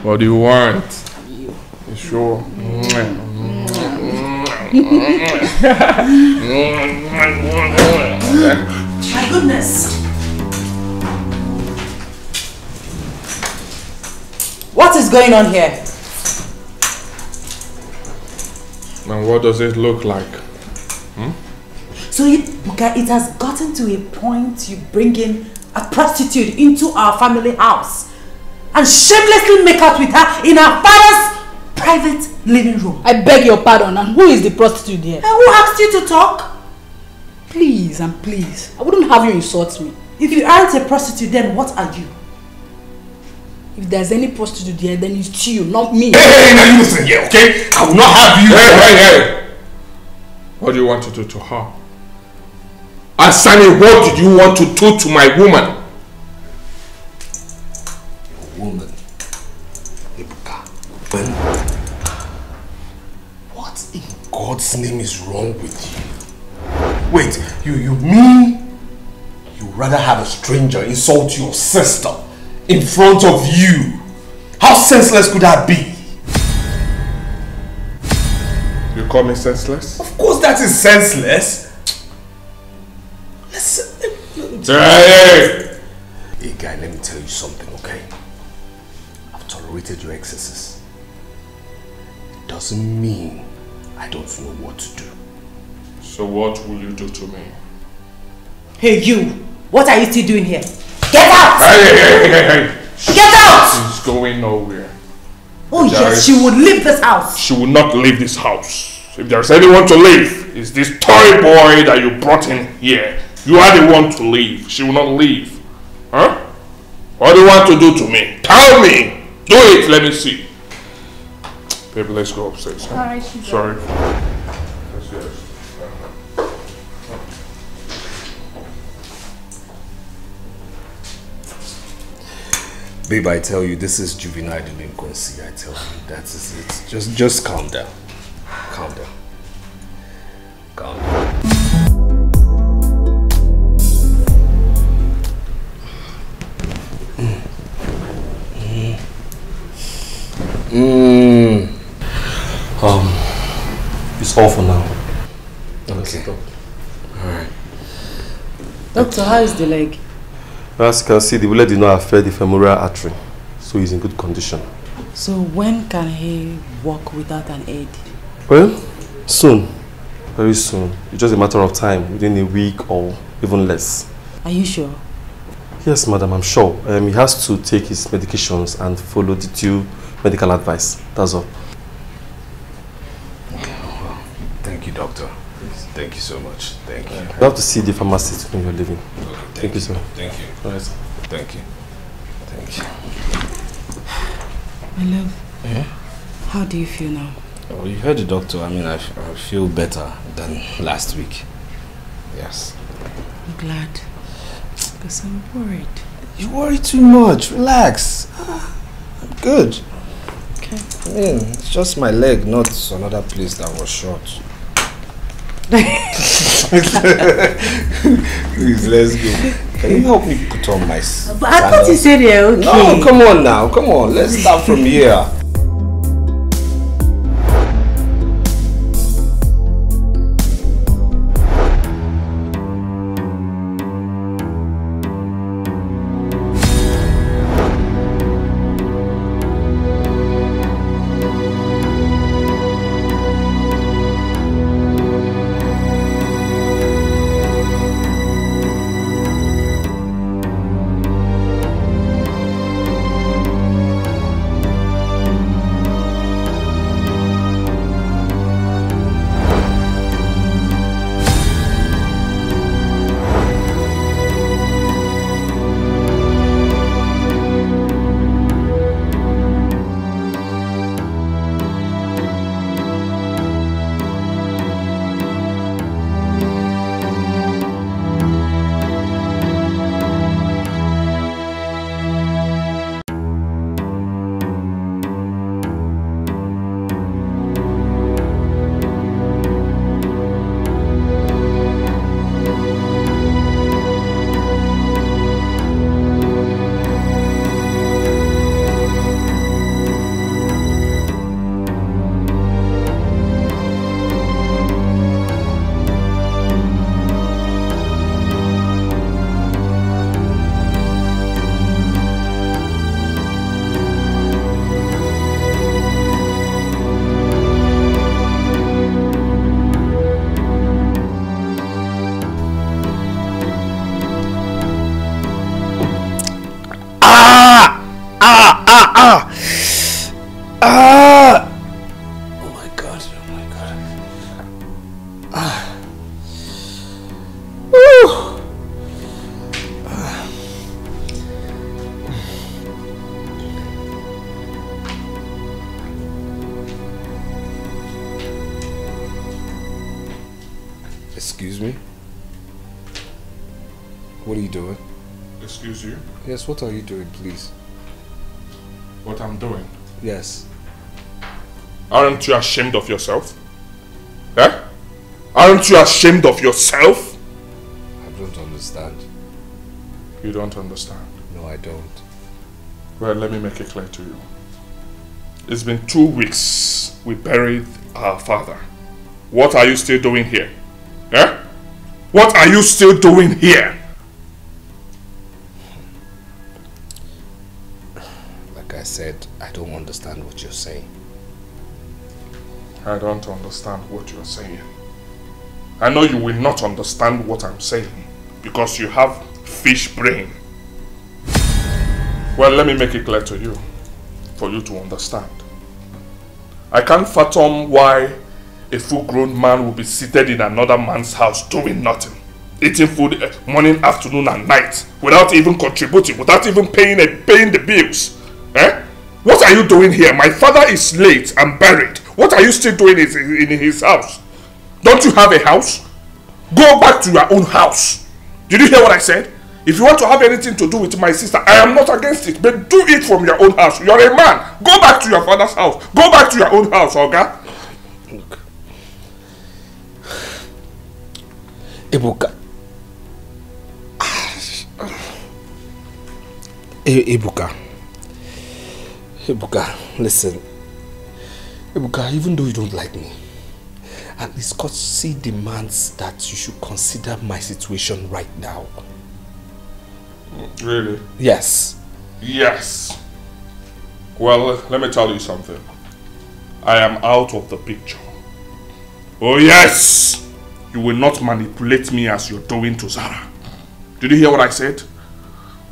What do you want? You sure? My goodness. What is going on here? And what does it look like? So it has gotten to a point you bring in a prostitute into our family house and shamelessly make out with her in our father's private living room. I beg your pardon, and who is the prostitute here? And who asked you to talk? Please and please, I wouldn't have you insult me. If you aren't a prostitute, then what are you? If there's any prostitute here, then it's you, not me. Hey, now you listen here, okay? I will not have you. Hey! What do you want to do to her? Asani, what did you want to do to my woman? Your woman? Ebuka. What in God's name is wrong with you? Wait, you mean you'd rather have a stranger insult your sister in front of you? How senseless could that be? You call me senseless? Of course that is senseless. Listen. Hey! Hey guy, let me tell you something, okay? I've tolerated your excesses. It doesn't mean I don't know what to do. So what will you do to me? Hey you! What are you still doing here? Get out! Hey! Get out! She's going nowhere. Oh yes, she would leave this house. She will not leave this house. If there's anyone to leave, it's this toy boy that you brought in here. You are the one to leave. She will not leave. Huh? What do you want to do to me? Tell me! Do it, let me see. Baby, let's go upstairs. Huh? Alright, sorry. Yes. Babe, I tell you, this is juvenile delinquency. I tell you, that is it. Just calm down. Calm down. Calm down. It's all for now. Okay. Alright. Doctor, how is the leg? As you can see, the bullet did not affect the femoral artery, so he's in good condition. So when can he walk without an aid? Well, soon. Very soon. It's just a matter of time, within a week or even less. Are you sure? Yes, madam, I'm sure. He has to take his medications and follow the due medical advice. That's all. Well, thank you, doctor. Thank you so much. Thank you. You have to see the pharmacist when you're leaving. Okay, thank you, sir. Thank you. All right. Thank you. Thank you. My love. Yeah? How do you feel now? Oh, you heard the doctor. I mean, I feel better than last week. Yes. I'm glad. Because I'm worried. You worry too much. Relax. I'm good. Okay. I mean, it's just my leg, not another place that was shot. Please, let's go. Can you help me put on my sandals? But I thought you said you're okay. No, come on now. Come on. Let's start from here. Excuse me? What are you doing? Excuse you? Yes, what are you doing, please? What I'm doing? Yes. Aren't you ashamed of yourself? Eh? Aren't you ashamed of yourself? I don't understand. You don't understand? No, I don't. Well, let me make it clear to you. It's been 2 weeks we buried our father. What are you still doing here? Eh? What are you still doing here? Like I said, I don't understand what you're saying. I don't understand what you're saying. I know you will not understand what I'm saying because you have fish brain. Well, let me make it clear to you for you to understand. I can't fathom why a full-grown man will be seated in another man's house doing nothing, eating food morning, afternoon and night without even contributing, without even paying the bills. Eh? What are you doing here? My father is late and buried. What are you still doing in his house? Don't you have a house? Go back to your own house. Did you hear what I said? If you want to have anything to do with my sister, I am not against it, but do it from your own house. You are a man. Go back to your father's house. Go back to your own house, Oga. Look. Ebuka. Ebuka, listen. Ebuka, even though you don't like me, at least courtesy demands that you should consider my situation right now. Really? Yes. Yes. Well, let me tell you something. I am out of the picture. Oh yes! You will not manipulate me as you're doing to Zara. Did you hear what I said?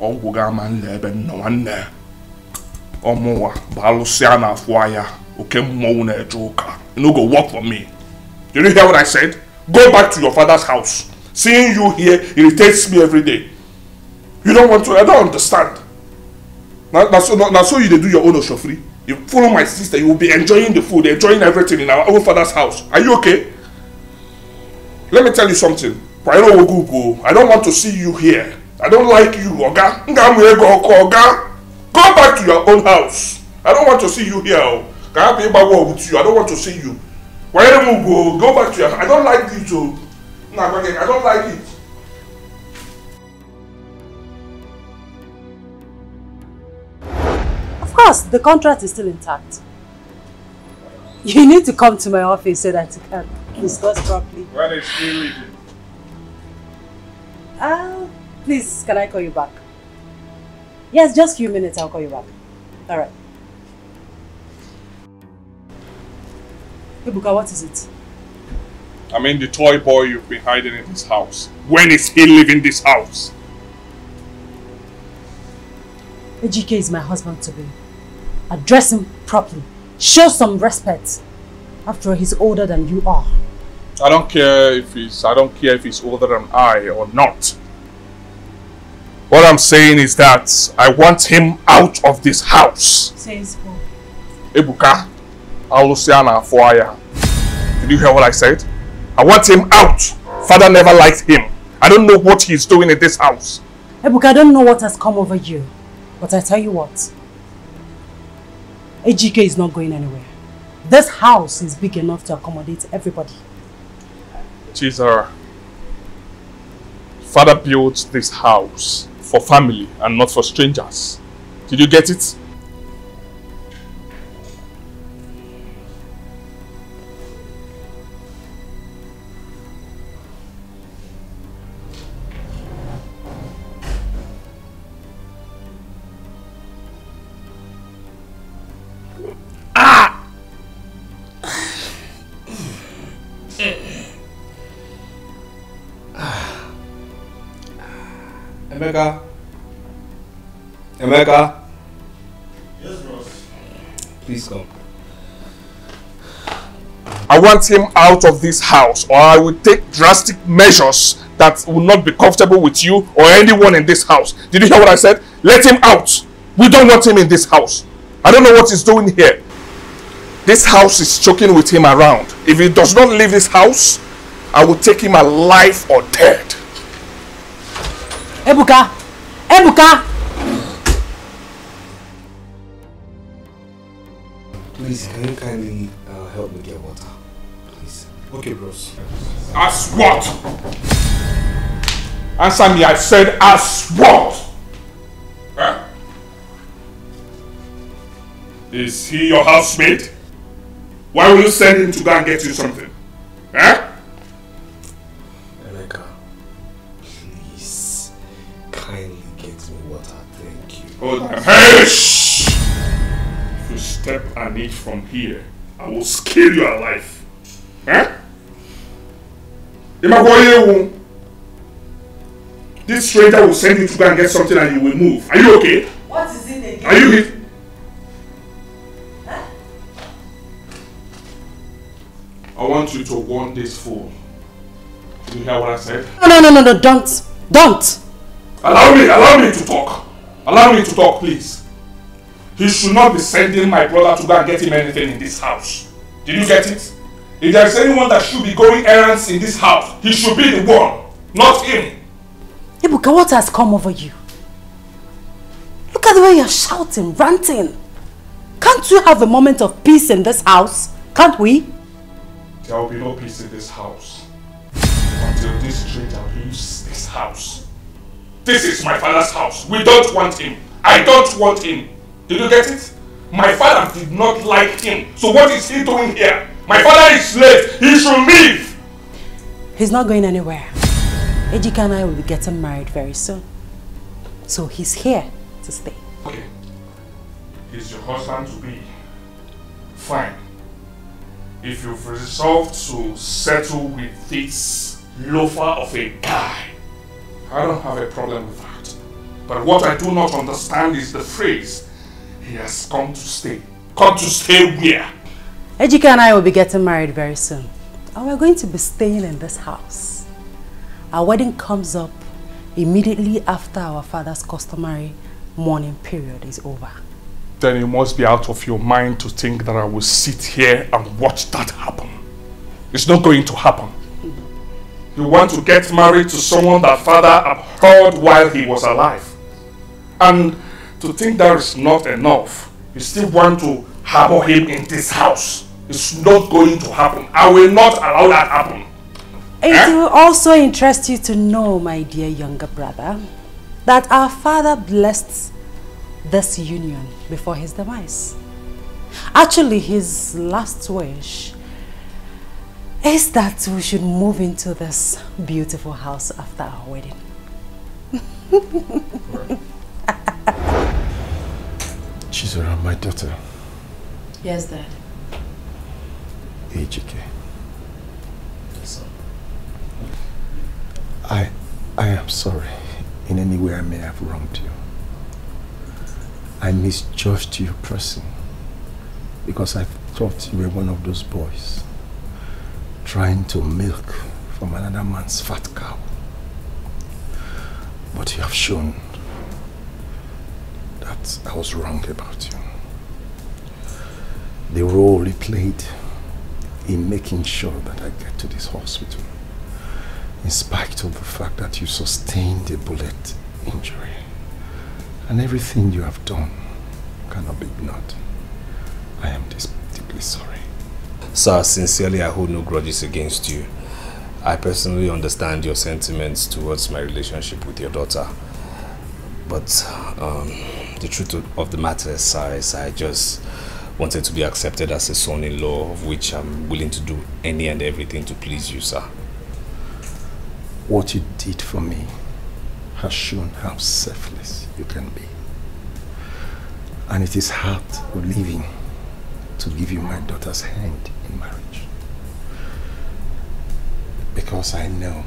Oh, Gugaman Leben no one there. Oh, Moa, Balusiana Fuaya, okay, Mona Joker. You know, go work for me. Did you hear what I said? Go back to your father's house. Seeing you here irritates me every day. You don't want to, I don't understand. Now so you do your own oshofri. You follow my sister, you will be enjoying the food, enjoying everything in our own father's house. Are you okay? Let me tell you something. I don't want to see you here. I don't like you, Oga. Go back to your own house. I don't want to see you here. I don't want to see you. Go back to your house. I don't like you too. I don't like it. Of course, the contract is still intact. You need to come to my office so that you can discuss properly. When is she leaving? Please, can I call you back? Yes, just a few minutes, I'll call you back. Alright. Ebuka, what is it? I mean the toy boy you've been hiding in this house. When is he leaving this house? Ejike is my husband to be. Address him properly. Show some respect. After all, he's older than you are. I don't care if he's older than I or not. What I'm saying is that I want him out of this house. Says who? Ebuka, Alusiana Fuaya. Did you hear what I said? I want him out. Father never liked him. I don't know what he's doing in this house. Ebuka, I don't know what has come over you. But I tell you what, Ejike is not going anywhere. This house is big enough to accommodate everybody. Chizzy, Father built this house for family and not for strangers. Did you get it? Emeka? Yes, Ross. Please come. I want him out of this house or I will take drastic measures that will not be comfortable with you or anyone in this house. Did you hear what I said? Let him out. We don't want him in this house. I don't know what he's doing here. This house is choking with him around. If he does not leave this house, I will take him alive or dead. Ebuka! Ebuka! Please, can you kindly help me get water? Please. Okay, bros. As what? Answer me, I said as what? Huh? Is he your housemate? Why will you send him to go and get you something? Huh? Emeka, please, kindly get me water, thank you. Hold on. Hey, shh! If you step an inch from here, I will scare you alive. Huh? This stranger will send you to go and get something and you will move. Are you okay? What is it again? Are you here? Huh? I want you to warn this fool. Did you hear what I said? No, don't! Allow me to talk. Allow me to talk, please. He should not be sending my brother to go and get him anything in this house. Did you get it? If there is anyone that should be going errands in this house, he should be the one, not him. Ibuka, what has come over you? Look at the way you're shouting, ranting. Can't we have a moment of peace in this house? Can't we? There will be no peace in this house until this stranger leaves this house. This is my father's house. We don't want him. I don't want him. Did you get it? My father did not like him. So what is he doing here? My father is late. He should leave. He's not going anywhere. Ejika and I will be getting married very soon. So he's here to stay. Okay. He's your husband to be. Fine. If you've resolved to settle with this loafer of a guy, I don't have a problem with that. But what I do not understand is the phrase, he has come to stay. Come to stay where? Ejika and I will be getting married very soon. And we're going to be staying in this house. Our wedding comes up immediately after our father's customary mourning period is over. Then you must be out of your mind to think that I will sit here and watch that happen. It's not going to happen. You want to get married to someone that father abhorred while he was alive. And to think that is not enough, you still want to harbor him in this house. It's not going to happen. I will not allow that happen. It will also interest you to know, my dear younger brother, that our father blessed this union before his demise. Actually, his last wish is that we should move into this beautiful house after our wedding. Chizzy, my daughter. Yes, Dad. Ejike. I am sorry in any way I may have wronged you. I misjudged your person because I thought you were one of those boys trying to milk from another man's fat cow. But you have shown that I was wrong about you. The role you played in making sure that I get to this hospital, in spite of the fact that you sustained a bullet injury. And everything you have done cannot be ignored. I am deeply sorry. Sir, sincerely I hold no grudges against you. I personally understand your sentiments towards my relationship with your daughter. But the truth of the matter is, sir, I just wanted to be accepted as a son-in-law, of which I'm willing to do any and everything to please you, sir. What you did for me has shown how selfless you can be. And it is hard living to give you my daughter's hand in marriage. Because I know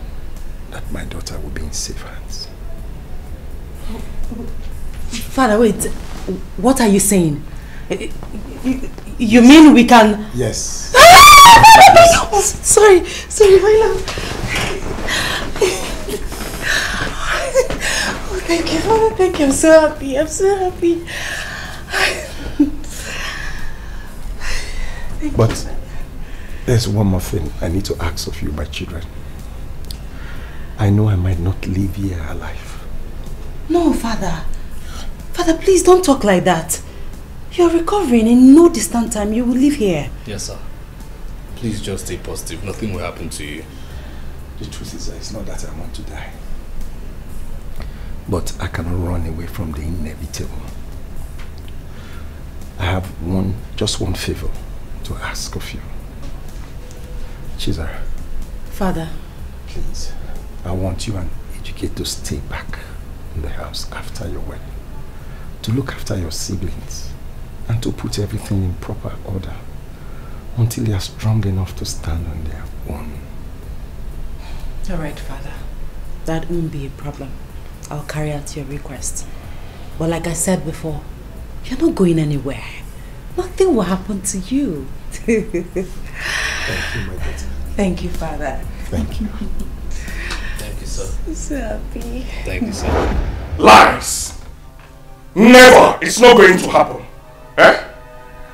that my daughter will be in safe hands. Father, wait. What are you saying? You mean we can... Yes. Oh, sorry, my love. Oh, thank you, Father. Thank you. I'm so happy. Thank you. But, Father. There's one more thing I need to ask of you, my children. I know I might not leave here alive. No, Father. Father, please don't talk like that. You're recovering. In no distant time, you will leave here. Yes, sir. Please just stay positive. Nothing will happen to you. The truth is, it's not that I want to die. But I cannot run away from the inevitable. I have just one favor to ask of you. Chizzy. Father. Please, I want you and Ejike to stay back in the house after your wedding. To look after your siblings and to put everything in proper order until they are strong enough to stand on their own. Alright, Father. That won't be a problem. I'll carry out your request. But like I said before, you're not going anywhere. Nothing will happen to you. Thank you, my daughter. Thank you, Father. Thank you. Thank you, sir. I'm so happy. Thank you, sir. Lies! Never! It's not going to happen. Eh?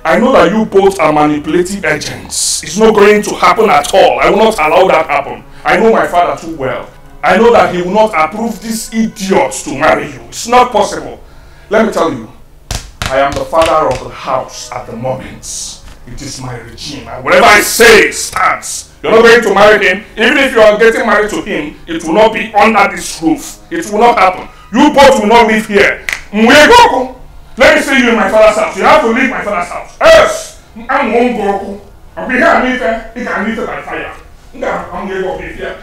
I know that you both are manipulative agents. It's not going to happen at all. I will not allow that happen. I know my father too well. I know that he will not approve these idiots to marry you. It's not possible. Let me tell you, I am the father of the house at the moment. It is my regime. And whatever I say stands. You're not going to marry him. Even if you are getting married to him, it will not be under this roof. It will not happen. You both will not live here. Let me see you in my father's house. You have to leave my father's house. Yes! I'm one Goku. I'll be here and meet her. He can meet her by fire. I'm going to be here.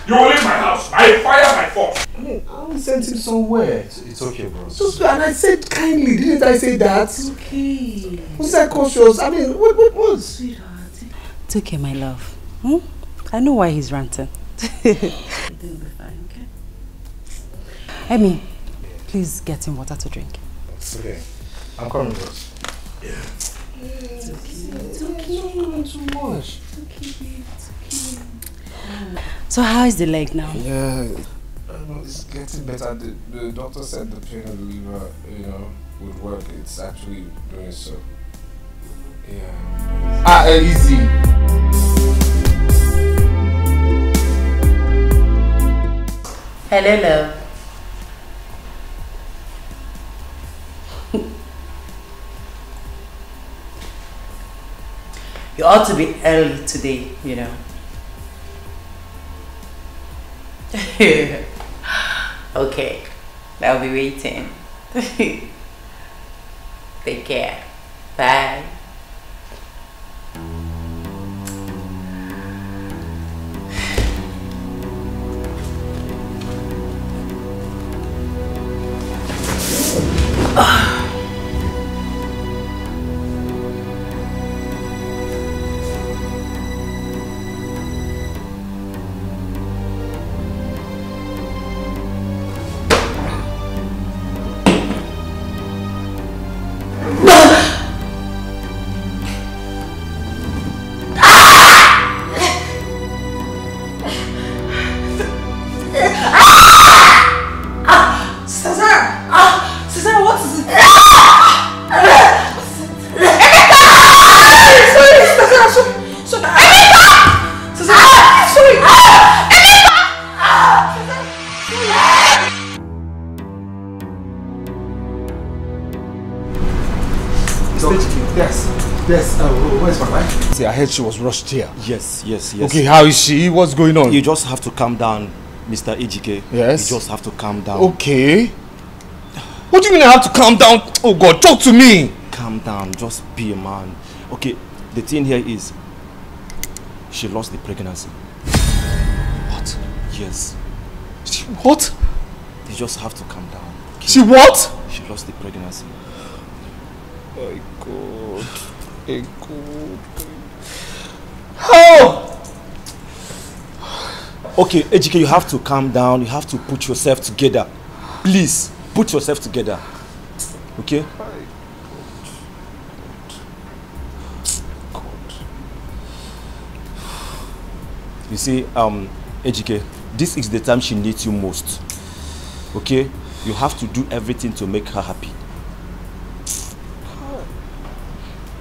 You will leave my house by fire, by force. I'll send him somewhere. It's okay, bro. So, and I said kindly, didn't I say that? It's okay. Was I cautious? I mean, what? Sweetheart. It's okay, my love. I know why he's ranting. Everything will be fine, okay? Amy, please get him water to drink. It's okay. I'm coming, boss. Yeah. It's okay. It's okay. Not too much. It's okay, babe. It's okay. So how is the leg now? Yeah, it's getting better. The doctor said the pain of the liver, would work. It's actually doing so. Yeah. Easy. Hello, love. You ought to be early today, Okay, I'll be waiting. Take care. Bye. Where's my wife? See, I heard she was rushed here. Yes. Okay, how is she? What's going on? You just have to calm down, Mr. Ejike. Yes? You just have to calm down. Okay. What do you mean I have to calm down? Oh God, talk to me! Calm down, just be a man. Okay, the thing here is, she lost the pregnancy. What? Yes. She what? You just have to calm down. Okay? She what? She lost the pregnancy. My God. My God. How? Okay, Ejike, you have to calm down. You have to put yourself together. Please, put yourself together. Okay? You see, Ejike, this is the time she needs you most. Okay? You have to do everything to make her happy.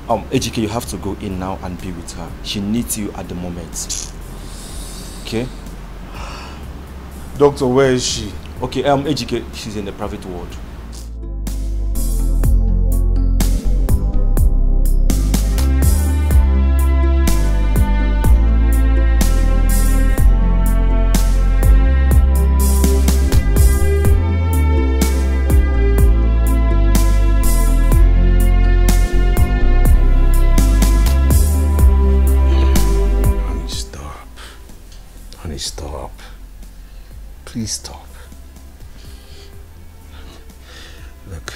Ejike, you have to go in now and be with her. She needs you at the moment. Okay? Doctor, where is she? Okay, Ejike, she's in the private ward. Please stop. Look,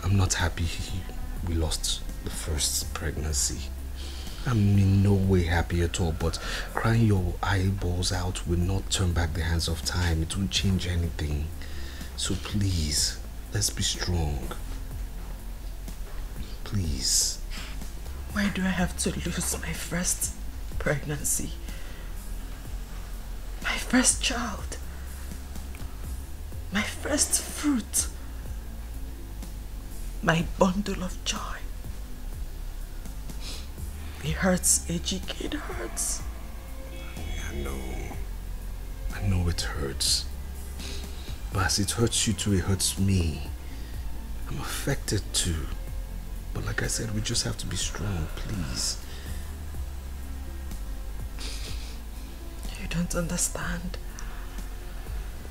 I'm not happy we lost the first pregnancy. I'm in no way happy at all, but crying your eyeballs out will not turn back the hands of time. It won't change anything. So please, let's be strong. Please. Why do I have to lose my first pregnancy? My first child. My first fruit. My bundle of joy. It hurts, Ejike, it hurts. I know it hurts. But as it hurts you too, it hurts me. I'm affected too. But like I said, we just have to be strong, please. You don't understand.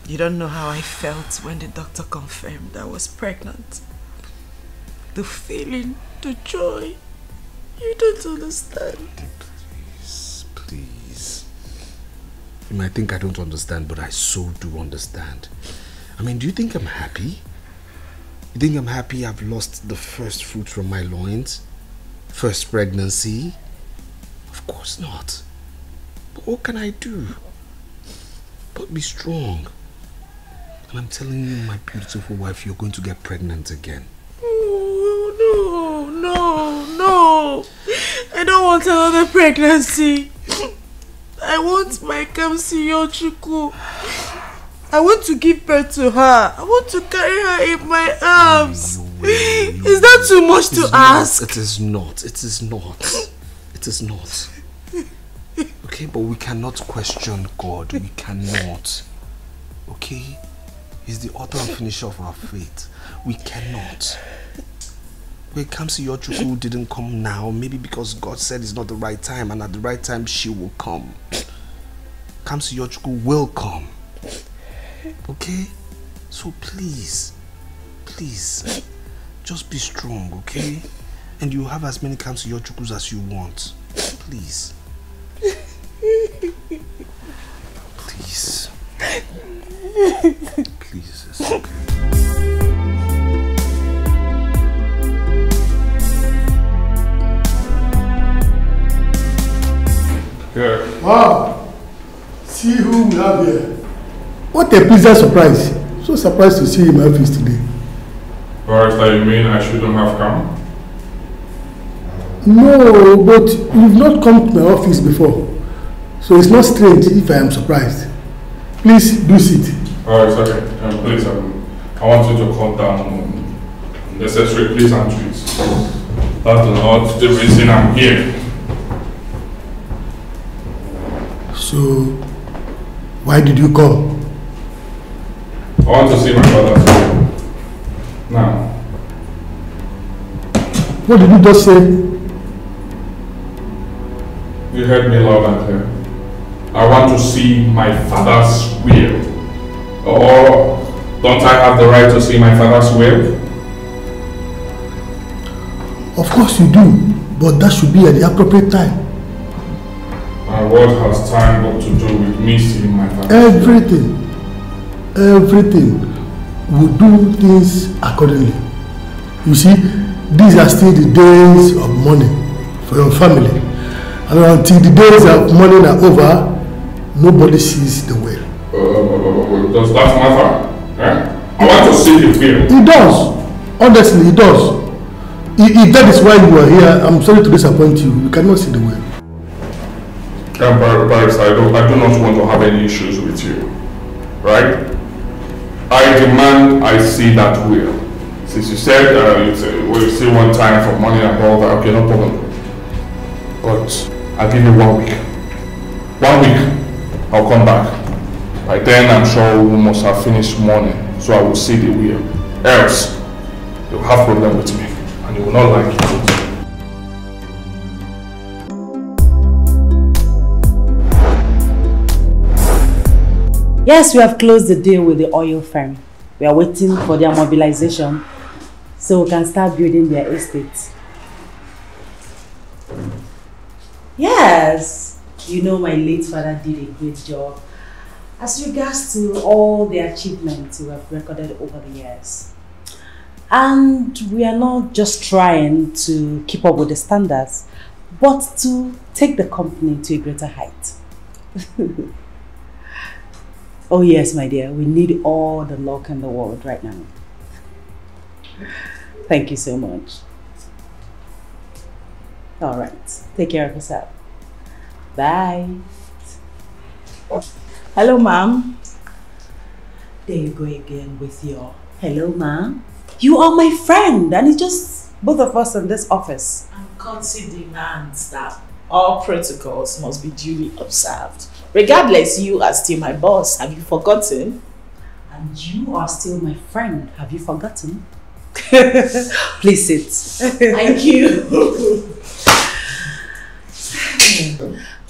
You don't know how I felt when the doctor confirmed I was pregnant. The feeling, the joy. You don't understand. Please. You might think I don't understand, but I so do understand. I mean, do you think I'm happy? You think I'm happy I've lost the first fruit from my loins? First pregnancy? Of course not. But what can I do? But be strong. And I'm telling you, my beautiful wife, you're going to get pregnant again. Oh, no. I don't want another pregnancy. I want my Kamsiyochuku. I want to give birth to her. I want to carry her in my arms. Is that too much to ask? It is not. It is not. It is not. Okay, but we cannot question God. We cannot. Okay? He's the author and finisher of our faith. We cannot. When it comes to your Chukwu didn't come now, maybe because God said it's not the right time, and at the right time she will come. Comes to your Chukwu will come. Okay? So please, just be strong, okay? And you have as many Kamsi Yochukus as you want. Please. Please. Please, it's okay. Yeah. Wow! See who we have here. What a pleasant surprise. So surprised to see you in my office today. Barrister, you mean I shouldn't have come? No, but you've not come to my office before. So it's not strange if I am surprised. Please do sit. Alright, okay. Please, I want you to cut down necessary pleasantries. That's not the reason I'm here. So, why did you come? I want to see my father. Now. What did you just say? You heard me loud and clear. I want to see my father's will. Or don't I have the right to see my father's will? Of course you do, but that should be at the appropriate time. And what has time got to do with me seeing my father? Everything. We do things accordingly. You see, these are still the days of mourning for your family. And until the days of mourning are over, nobody sees the will. Does that matter? Eh? I want to see the will. It does. Honestly, it does. If that is why you are here, I'm sorry to disappoint you. You cannot see the will. Barrister, I do not want to have any issues with you. Right? I demand I see that will. Since you said we'll see one time for money and all that, okay, no problem. But I'll give you 1 week. 1 week, I'll come back. By then, I'm sure we must have finished mourning, so I will see the wheel. Else, you'll have problem with me, and you will not like it. Yes, we have closed the deal with the oil firm. We are waiting for their mobilization so we can start building their estate. Yes, you know my late father did a great job as regards to all the achievements we have recorded over the years. And we are not just trying to keep up with the standards, but to take the company to a greater height. Oh yes, my dear, we need all the luck in the world right now. Thank you so much. All right, take care of yourself. Bye. Hello, ma'am. There you go again with your hello, ma'am. You are my friend, and it's just both of us in this office. And courtesy demands that all protocols must be duly observed. Regardless, you are still my boss. Have you forgotten? And you are still my friend. Have you forgotten? Please sit. Thank you.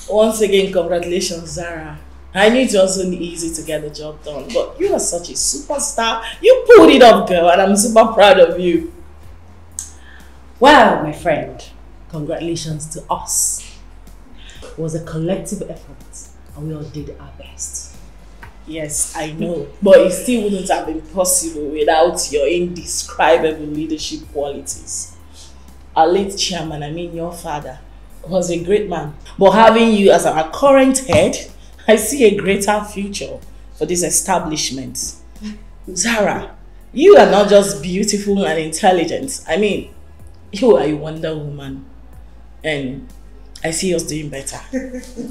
Once again, congratulations, Zara. I knew it wasn't easy to get the job done, but you are such a superstar. You pulled it up, girl, and I'm super proud of you. Well, my friend, congratulations to us. It was a collective effort, and we all did our best. Yes, I know, but it still wouldn't have been possible without your indescribable leadership qualities. Our late chairman, I mean your father, was a great man. But having you as our current head, I see a greater future for this establishment. Zara, you are not just beautiful and intelligent. I mean, you are a Wonder Woman. And I see us doing better.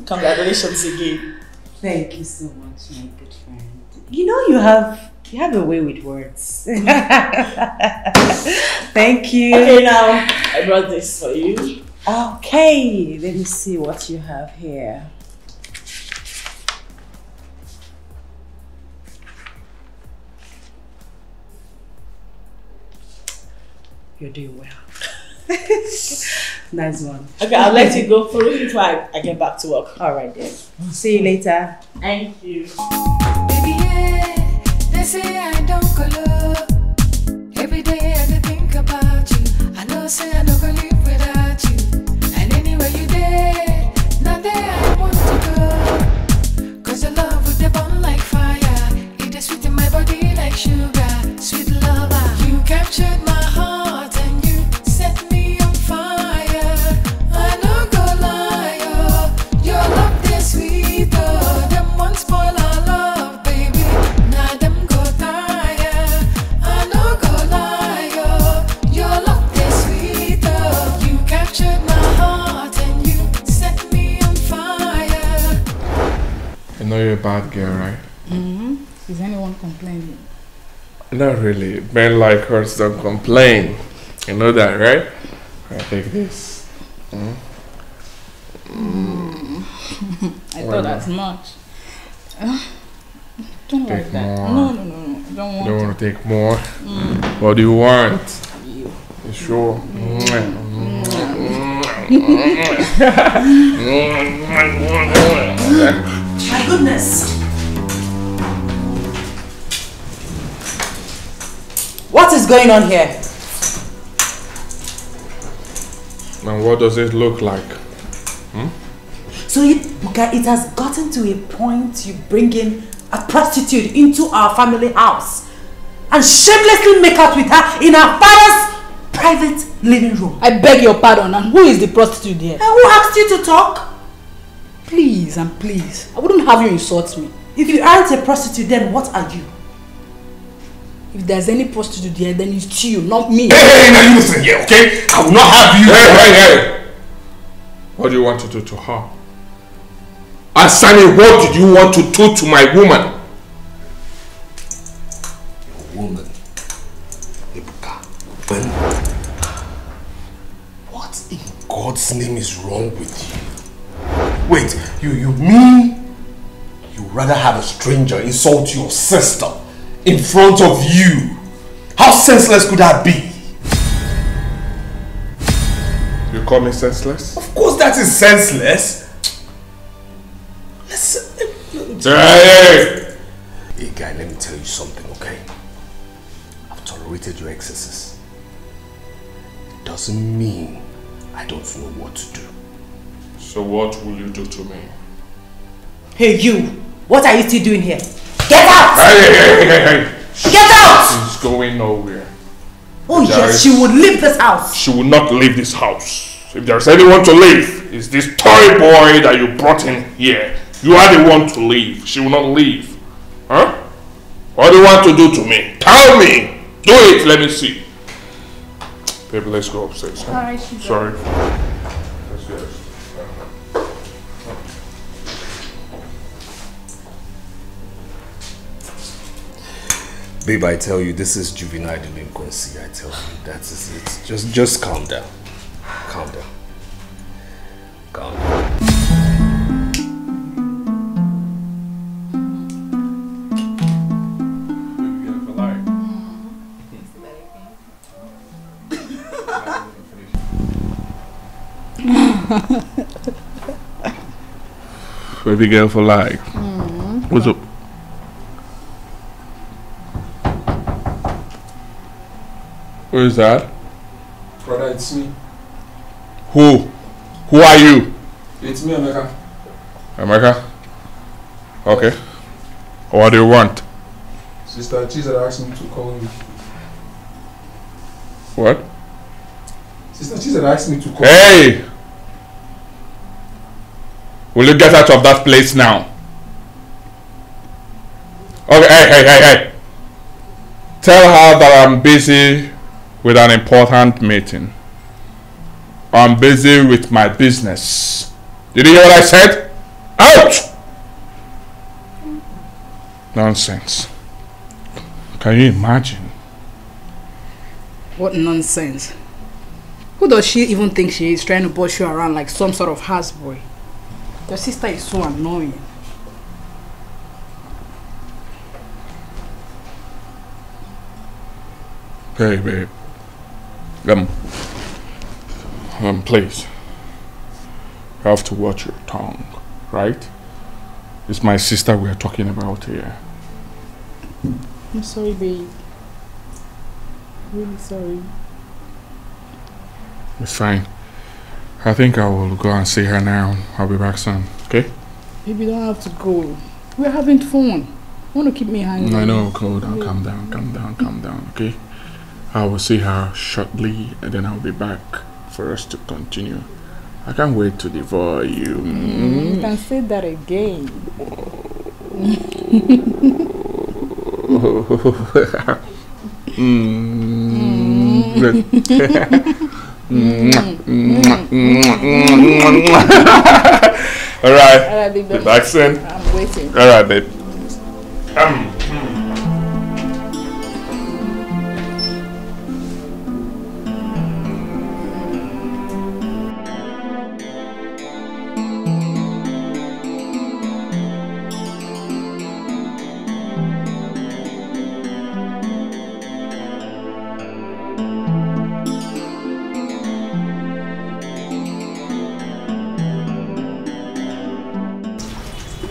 Congratulations again. Thank you so much, my good friend. You know you have a way with words. Thank you. Okay, now I brought this for you. Okay, let me see what you have here. You're doing well. Nice one. Okay, I'll let you go for it before I get back to work. All right, then. See you later. Thank you. Baby, yeah, they say I don't color. Every day I think about you. I know say I don't live without you. And anywhere you there, not there I want to go. Cause your love with the bond like fire. It is sweet in my body like sugar. Sweet lover, you captured my heart and you set me on fire. I no go lie, oh, your love is sweet, oh. Them one spoil our love, baby. Now them go tire. I no go lie, oh, your love is sweet, oh. You captured my heart and you set me on fire. I know you're a bad girl, right? Mm-hmm. Is anyone complaining? Not really. Men like us don't complain. You know that, right? I take this. I thought as much. Don't Take like that. more. No. I don't want You don't want to take more? What do you want? you. You sure? My goodness. What is going on here? And what does it look like? So it has gotten to a point you bring in a prostitute into our family house and shamelessly make out with her in our father's private living room. I beg your pardon, and who is the prostitute here? And who asked you to talk? Please and please, I wouldn't have you insult me. If you aren't a prostitute, then what are you? If there's any prostitute here, then it's you, not me. Hey, now you listen here, okay? I will not have you. Hey. What do you want to do to her? Asani, what did you want to do to my woman? Woman. Ibuka. What in God's name is wrong with you? Wait, you mean you rather have a stranger insult your sister in front of you? How senseless could that be? You call me senseless? Of course that is senseless. Listen. Hey, guy, let me tell you something, okay? I've tolerated your excesses. It doesn't mean I don't know what to do. So what will you do to me? Hey you, what are you still doing here? Get out! Hey. Get out! She's going nowhere. Oh yes, she would leave this house. She will not leave this house. If there's anyone to leave, it's this toy boy that you brought in here. You are the one to leave. She will not leave. Huh? What do you want to do to me? Tell me! Do it, let me see. Baby, let's go upstairs. Huh? Alright, sorry. Let's go. Babe, I tell you, this is juvenile delinquency. I tell you, that is it. Just calm down. Calm down. Calm down. Baby girl for life. What's up? Who is that? Brother, it's me. Who? Who are you? It's me, Emeka. Emeka? Okay. What do you want? Sister Chizzy asked me to call you. What? Sister Chizzy asked me to call you. Hey! Will you get out of that place now? Okay, hey. Tell her that I'm busy with an important meeting. I'm busy with my business. Did you hear what I said? Out! Nonsense. Can you imagine? What nonsense. Who does she even think she is, trying to boss you around like some sort of houseboy? Your sister is so annoying. Hey, babe. Please. You have to watch your tongue, right? It's my sister we are talking about here. I'm sorry, babe. Really sorry. It's fine. I think I will go and see her now. I'll be back soon, okay? Baby, you don't have to go. We're having fun. You want to keep me hanging? I know, calm down, okay? I will see her shortly and then I'll be back for us to continue. I can't wait to devour you. You can say that again. Alright, be back soon. I'm waiting. Alright, babe.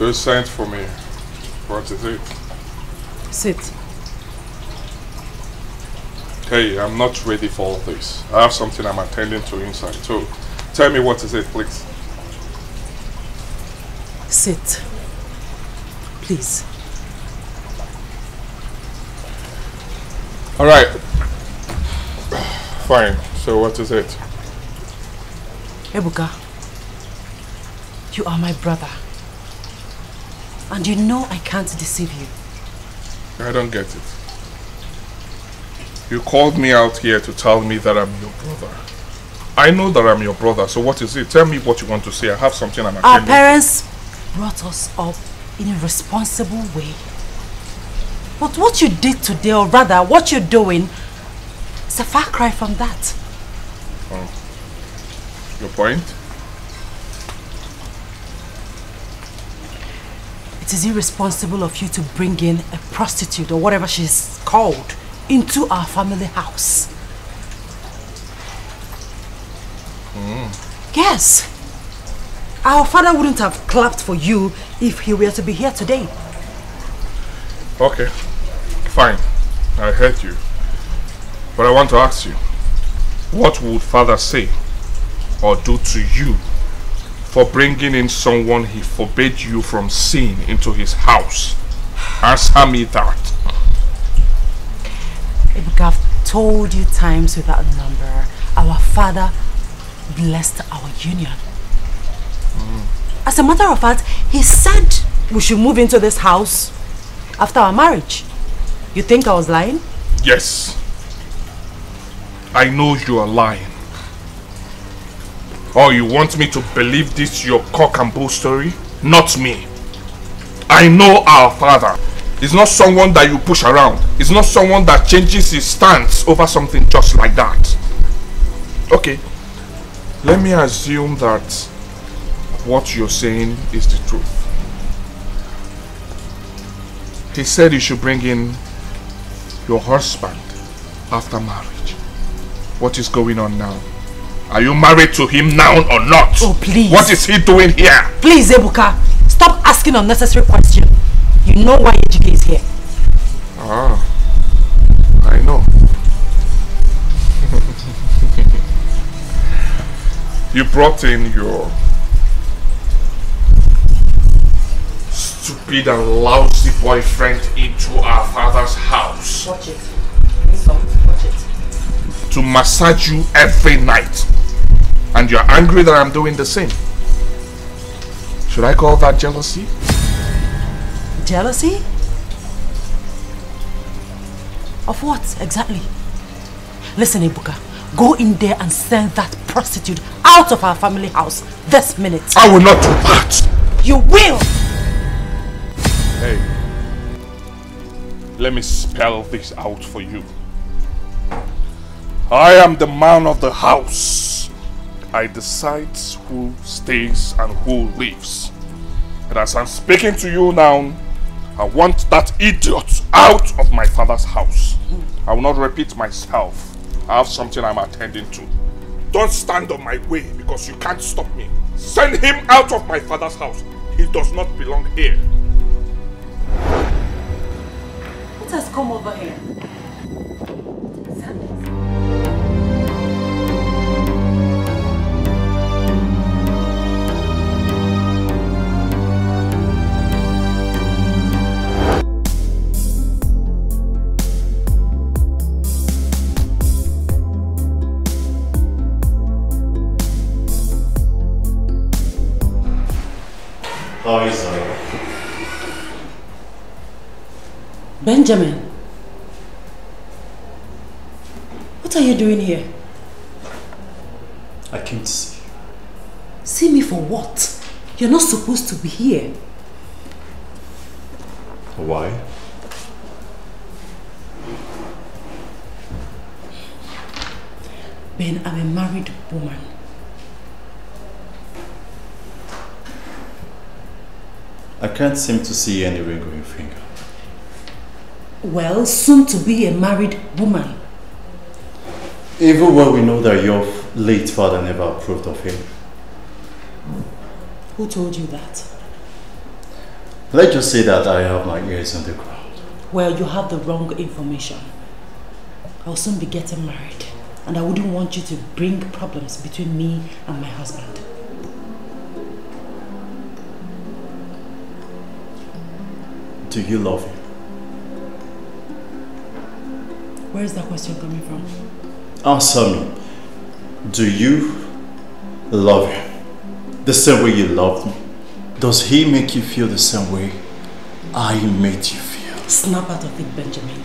You sent for me. What is it? Sit. Hey, I'm not ready for all this. I have something I'm attending to inside too. Tell me what is it, please. Sit. Please. Alright. Fine. So what is it? Ebuka, you are my brother. And you know I can't deceive you. I don't get it. You called me out here to tell me that I'm your brother. I know that I'm your brother, so what is it? Tell me what you want to say. I have something I'm attending Our parents brought us up in a responsible way. But what you did today, or rather what you're doing, It's a far cry from that. Oh. Your point? It is irresponsible of you to bring in a prostitute or whatever she's called into our family house. Yes. Our father wouldn't have clapped for you if he were to be here today. Okay, fine. I heard you. But I want to ask you, what would father say or do to you for bringing in someone he forbade you from seeing into his house? Answer me that. I've told you times without number, our father blessed our union. As a matter of fact, he said we should move into this house after our marriage. You think I was lying? Yes. I know you are lying. Oh, you want me to believe this your cock and bull story? Not me. I know our father. He's not someone that you push around. He's not someone that changes his stance over something just like that. Okay. Let me assume that what you're saying is the truth. He said you should bring in your husband after marriage. What is going on now? Are you married to him now or not? Oh, please. What is he doing here? Please, Ebuka, stop asking unnecessary questions. You know why Ejike is here. Ah, I know. You brought in your stupid and lousy boyfriend into our father's house. Watch it. Watch it. To massage you every night. And you're angry that I'm doing the same. Should I call that jealousy? Jealousy? Of what exactly? Listen, Ebuka, go in there and send that prostitute out of our family house this minute. I will not do that. You will. Hey, let me spell this out for you. I am the man of the house. I decide who stays and who leaves. And as I'm speaking to you now, I want that idiot out of my father's house. I will not repeat myself. I have something I'm attending to. Don't stand on my way because you can't stop me. Send him out of my father's house. He does not belong here. Let us come over here. How is that? Benjamin, what are you doing here? I came to see you. See me for what? You're not supposed to be here. Why? Ben, I'm a married woman. I can't seem to see any ring on your finger. Well, soon to be a married woman. Even when we know that your late father never approved of him. Who told you that? Let's just say that I have my ears on the ground. Well, you have the wrong information. I'll soon be getting married, and I wouldn't want you to bring problems between me and my husband. Do you love him? Where is that question coming from? Answer me. Do you love him the same way you loved me? Does he make you feel the same way I made you feel? Snap out of it, Benjamin.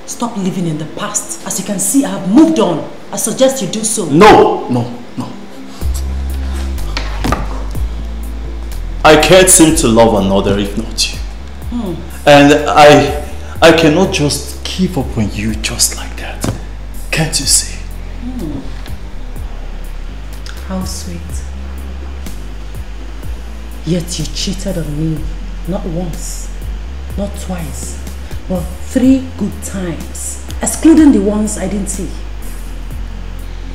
Stop living in the past. As you can see, I have moved on. I suggest you do so. No. I can't seem to love another if not you. And I cannot just give up on you just like that. Can't you see? How sweet. Yet you cheated on me, not once, not twice, but 3 good times, excluding the ones I didn't see.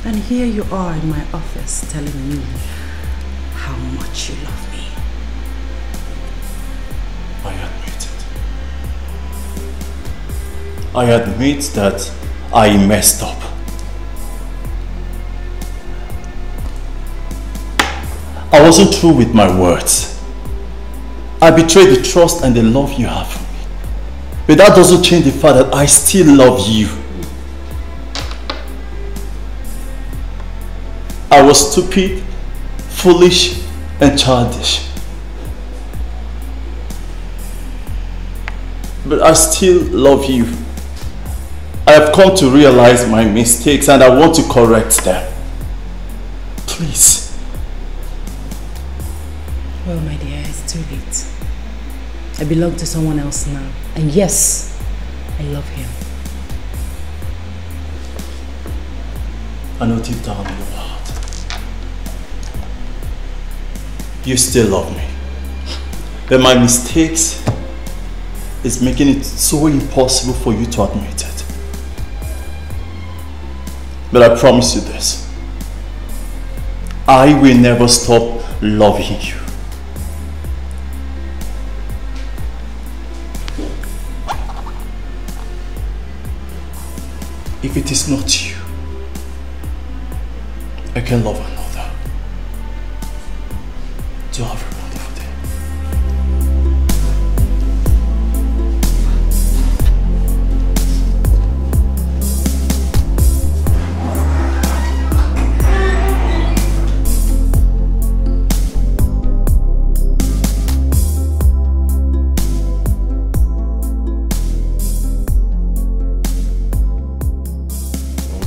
And here you are in my office telling me how much you love me. I admit it. I admit that I messed up. I wasn't true with my words. I betrayed the trust and the love you have for me. But that doesn't change the fact that I still love you. I was stupid, foolish, and childish. But I still love you. I have come to realize my mistakes and I want to correct them. Please. Well, my dear, it's too late. I belong to someone else now. And yes, I love him. I know deep down in your heart, you still love me. But my mistakes is making it so impossible for you to admit it. But I promise you this. I will never stop loving you. If it is not you, I can love another. Do have a wonderful day.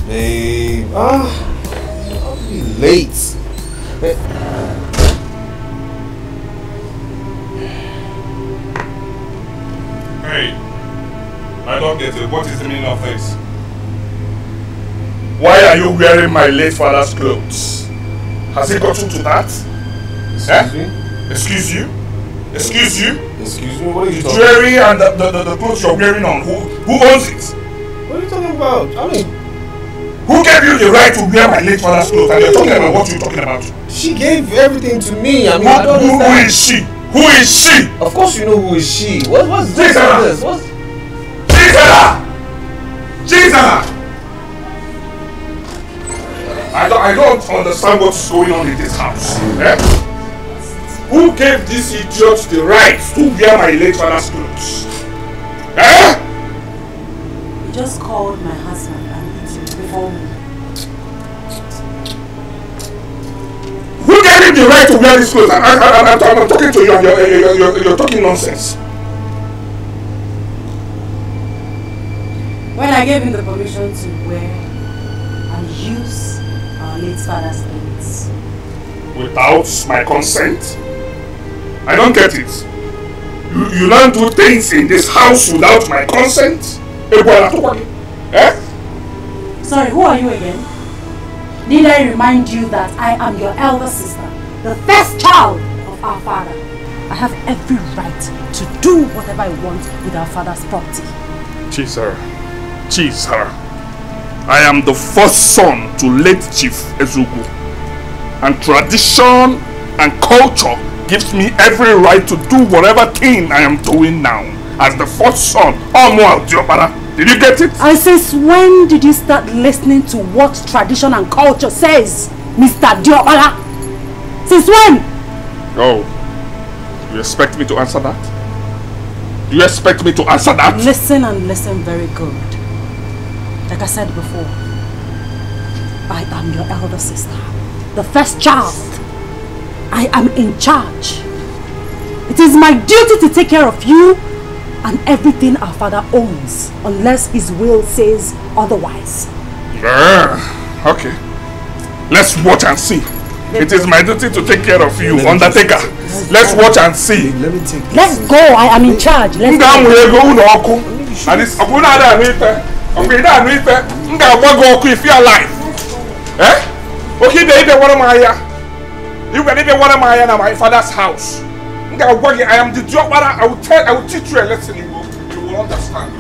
Babe, I'll be late. Hey, I don't get it. What is the meaning of this? Why are you wearing my late father's clothes? Has it gotten to that? Excuse me? Excuse you? Excuse you? Excuse me? What are you The talking jewelry and the clothes you're wearing on, who owns it? What are you talking about? I mean, who gave you the right to wear my late father's clothes? And you're talking about what you're talking about? she gave everything to me. I mean, Who is she? Who is she? Of course you know who is she. What's this? What's... Jesus! I don't understand what's going on in this house. Eh? Who gave this idiot the right to wear my late father's clothes? Eh? You just called my husband before me. Who gave him the right to wear these clothes? I'm talking to you and you're talking nonsense. When I gave him the permission to wear and use our late father's things. Without my consent? I don't get it. You don't do things in this house without my consent? Eh? Sorry, who are you again? Need I remind you that I am your elder sister, the first child of our father. I have every right to do whatever I want with our father's property. Chizzy, I am the first son to late Chief Ezugu. And tradition and culture gives me every right to do whatever thing I am doing now. As the first son, did you get it? And since when did you start listening to what tradition and culture says, Mr. Diobala? Since when? Oh, you expect me to answer that? Do you expect me to answer that? Listen and listen very good. Like I said before, I am your elder sister, the first child. I am in charge. It is my duty to take care of you and everything our father owns, unless his will says otherwise. Okay. Let's watch and see. It is my duty to take care of you, Undertaker. Let's watch and see. Let me take this. Let's go. I am in charge. Let's go. Okay, that we fair. Nga wago ku if you alive. Eh? Okay, they one of my you can even one of my na my father's house. Nga wago I am the job I will teach you a lesson you will understand.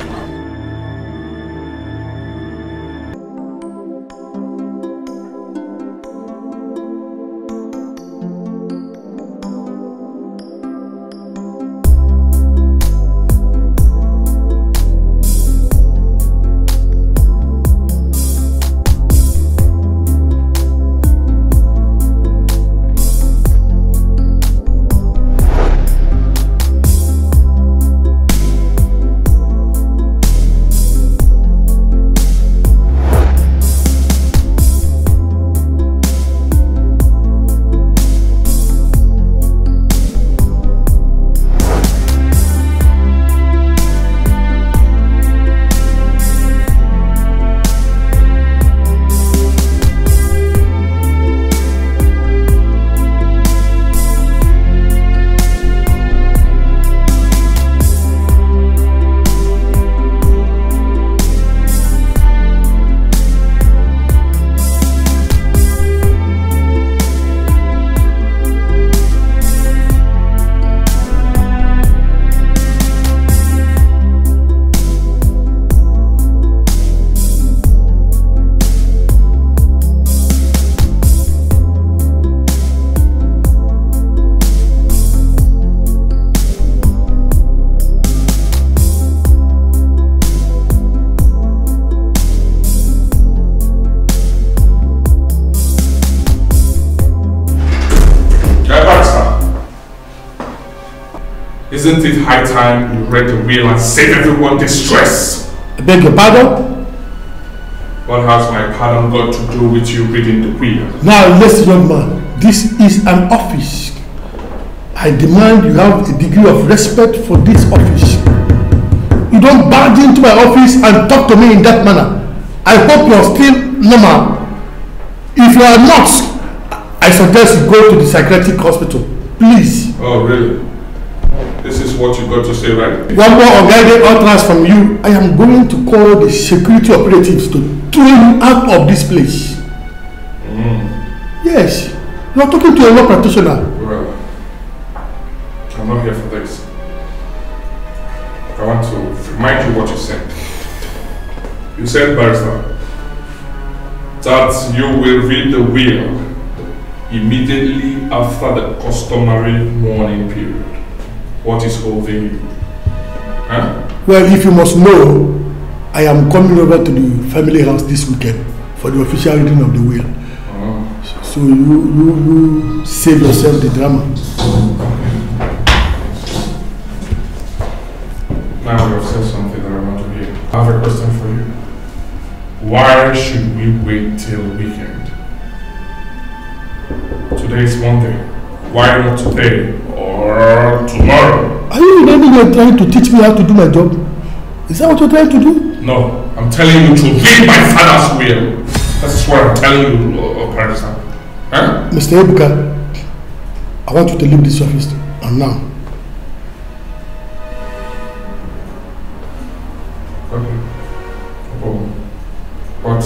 Isn't it high time you read the will and save everyone distress? I beg your pardon? What has my pardon got to do with you reading the will? Now listen, young man, this is an office. I demand you have a degree of respect for this office. You don't barge into my office and talk to me in that manner. I hope you are still normal. If you are not, I suggest you go to the psychiatric hospital. Please. Oh, really? This is what you got to say, right? One more unguided utterance from you. I am going to call the security operatives to throw you out of this place. Yes. You are talking to a law practitioner. Well, I'm not here for this. I want to remind you what you said. You said, Barrister, that you will read the will immediately after the customary mourning period. What is holding you? Huh? Well, if you must know, I am coming over to the family house this weekend for the official reading of the will. So you save yourself the drama. Now you have said something that I want to hear. I have a question for you. Why should we wait till weekend? Today is Monday. Why not today or tomorrow? Are you really trying to teach me how to do my job? Is that what you're trying to do? No, I'm telling you to read my father's will. That's what I'm telling you, Parisa. Huh? Mr. Ebuka, I want you to leave this office and now. Okay. No problem. But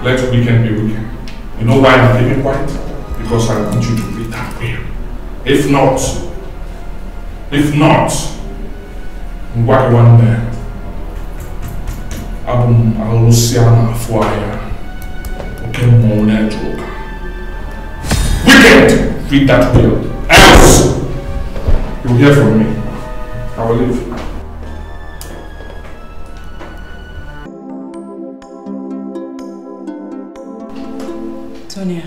let weekend be weekend. You know why I'm keeping quiet? Because I want you to read that will. If not, what one there? Abum Aluciana Fuaya. Okay, Mona Joker. Wicked! Read that will. Else, you'll hear from me. I will leave. Tonya,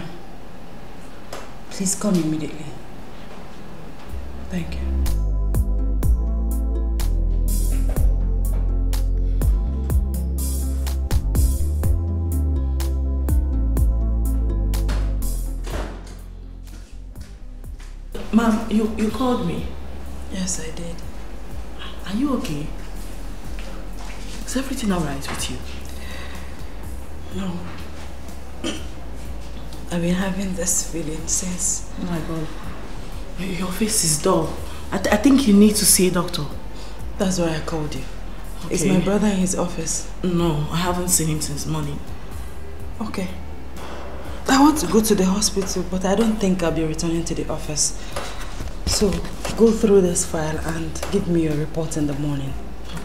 please come immediately. Thank you. Ma'am, you called me? Yes, I did. Are you okay? Is everything alright with you? No. I've been having this feeling since. Oh my God. Your face is dull. I think you need to see a doctor. That's why I called you. Okay. Is my brother in his office? No, I haven't seen him since morning. Okay. I want to go to the hospital, but I don't think I'll be returning to the office. So, go through this file and give me your report in the morning.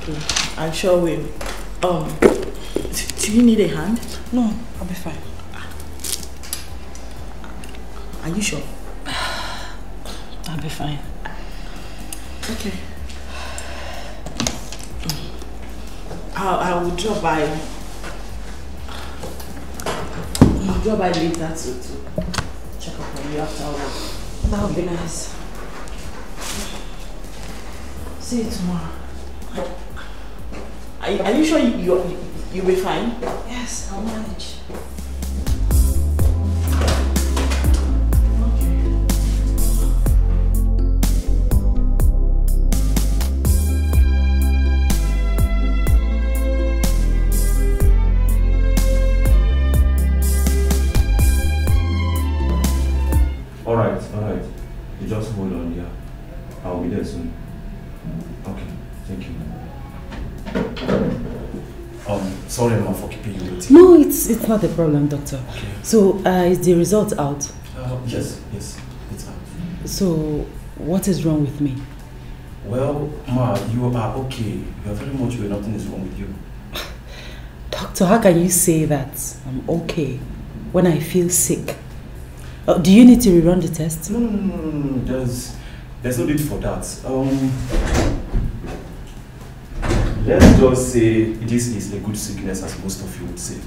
Okay, I sure will. Do you need a hand? No, I'll be fine. Are you sure? I'll be fine. Okay. I will drop by. I'll drop by later to check up on you after work. That would be nice. See you tomorrow. Are you sure you'll be fine? Yes, I'll manage. Alright. You just hold on here. I'll be there soon. Okay, thank you. Sorry Emma for keeping you waiting. No, it's not a problem, doctor. Okay. So, is the result out? Yes, it's out. So, what is wrong with me? Well, Ma, you are okay. You are very much well. Nothing is wrong with you. Doctor, how can you say that I'm okay when I feel sick? Do you need to rerun the test? No. There's no need for that. Let's just say this is a good sickness, as most of you would say.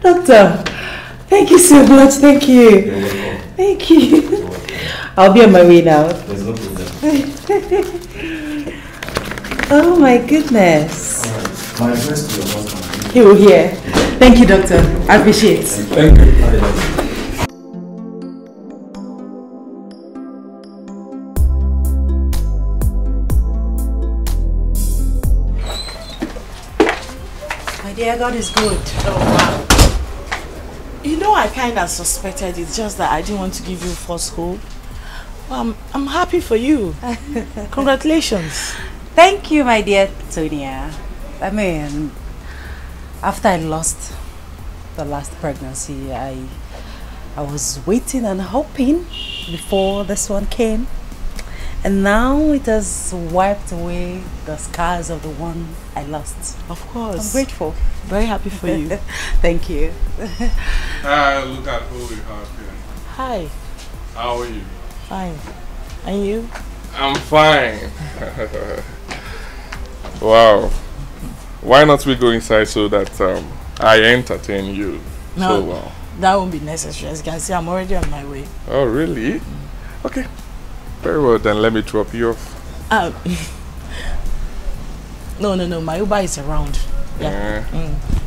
Doctor, thank you so much. Thank you. You're welcome. Thank you. You're welcome. I'll be on my way now. There's no problem. Oh my goodness. Alright. My address to your husband. He will hear. Thank you, doctor. I appreciate it. Thank you. Have a nice day. My dear, God is good. Oh, wow. You know, I kind of suspected it, just that I didn't want to give you false hope. Well, I'm happy for you. Congratulations. Thank you, my dear Tonia. I mean, after I lost the last pregnancy, I was waiting and hoping before this one came. And now it has wiped away the scars of the one I lost. Of course. I'm grateful. Very happy for you. Thank you. Look at who we have here. Hi. How are you? Fine. And you? I'm fine. Wow. Why not we go inside so that I entertain you so well? That won't be necessary. As you can see, I'm already on my way. Oh, really? Okay. Very well, then let me drop you off. No. My Uber is around. Yeah.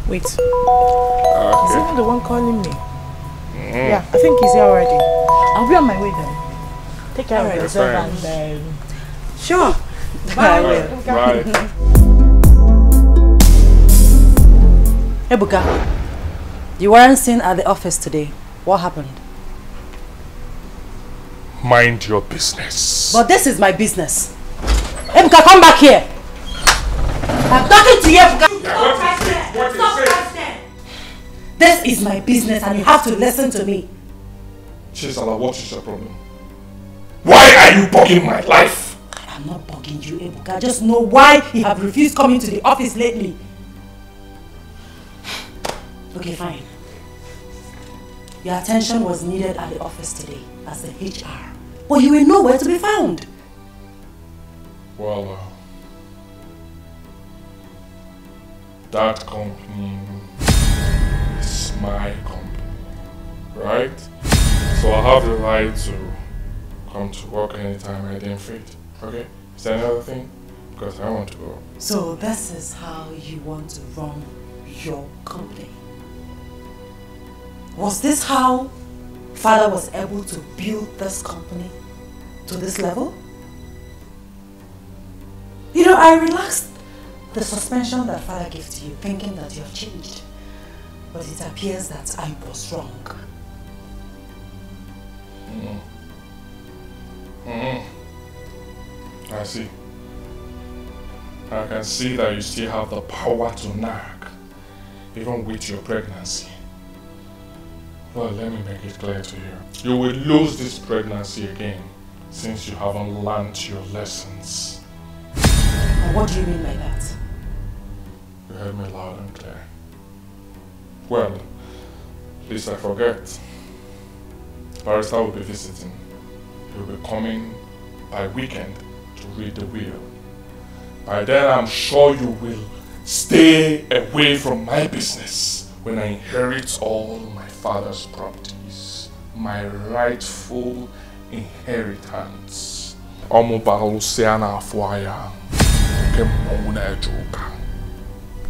Wait. Okay. Is he the one calling me? Yeah, I think he's here already. I'll be on my way then. Take care of yourself and... Sure. Bye. Bye. Hey, Buka. You weren't seen at the office today. What happened? Mind your business. But this is my business. Hey, Buka, come back here. I'm talking to you, Buka. Stop right there. This is my business and you have to listen to me. Chizzy, what is your problem? Why are you bugging my life? I'm not bugging you, Ebuka. I just know why you have refused coming to the office lately. Okay, fine. Your attention was needed at the office today as the HR. But you were nowhere to be found. Well, that company is my company, right? So I have the right to come to work anytime I deem fit. Okay? Is there another thing? Because I want to go. So this is how you want to run your company. Was this how Father was able to build this company to this level? You know, I relaxed the suspension that father gave to you, thinking that you have changed. But it appears that I was wrong. I see. I can see that you still have the power to nag, even with your pregnancy. Well, let me make it clear to you. You will lose this pregnancy again, since you haven't learned your lessons. And what do you mean by that? You heard me loud and clear. Well, lest I forget, Barrister will be visiting. He'll be coming by weekend to read the will. By then, I'm sure you will stay away from my business when I inherit all my father's properties, my rightful inheritance.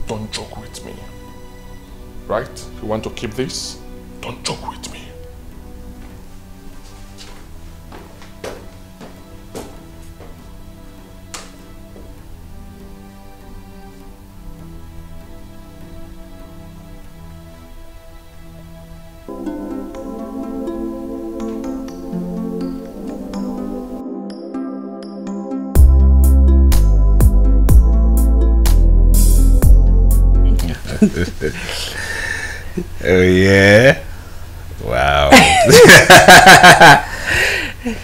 Don't joke with me. Right? You want to keep this? Don't joke with me. Oh yeah? Wow.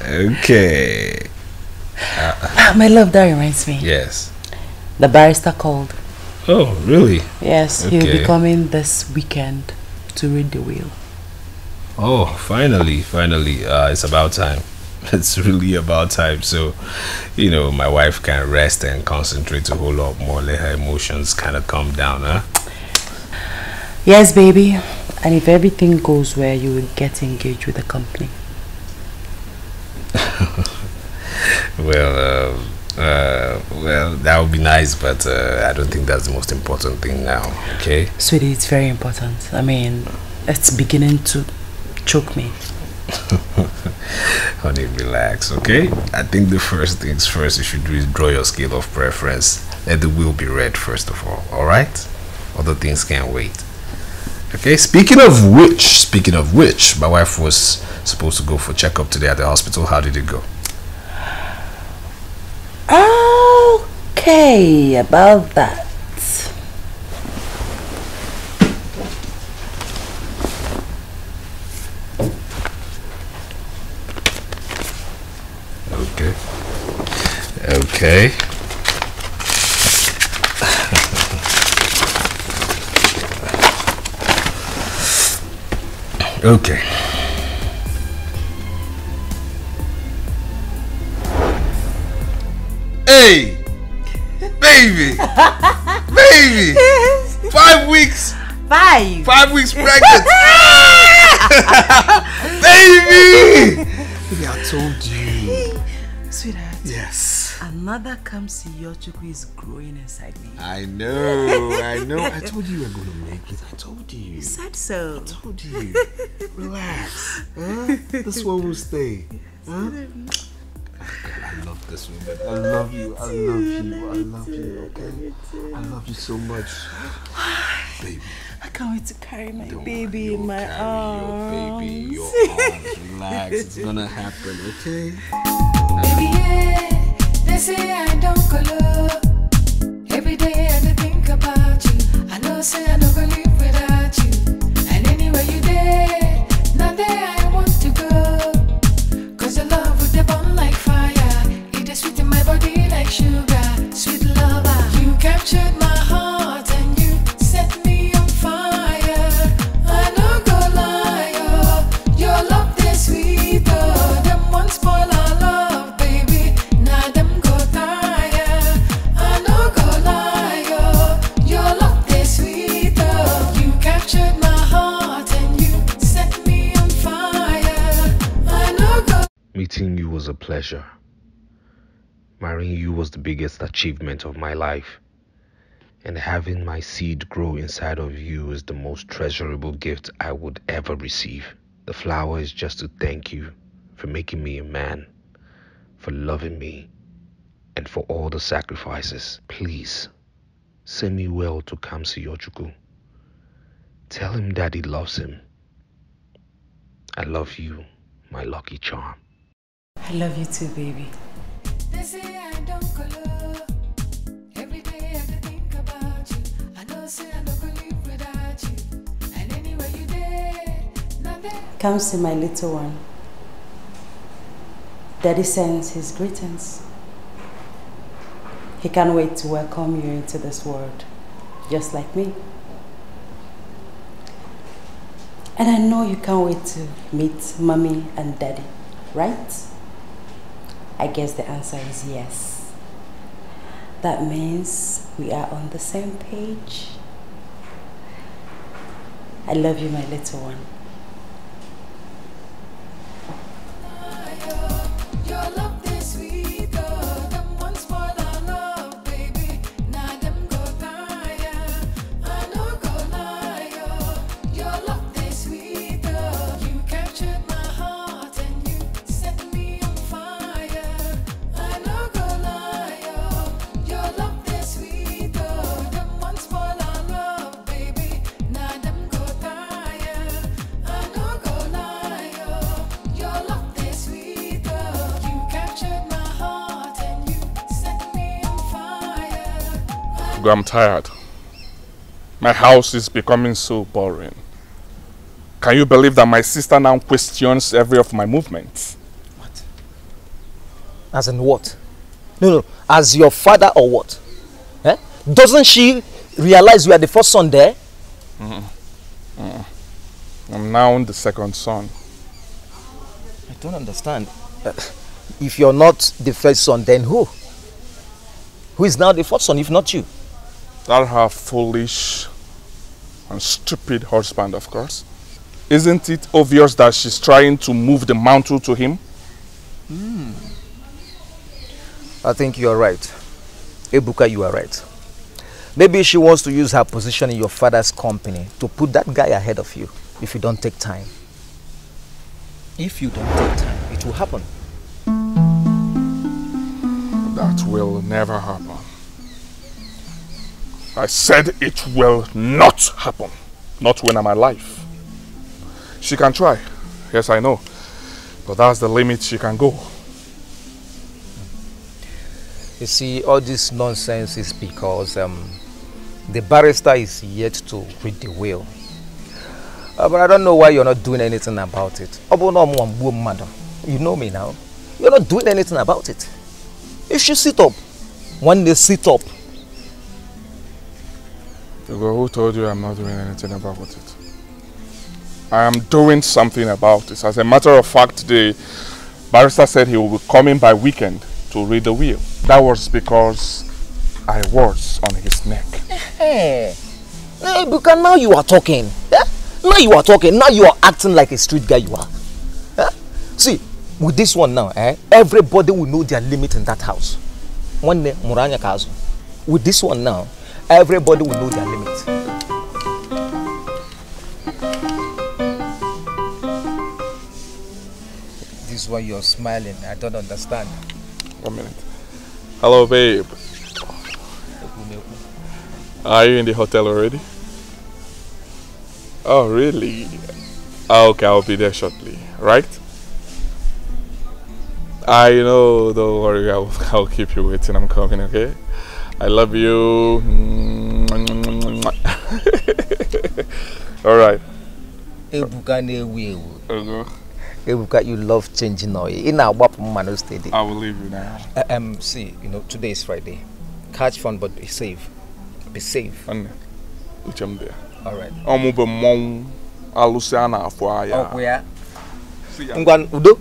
Okay. My love, that reminds me. Yes. The barrister called. Oh, really? Yes, Okay. he'll be coming this weekend to read the will. Oh, finally. It's about time. It's really about time. So, you know, my wife can rest and concentrate a whole lot more. Let her emotions kind of calm down, huh? Yes, baby. And if everything goes well, you will get engaged with the company. Well, that would be nice, but I don't think that's the most important thing now, okay? Sweetie, it's very important. I mean, it's beginning to choke me. Honey, relax, okay? I think the first things first, you should withdraw your scale of preference. Let the will be read first of all, alright? Other things can't wait. Okay, speaking of which, my wife was supposed to go for checkup today at the hospital. How did it go? Okay, about that. Okay. Okay. Hey, baby, baby, 5 weeks. 5 weeks pregnant. Baby. Baby, I told you. Sweetheart. Yes. Another Kamsi is growing inside me. I know. I told you you were going to make it. I told you. You said so. I told you. Relax. Huh? This one will stay. Huh? I love this woman. I love you. Okay? I love you so much. Baby. I can't wait to carry my baby Don't in my arms. Your baby in your arms. Relax. It's gonna happen, okay? Baby, yeah, they say I don't go low. Every day I dey think about you. I know say I don't go live without you. And anywhere you there, now there I want to go. Cause your love would dey burn like fire. It is sweet in my body like sugar. Sweet lover, you captured my heart and you set me on fire. I no go lie, oh, your love dey sweet, oh. Them won't spoil our love, baby. Now them go tire. I no go lie, oh, your love dey sweet, oh. You captured my heart and you set me on fire. I no go. Meeting you was a pleasure. Marrying you was the biggest achievement of my life. And having my seed grow inside of you is the most treasurable gift I would ever receive. The flower is just to thank you for making me a man, for loving me, and for all the sacrifices. Please, send me well to Kamsi Ojuku. Tell him Daddy loves him. I love you, my lucky charm. I love you too, baby. They say I don't color. Every day I think about you. I know say I don't live without you. And anywhere you there, nothing. Kamsi, my little one. Daddy sends his greetings. He can't wait to welcome you into this world, just like me. And I know you can't wait to meet Mommy and Daddy, right? I guess the answer is yes. That means we are on the same page. I love you, my little one. Your love is sweet, them ones spoil our love, baby. Now them go tire. I know go lie, your love is sweet, you captured my heart and you set me on fire. I know go lie, your love is sweet, them ones spoil our love, baby. Now them go tire. I know go lie, your love is sweet, you captured my heart and you set me on fire. I'm tired. My house is becoming so boring. Can you believe that my sister now questions every of my movements? What? As in what? No, as your father or what? Eh? Doesn't she realize you are the first son there? I'm now the second son. I don't understand. If you're not the first son, then who? Who is now the first son if not you? That her foolish and stupid husband, of course. Isn't it obvious that she's trying to move the mantle to him? I think you are right. Ebuka, you are right. Maybe she wants to use her position in your father's company to put that guy ahead of you if you don't take time. If you don't take time, it will happen. That will never happen. I said it will not happen. Not when I'm alive. She can try. Yes, I know. But that's the limit she can go. You see, all this nonsense is because the barrister is yet to read the will. But I don't know why you're not doing anything about it. You know me now. You're not doing anything about it. You should sit up. One day, sit up. Who told you I'm not doing anything about it? I am doing something about this. As a matter of fact, the barrister said he will be coming by weekend to read the will. That was because I was on his neck. Hey, because now you are talking. Yeah? Now you are talking. Now you are acting like a street guy you are. Yeah? See, with this one now, everybody will know their limit in that house. One day, Muranya Kazu. With this one now, everybody will know their limit. This is why you're smiling. I don't understand. 1 minute. Hello, babe. Are you in the hotel already? Oh, really? Okay, I'll be there shortly. Right? I know. Don't worry. I'll keep you waiting. I'm coming. Okay. I love you. All right. Ebuka, you love changing oil. In our Mano steady. I will leave you now. See, today is Friday. Catch fun, but be safe. Be safe. Which I'm there. All right. Luciana for ya. Oh, yeah. Ngwan Udo.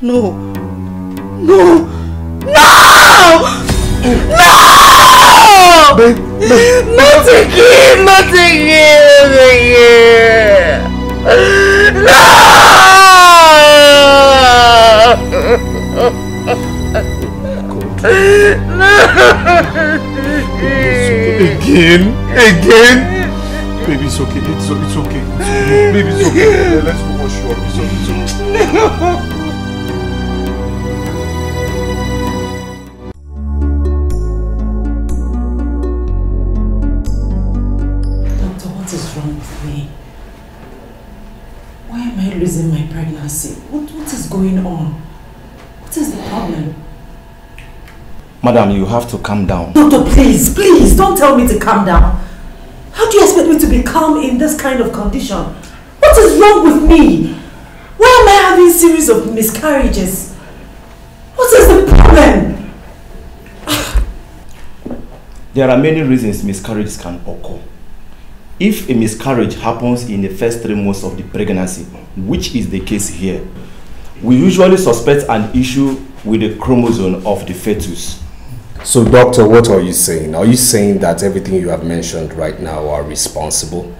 No! No! No! No! Not again! Not again! No! Again? Baby, it's okay. It's okay. Baby, it's okay. Let's go wash you up. It's okay. Losing my pregnancy. What is going on? What is the problem? Madam, you have to calm down. Doctor, please, don't tell me to calm down. How do you expect me to be calm in this kind of condition? What is wrong with me? Why am I having a series of miscarriages? What is the problem? There are many reasons miscarriages can occur. If a miscarriage happens in the first 3 months of the pregnancy, which is the case here, we usually suspect an issue with the chromosome of the fetus. So doctor, what are you saying? Are you saying that everything you have mentioned right now are responsible?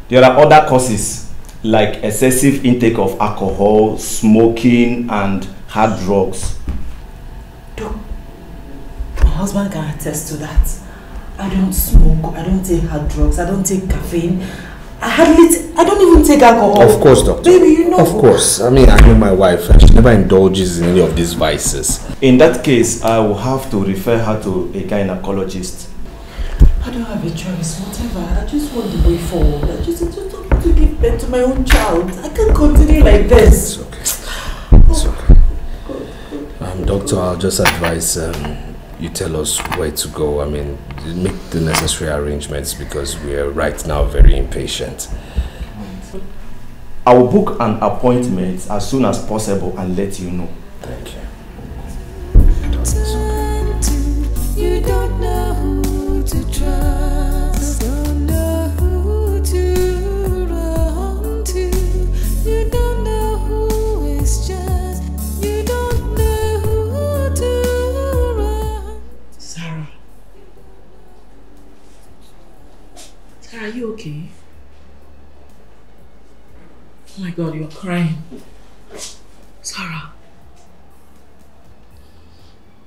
There are other causes like excessive intake of alcohol, smoking and hard drugs. My husband can attest to that. I don't smoke, I don't take hard drugs, I don't take caffeine. I don't even take alcohol. Of course, doctor. Baby, you know. Of course. I mean, I know my wife and she never indulges in any of these vices. In that case, I will have to refer her to a gynecologist. I don't have a choice, whatever. I just want the way forward. I just want to give birth to my own child. I can't continue like this. It's okay. It's okay. Doctor, I'll just advise you tell us where to go. I mean, make the necessary arrangements because we are right now very impatient. I will book an appointment as soon as possible and let you know. Thank you. You don't know who to trust, don't know who to run to. You don't know who is just, you don't know who to run. Sarah, are you okay? Oh my God, you're crying. Sarah,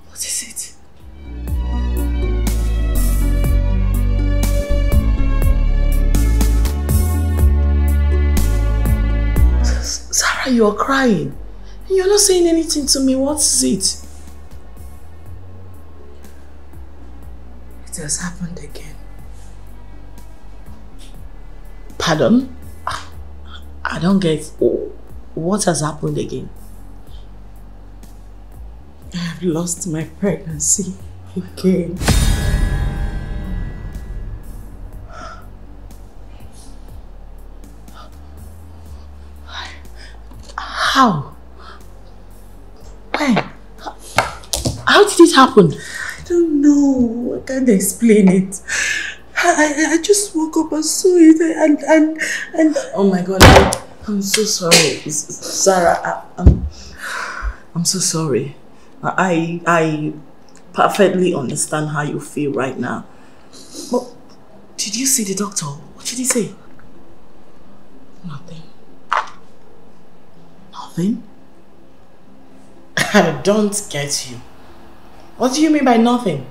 what is it? Sarah, you're crying. You're not saying anything to me. What is it? It has happened again. Pardon? I don't get what has happened again. I have lost my pregnancy again. How? When? How did it happen? I don't know. I can't explain it. I just woke up and saw it and oh my God, I'm so sorry, Sarah. I'm so sorry. I perfectly understand how you feel right now. But did you see the doctor? What did he say? Nothing. Nothing? I don't get you. What do you mean by nothing?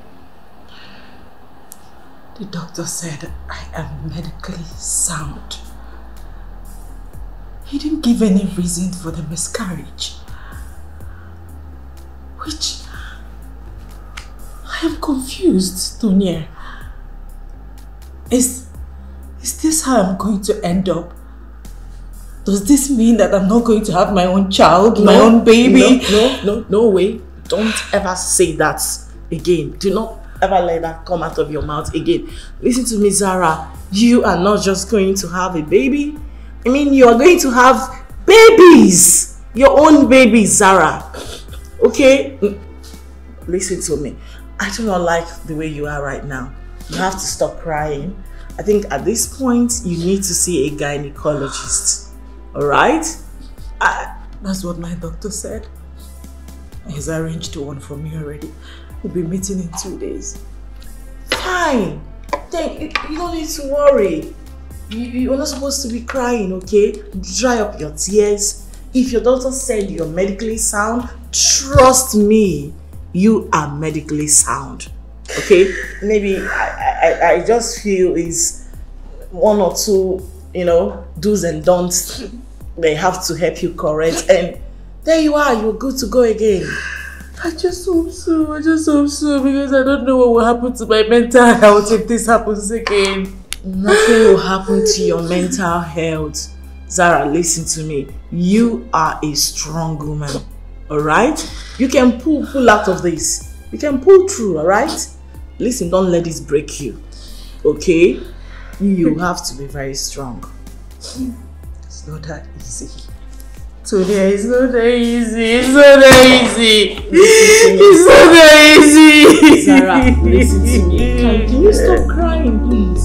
The doctor said I am medically sound. He didn't give any reason for the miscarriage. Which I am confused, Tonya. Is this how I'm going to end up? Does this mean that I'm not going to have my own child, my own baby? No way. Don't ever say that again. Do not ever let that come out of your mouth again. Listen to me, Zara. You are not just going to have a baby. I mean, you are going to have babies. Your own babies, Zara. Okay? Listen to me. I do not like the way you are right now. You have to stop crying. I think at this point, you need to see a gynecologist. Alright? That's what my doctor said. He's arranged one for me already. We'll be meeting in 2 days. Fine. Then you don't need to worry. You're not supposed to be crying, okay? Dry up your tears. If your doctor said you're medically sound, trust me, you are medically sound. Okay? Maybe I just feel is 1 or 2, do's and don'ts they have to help you correct, and there you are, you're good to go again. I just hope so, because I don't know what will happen to my mental health if this happens again. Nothing will happen to your mental health. Zara, listen to me. You are a strong woman, alright? You can pull out of this. You can pull through, alright? Listen, don't let this break you, okay? You have to be very strong. It's not that easy. Today it's not that easy. It's not that easy. It's not that easy. Zara, listen to me. Can you stop crying, please?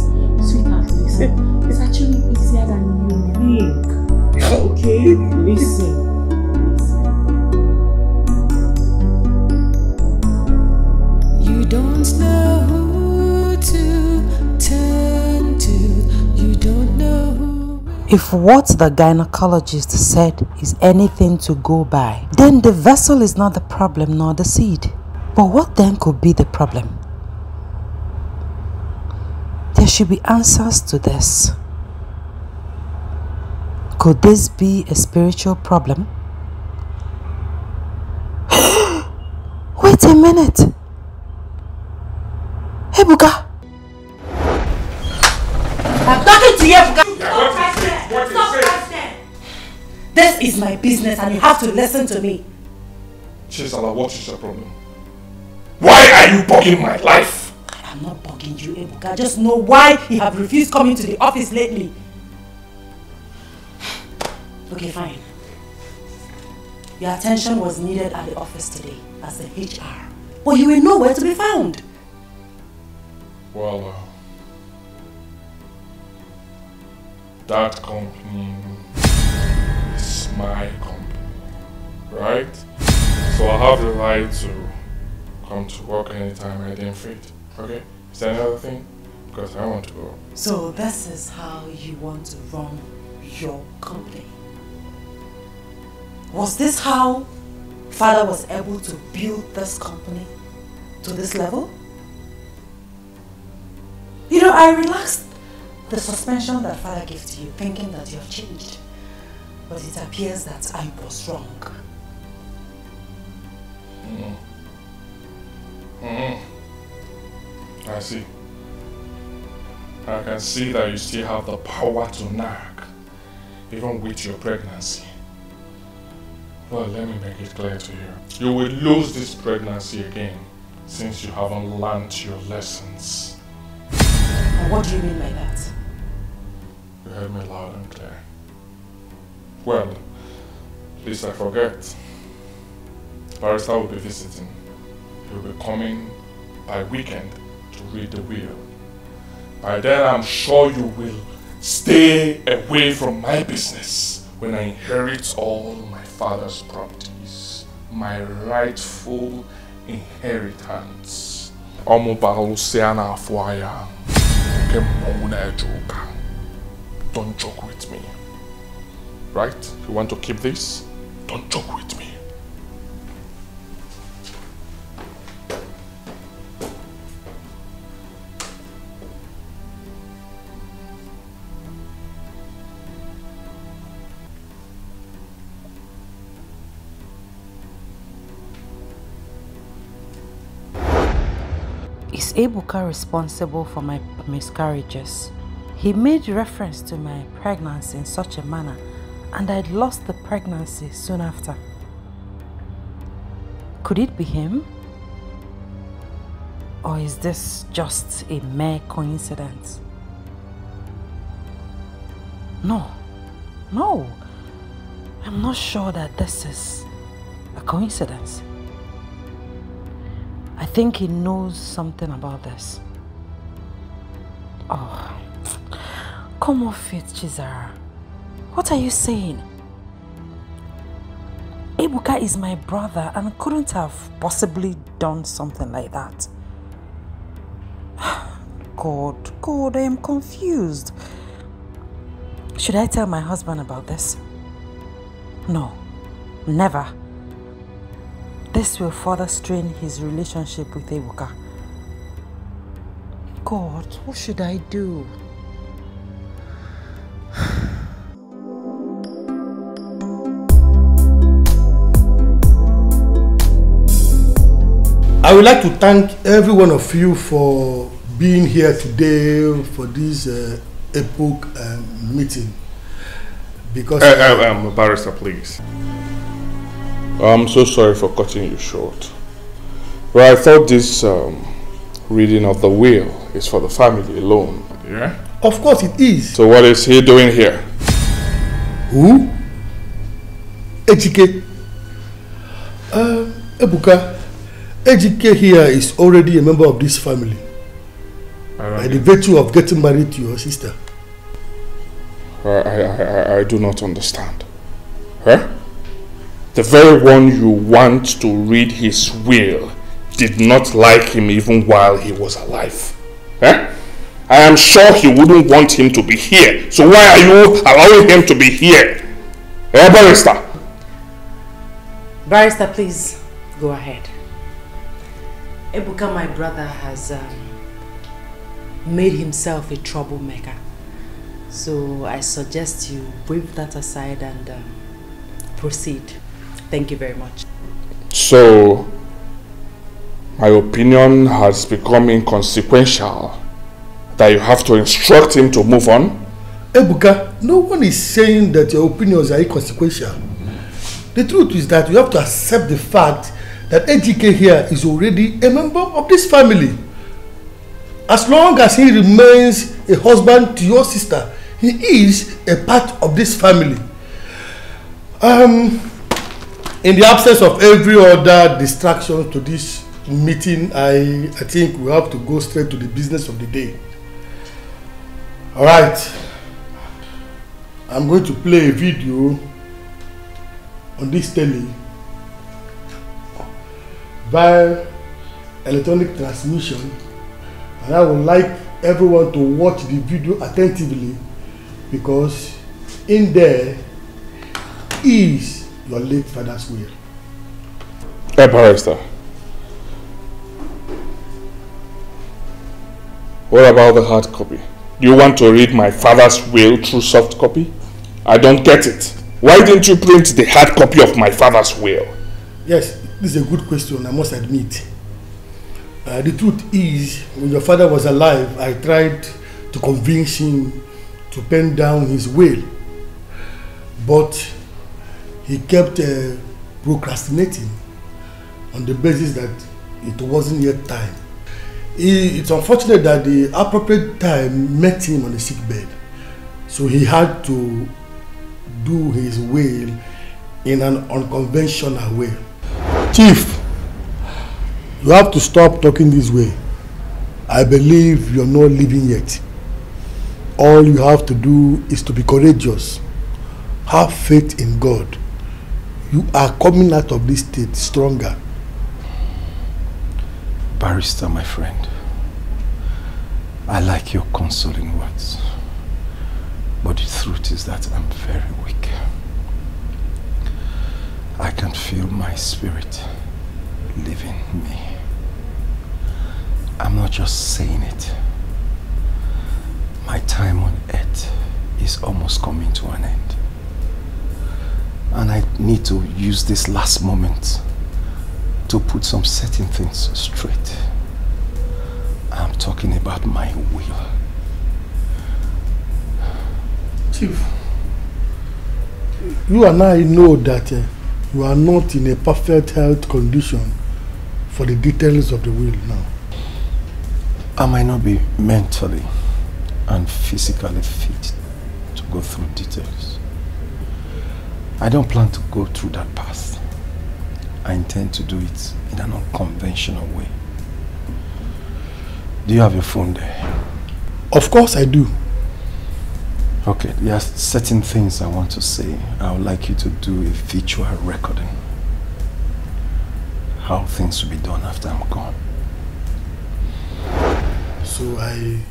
Sweetheart, listen. It's actually easier than you think. Okay? Listen. You don't know who to turn to. You don't know who. If what the gynecologist said is anything to go by, then the vessel is not the problem nor the seed. But what then could be the problem? There should be answers to this. Could this be a spiritual problem? Wait a minute. Hey, Buka. I'm talking to you, Buka. This is my business and you have to listen to me. Chisala, what is your problem? Why are you bugging my life? I'm not bugging you, Ebuka. I just know why you have refused coming to the office lately. Okay, fine. Your attention was needed at the office today as the HR. But you were nowhere to be found. Well, that company is my company, right? So I have the right to come to work anytime I deem fit, okay? Is there another thing? Because I want to go. So this is how you want to run your company? Was this how Father was able to build this company to this level? You know, I relaxed the suspension that Father gave to you, thinking that you have changed. But it appears that I was wrong. I see. I can see that you still have the power to nag, even with your pregnancy. Well, let me make it clear to you. You will lose this pregnancy again, since you haven't learned your lessons. And what do you mean by that? You heard me loud and clear. Well, lest I forget, Barrister will be visiting. He'll be coming by weekend to read the will. By then, I'm sure you will stay away from my business when I inherit all my father's properties, my rightful inheritance. Don't joke with me. Right? You want to keep this? Don't joke with me. Is Ebuka responsible for my miscarriages? He made reference to my pregnancy in such a manner, and I'd lost the pregnancy soon after. Could it be him? Or is this just a mere coincidence? No. I'm not sure that this is a coincidence. I think he knows something about this. Oh, come off it, Chizara. What are you saying? Ebuka is my brother and couldn't have possibly done something like that. God, I am confused. Should I tell my husband about this? No, never. This will further strain his relationship with Ebuka. God, what should I do? I would like to thank every one of you for being here today for this epoch meeting. Because barrister, please. I'm so sorry for cutting you short. Well, I thought this reading of the will is for the family alone. Yeah? Of course it is. So what is he doing here? Who? Ejike. Ebuka. Ejike here is already a member of this family. By the virtue of getting married to your sister. I do not understand. Huh? The very one you want to read his will did not like him even while he was alive. Huh? I am sure he wouldn't want him to be here. So why are you allowing him to be here? Barrister? Barrister, please go ahead. Ebuka, my brother, has made himself a troublemaker. So I suggest you wave that aside and proceed. Thank you very much. So, my opinion has become inconsequential. That you have to instruct him to move on? Ebuka, no one is saying that your opinions are inconsequential. The truth is that you have to accept the fact that Ejike here is already a member of this family. As long as he remains a husband to your sister, he is a part of this family. In the absence of every other distraction to this meeting, I think we have to go straight to the business of the day. Alright. I'm going to play a video on this telly via electronic transmission, and I would like everyone to watch the video attentively because in there is your late father's will. Hey, Barrister. What about the hard copy? Do you want to read my father's will through soft copy? I don't get it. Why didn't you print the hard copy of my father's will? Yes, this is a good question, I must admit. The truth is, when your father was alive, I tried to convince him to pen down his will. But he kept procrastinating on the basis that it wasn't yet time. It's unfortunate that the appropriate time met him on the sick bed. So he had to do his will in an unconventional way. Chief, you have to stop talking this way. I believe you're not living yet. All you have to do is to be courageous. Have faith in God. You are coming out of this state stronger. Barrister, my friend, I like your consoling words, but the truth is that I'm very weak. I can feel my spirit leaving me. I'm not just saying it. My time on earth is almost coming to an end. And I need to use this last moment to put some certain things straight. I'm talking about my will. Chief, you and I know that you are not in a perfect health condition for the details of the will now. I might not be mentally and physically fit to go through details. I don't plan to go through that path. I intend to do it in an unconventional way. Do you have your phone there? Of course I do. Okay, there are certain things I want to say. I would like you to do a virtual recording how things will be done after I'm gone. So I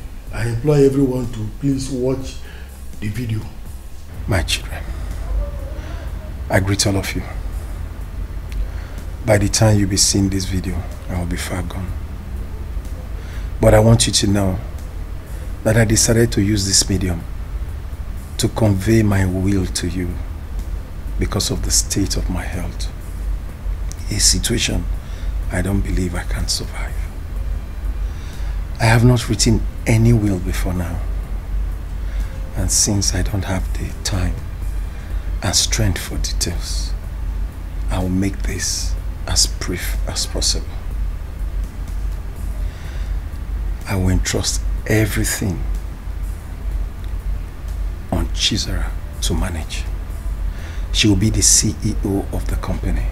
implore everyone to please watch the video. My children, I greet all of you. By the time you'll be seeing this video, I will be far gone. But I want you to know that I decided to use this medium to convey my will to you because of the state of my health. A situation I don't believe I can survive. I have not written any will before now. And since I don't have the time and strength for details, I will make this as brief as possible. I will entrust everything on Chizzy to manage. She will be the CEO of the company.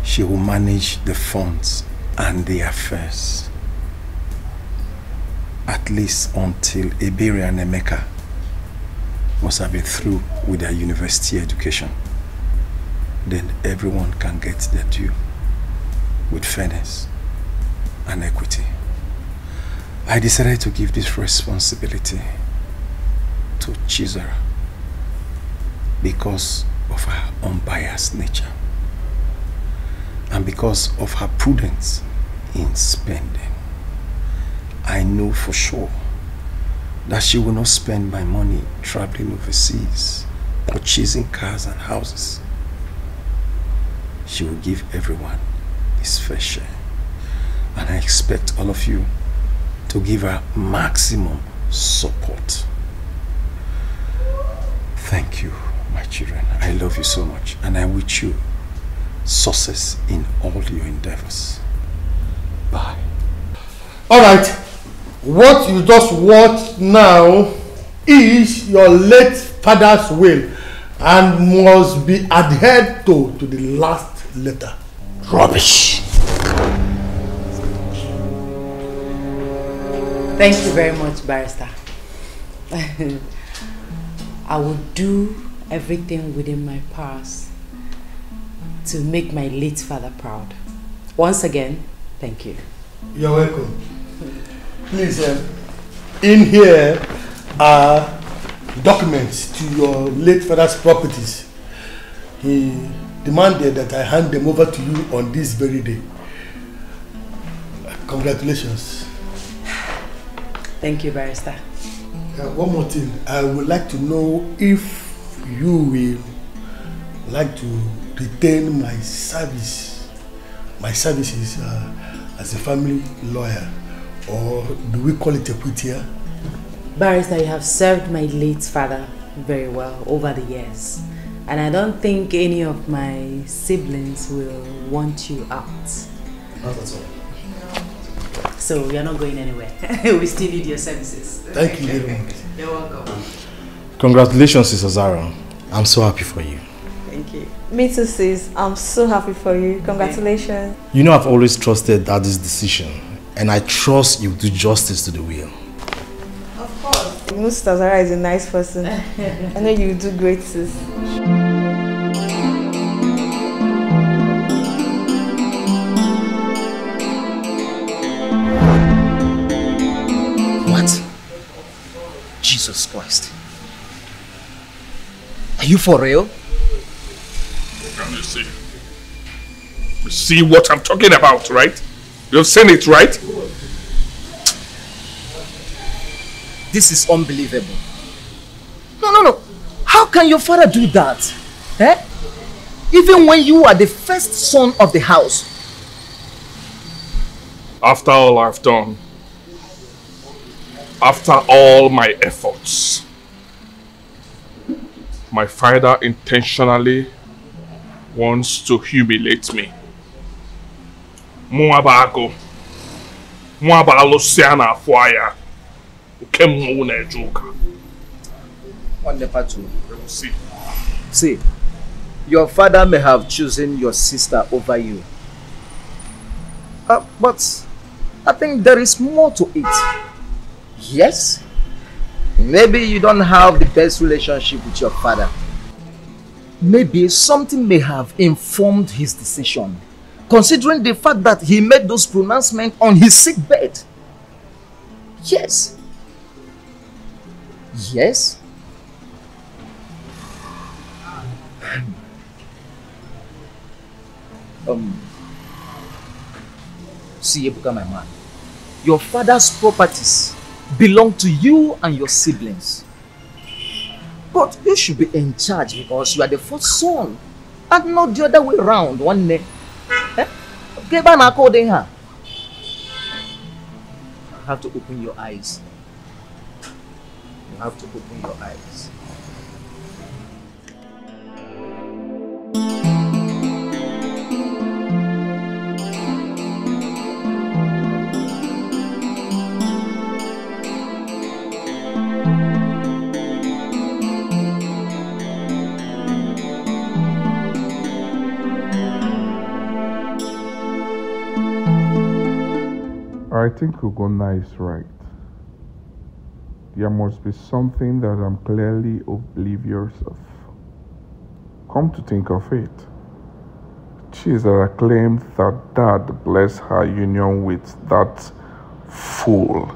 She will manage the funds and the affairs. At least until Ebere and Emeka must have been through with their university education. Then everyone can get their due with fairness and equity. I decided to give this responsibility to Chizzy because of her unbiased nature and because of her prudence in spending. I know for sure that she will not spend my money traveling overseas, purchasing cars and houses. She will give everyone his fair share. And I expect all of you to give her maximum support. Thank you, my children. I love you so much, and I wish you success in all your endeavors. Bye. Alright, what you just watched now is your late father's will and must be adhered to the last letter. Rubbish. Thank you very much, Barrister. I will do everything within my powers to make my late father proud. Once again, thank you. You're welcome. Please, in here are documents to your late father's properties. He demanded that I hand them over to you on this very day. Congratulations. Thank you, Barrister. One more thing. I would like to know if you will like to retain my services as a family lawyer, or do we call it a quitier? Barrister, you have served my late father very well over the years, and I don't think any of my siblings will want you out. Not at all. So you're not going anywhere. We still need your services. Thank you very much. You're welcome. Congratulations, Sister Zara. I'm so happy for you. Thank you. Me too, sis. I'm so happy for you. Congratulations. You know I've always trusted Daddy's decision, and I trust you do justice to the will. Of course. You know Sister Zara is a nice person. I know you do great, sis. What? Jesus Christ. Are you for real? Can you see? You see what I'm talking about, right? You've seen it, right? This is unbelievable. No. How can your father do that? Eh? Even when you are the first son of the house. After all I've done, after all my efforts, my father intentionally wants to humiliate me. Muabago. Muabalo siana fuaya. Ukemune joka. See, your father may have chosen your sister over you. But I think there is more to it. Yes, maybe you don't have the best relationship with your father. Maybe something may have informed his decision. considering the fact that he made those pronouncements on his sick bed. Yes. Yes. See, Ebuka, my man, your father's properties belong to you and your siblings. But you should be in charge because you are the first son and not the other way around. One day. You have to open your eyes. You have to open your eyes. I think Ugonna is right. There must be something that I'm clearly oblivious of. Come to think of it, Chizzy claimed that Dad blessed her union with that fool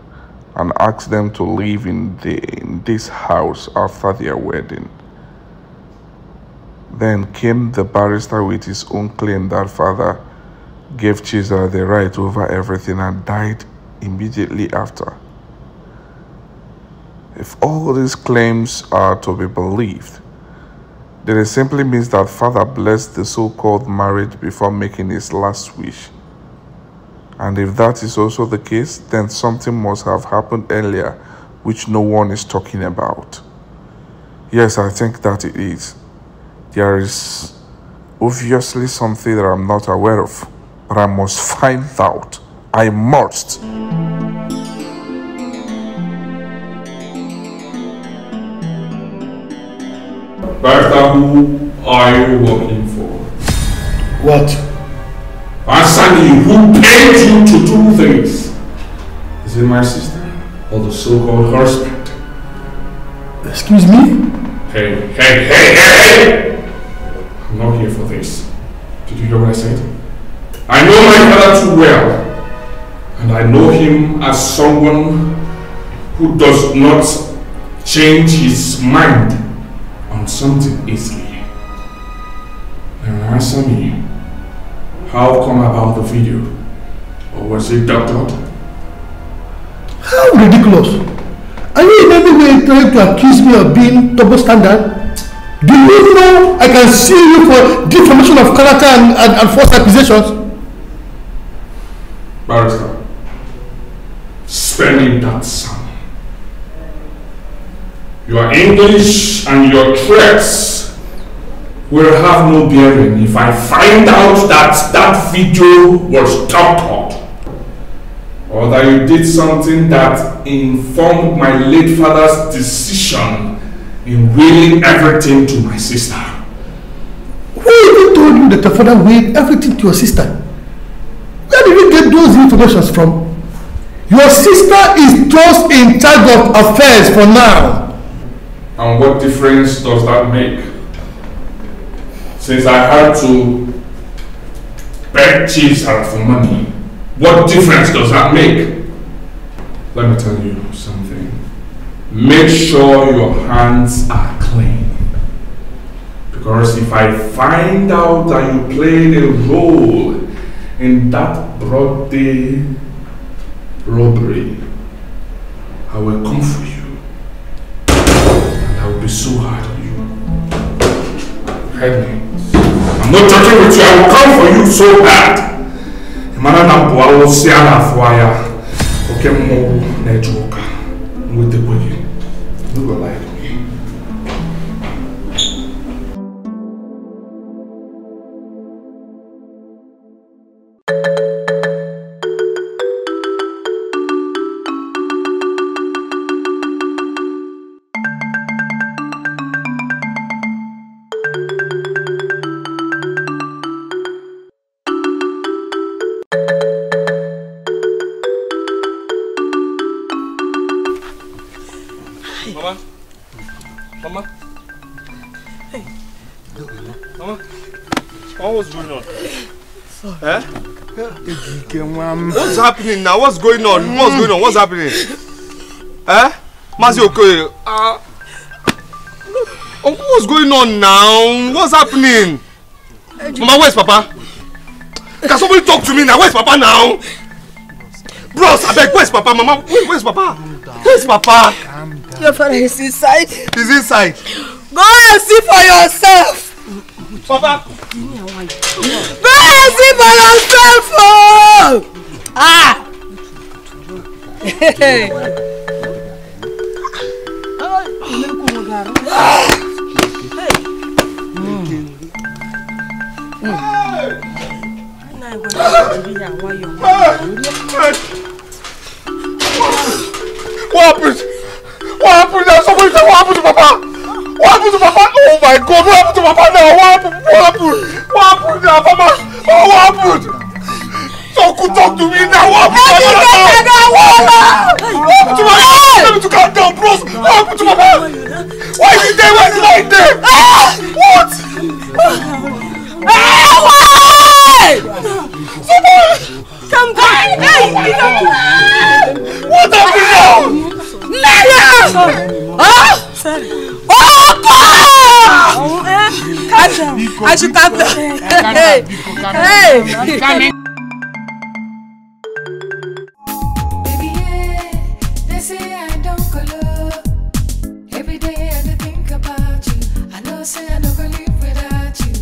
and asked them to live in this house after their wedding. Then came the barrister with his own claim that father gave Chizzy the right over everything and died immediately after. If all these claims are to be believed, then it simply means that father blessed the so-called marriage before making his last wish. And if that is also the case, then something must have happened earlier which no one is talking about. Yes, I think that it is. There is obviously something that I'm not aware of. But I must find out. I must. Barrister, who are you working for? What? Answer me, who paid you to do things? Is it my sister or the so-called husband? Excuse me? Hey! I'm not here for this. Did you hear what I said? I know my father too well, and I know him as someone who does not change his mind on something easily. Now answer me, how come about the video? Or was it doctored? How ridiculous! Are you in any way trying to accuse me of being double standard? Do you know I can sue you for defamation of character and false accusations? Barrister, spelling that sum. Your English and your threats will have no bearing if I find out that that video was doctored, or that you did something that informed my late father's decision in willing everything to my sister. Who even told you that your father willed everything to your sister? Where did you get those informations from? Your sister is just in charge of affairs for now. And what difference does that make? Since I had to beg Chizzy for money, what difference does that make? Let me tell you something. Make sure your hands are clean. Because if I find out that you played a role in that broad day robbery, I will come for you. And I will be so hard on you. Heard me? I'm not joking with you, I will come for you so bad. I will see okay, with the way you will like me. Mama? Hey. Mama? What's going on? Eh? What's happening now? What's going on? What's going on? What's happening? Eh? Mazi Okoye. What's going on now? What's happening? Mama, where's Papa? Can somebody talk to me now? Where's Papa now? Bros, I beg, where's Papa? Mama, where's Papa? Where's Papa? Your father is inside. He's inside. Go and see for yourself. Papa. Go and see for yourself. Oh! Ah! Hey. What happened? What happened now? Somebody say what happened to Papa? What happened to Papa? Oh my God! What happened to Papa now? What happened? What happened? What happened now, Papa? Oh, what happened? Talk to me now. What happened to Papa now? What happened to Papa? Tell me to calm down, bros. What happened to Papa? Why is he there? Why is he not there? What? Come back! What happened now? Liar! Huh? Oh, calm down! I should calm down. Hey! Baby, yeah, they say I don't color. Every day I think about you. I know say I don't gonna live without you.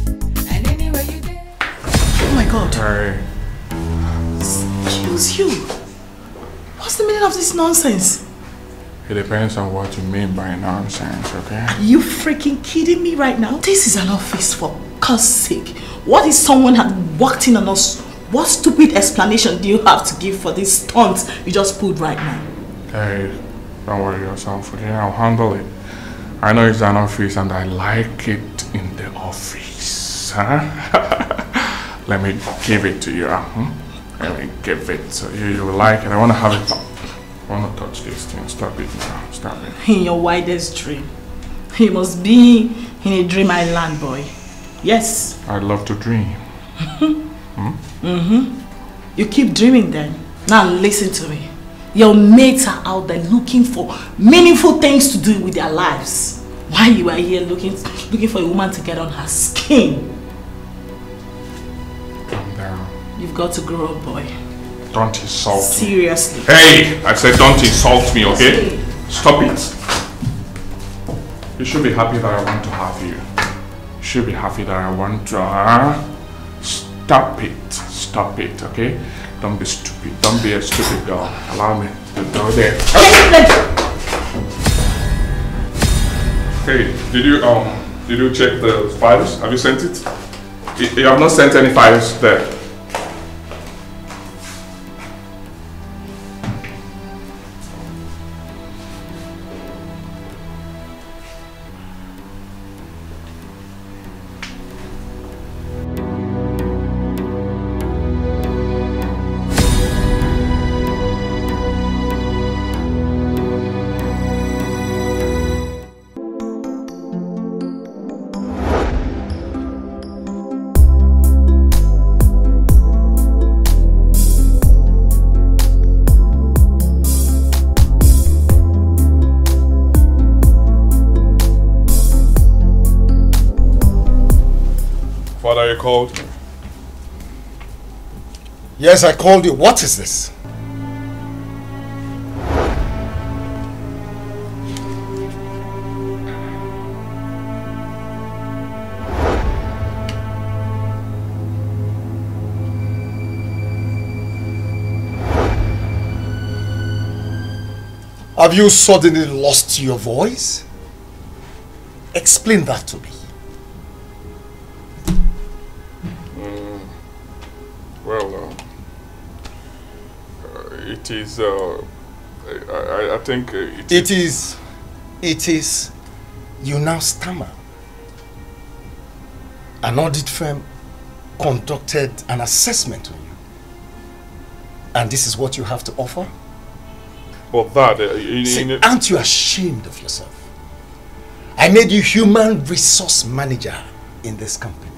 And anywhere you there. Oh my God. Hey. Excuse you. What's the meaning of this nonsense? It depends on what you mean by nonsense, okay? You freaking kidding me right now? This is an office, for God's sake. What if someone had walked in on us? What stupid explanation do you have to give for this stunt you just pulled right now? Hey, don't worry yourself, okay? I'll handle it. I know it's an office and I like it in the office, huh? Let me give it to you, Let me give it to you. You will like it. I want to have it. I want to touch this thing. Stop it now. Stop it. In your wildest dream. You must be in a dream island, boy. Yes. I'd love to dream. You keep dreaming then. Now listen to me. Your mates are out there looking for meaningful things to do with their lives. While you are here looking for a woman to get on her skin. Calm down. You've got to grow up, boy. Don't insult me. Seriously. Hey! I said don't insult me, okay? Stop it. You should be happy that I want to have you. You should be happy that I want to... Stop it. Stop it, okay? Don't be stupid. Don't be a stupid girl. Allow me to go there. Hey, did you check the files? Have you sent it? You have not sent any files there. Called? Yes, I called you. What is this? Have you suddenly lost your voice? Explain that to me. It is, I think it is, you now stammer. An audit firm conducted an assessment on you. And this is what you have to offer? Well, that... See, aren't you ashamed of yourself? I made you human resource manager in this company.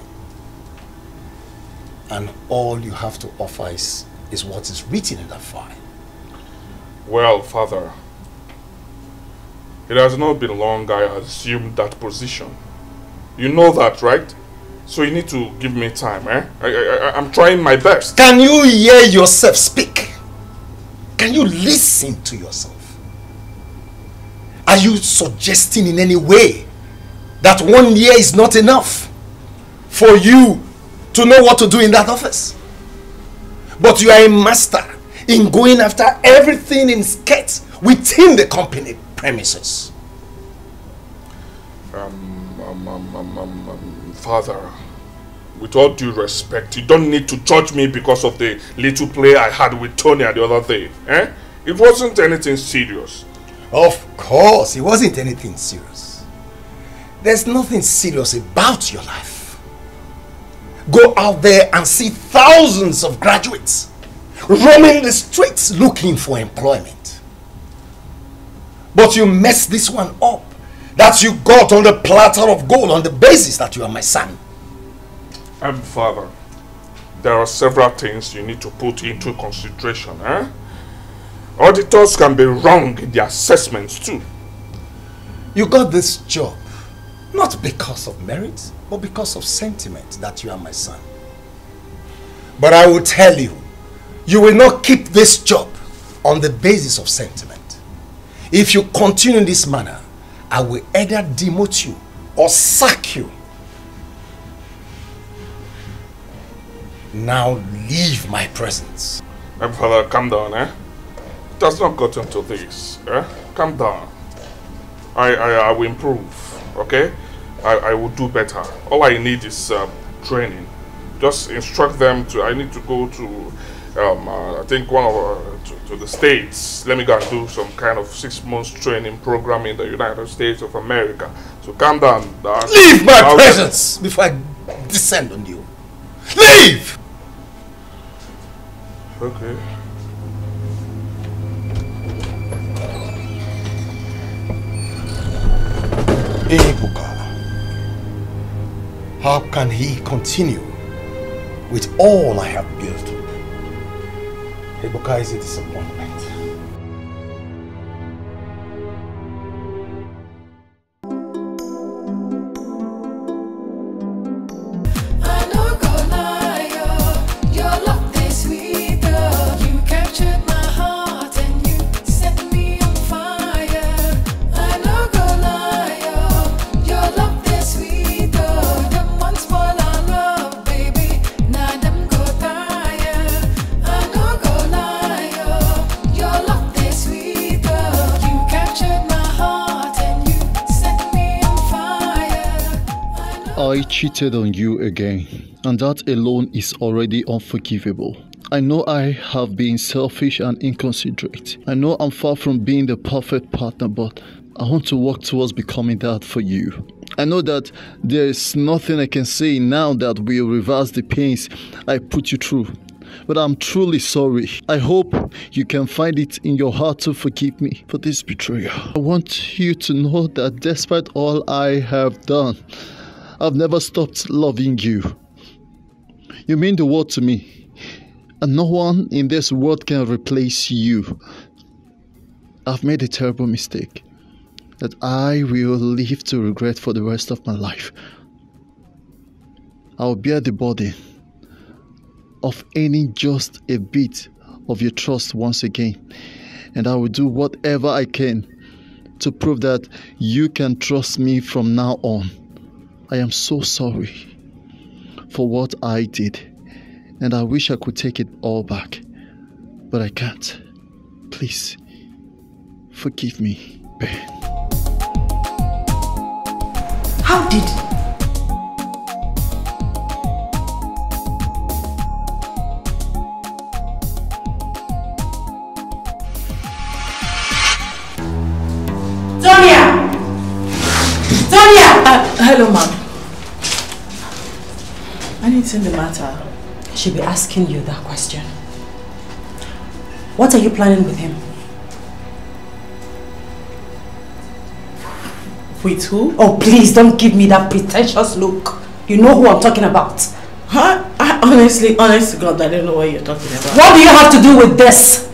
And all you have to offer is what is written in that file. Well, Father, it has not been long I assumed that position. You know that, right? So you need to give me time, eh? I'm trying my best. Can you hear yourself speak? Can you listen to yourself? Are you suggesting in any way that 1 year is not enough for you to know what to do in that office? But you are a master in going after everything in skirts within the company premises. Father, with all due respect, you don't need to judge me because of the little play I had with Tonya the other day. Eh? It wasn't anything serious. Of course, it wasn't anything serious. There's nothing serious about your life. Go out there and see thousands of graduates roaming the streets looking for employment. But you messed this one up that you got on the platter of gold on the basis that you are my son. Father, there are several things you need to put into consideration. Eh? Auditors can be wrong in their assessments too. You got this job not because of merit, but because of sentiment that you are my son. But I will tell you, you will not keep this job on the basis of sentiment. If you continue in this manner, I will either demote you or sack you. Now leave my presence. Father, calm down, eh? It has not gotten to this, eh? Calm down. I will improve, okay? I will do better. All I need is training. Just instruct them to, I need to go to, I think to the States. Let me go and do some kind of 6 months training program in the United States of America. So calm down. Leave my presence before I descend on you. Leave! Okay. Ebuka, how can he continue with all I have built? Ebuka is a disappointment. I cheated on you again, and that alone is already unforgivable. I know I have been selfish and inconsiderate. I know I'm far from being the perfect partner, but I want to work towards becoming that for you. I know that there is nothing I can say now that will reverse the pains I put you through. But I'm truly sorry. I hope you can find it in your heart to forgive me for this betrayal. I want you to know that despite all I have done, I've never stopped loving you. You mean the world to me, and no one in this world can replace you. I've made a terrible mistake that I will live to regret for the rest of my life. I'll bear the burden of earning just a bit of your trust once again, and I will do whatever I can to prove that you can trust me from now on. I am so sorry for what I did, and I wish I could take it all back, but I can't. Please, forgive me, Ben. How did... Tonya! Tonya! Hello, ma'am. Anything the matter? I should be asking you that question. What are you planning with him? With who? Oh, please don't give me that pretentious look. You know who I'm talking about. Huh? honestly, honest to God, I don't know what you're talking about. What do you have to do with this?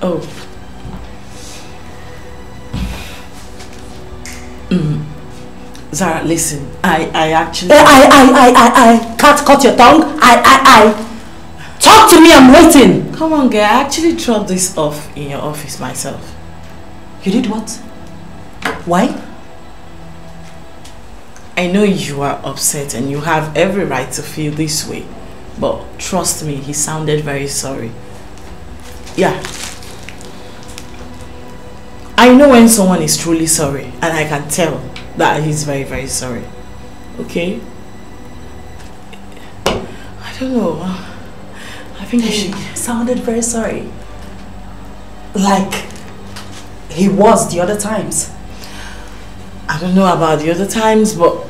Oh. Zara, listen. I actually... I can't cut your tongue. Talk to me, I'm waiting. Come on, girl. I actually dropped this off in your office myself. You did what? Why? I know you are upset and you have every right to feel this way. But trust me, he sounded very sorry. Yeah. I know when someone is truly sorry, and I can tell that he's very, very sorry. Okay? I don't know. I think he sounded very sorry. Like he was the other times. I don't know about the other times, but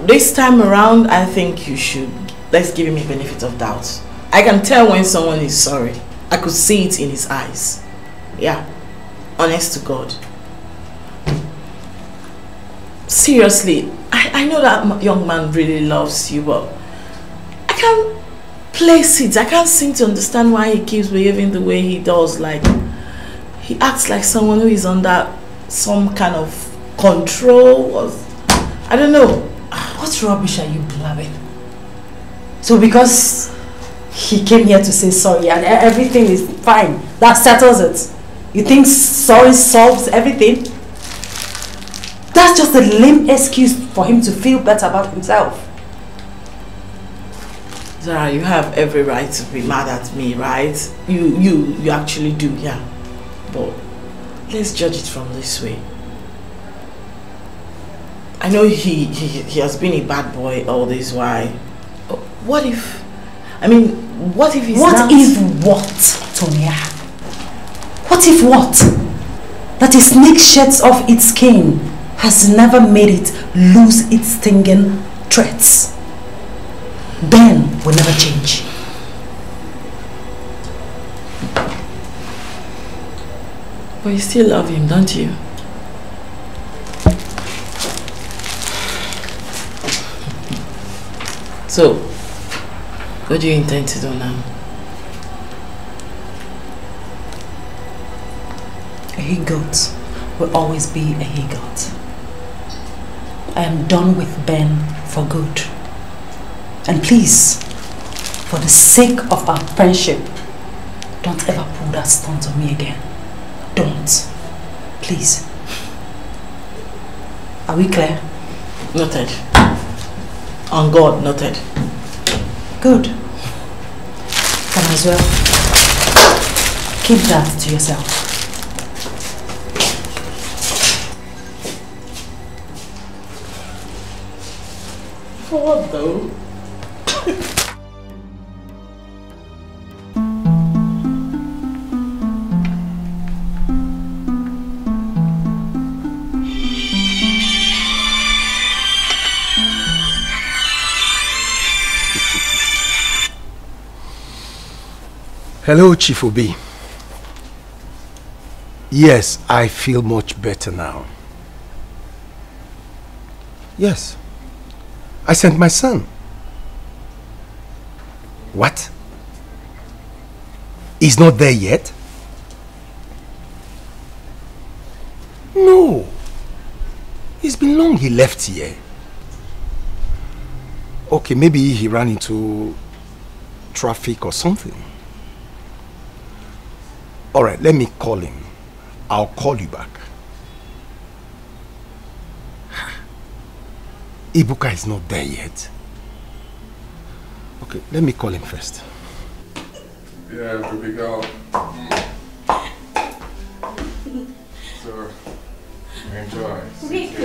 this time around, I think you should. Let's give him a benefit of doubt. I can tell when someone is sorry. I could see it in his eyes. Yeah. Honest to God. Seriously, I know that young man really loves you, but I can't place it. I can't seem to understand why he keeps behaving the way he does. Like, he acts like someone who is under some kind of control. Or, I don't know. What rubbish are you blabbing? So because he came here to say sorry and everything is fine, that settles it? You think sorry solves everything? That's just a lame excuse for him to feel better about himself. Zara, you have every right to be mad at me, right? You actually do, yeah. But let's judge it from this way. I know he has been a bad boy all this while. What if... I mean, what if he's What if what, Tonya? What if what? That a snake sheds off its skin has never made it lose its stinging threats. Ben will never change. But you still love him, don't you? So, what do you intend to do now? A he-goat will always be a he-goat. I am done with Ben for good. And please, for the sake of our friendship, don't ever pull that stunt on me again. Don't. Please. Are we clear? Noted. On God, noted. Good. Can as well keep that to yourself. For what though? Hello, Chief Obi. Yes, I feel much better now. Yes. I sent my son. What? He's not there yet? No. It's been long he left here. Okay, maybe he ran into traffic or something. Alright, let me call him. I'll call you back. Ibuka is not there yet. Okay, let me call him first. Yeah, baby girl. So, enjoy. Wait.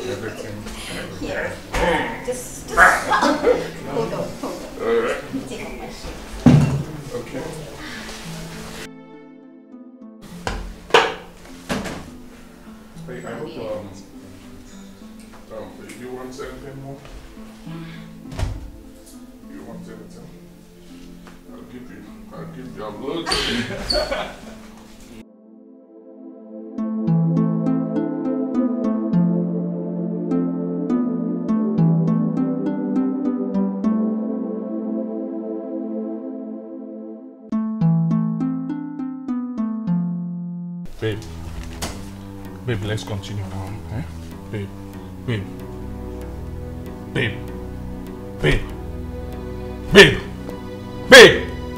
Everything. Yeah. Just hold on. Alright. Let me take off my shirt. Okay. anything. I'll give you a load. Babe, let's continue now, eh? Babe.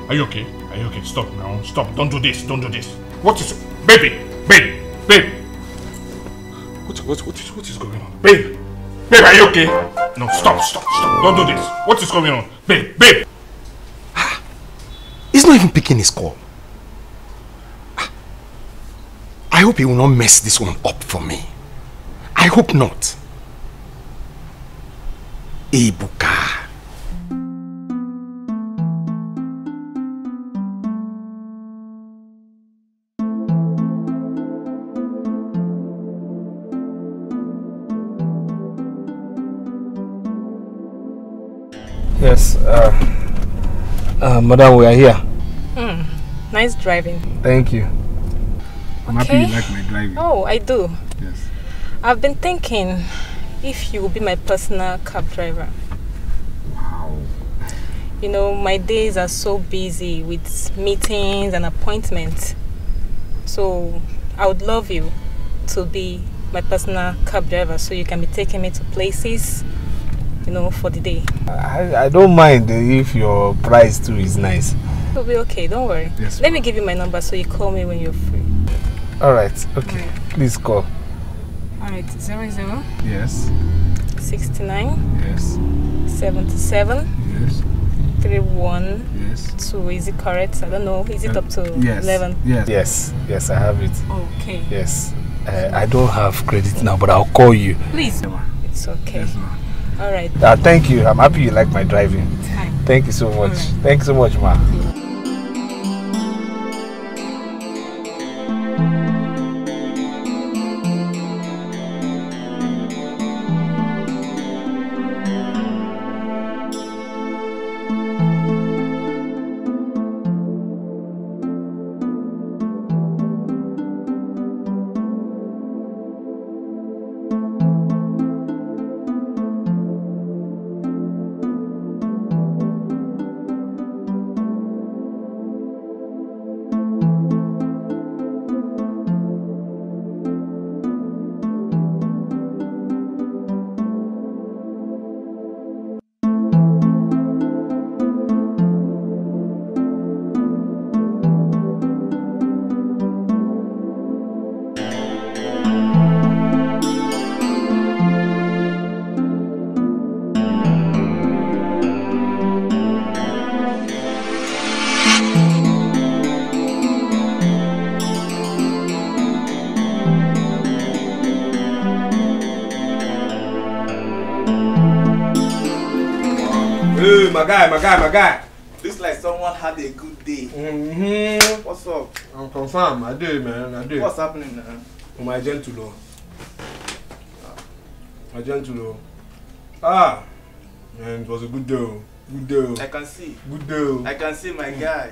Are you okay? Stop now. Stop. Don't do this. What is... Babe. What is going on? Babe, are you okay? No, stop. Don't do this. What is going on? Babe. He's not even picking his call. I hope he will not mess this one up for me. I hope not. Ibuka. Yes, madam, we are here. Nice driving. Thank you. I'm happy you like my driving. Oh, I do. Yes. I've been thinking if you will be my personal cab driver. Wow. You know, my days are so busy with meetings and appointments. So I would love you to be my personal cab driver so you can be taking me to places, you know, for the day. I don't mind if your price too is nice. It'll be okay, don't worry. Yes, let me give you my number so you call me when you're free. Alright, okay. Please call. Alright, 00 Yes. 69 Yes. 77 Yes. 31 Yes. 2. Is it correct? I don't know. Is it up to 11? Yes, I have it. Okay. Yes. I don't have credit now, but I'll call you. Please. It's okay. Yes, ma. Alright. Thank you. I'm happy you like my driving. Hi. Thank you so much. Right. Thank you so much, ma. My guy. Looks like someone had a good day. What's up? I'm confirmed. I did, man. I did. What's happening now? My gentle. Man, it was a good day. Good day. I can see. Good day. I can see my guy.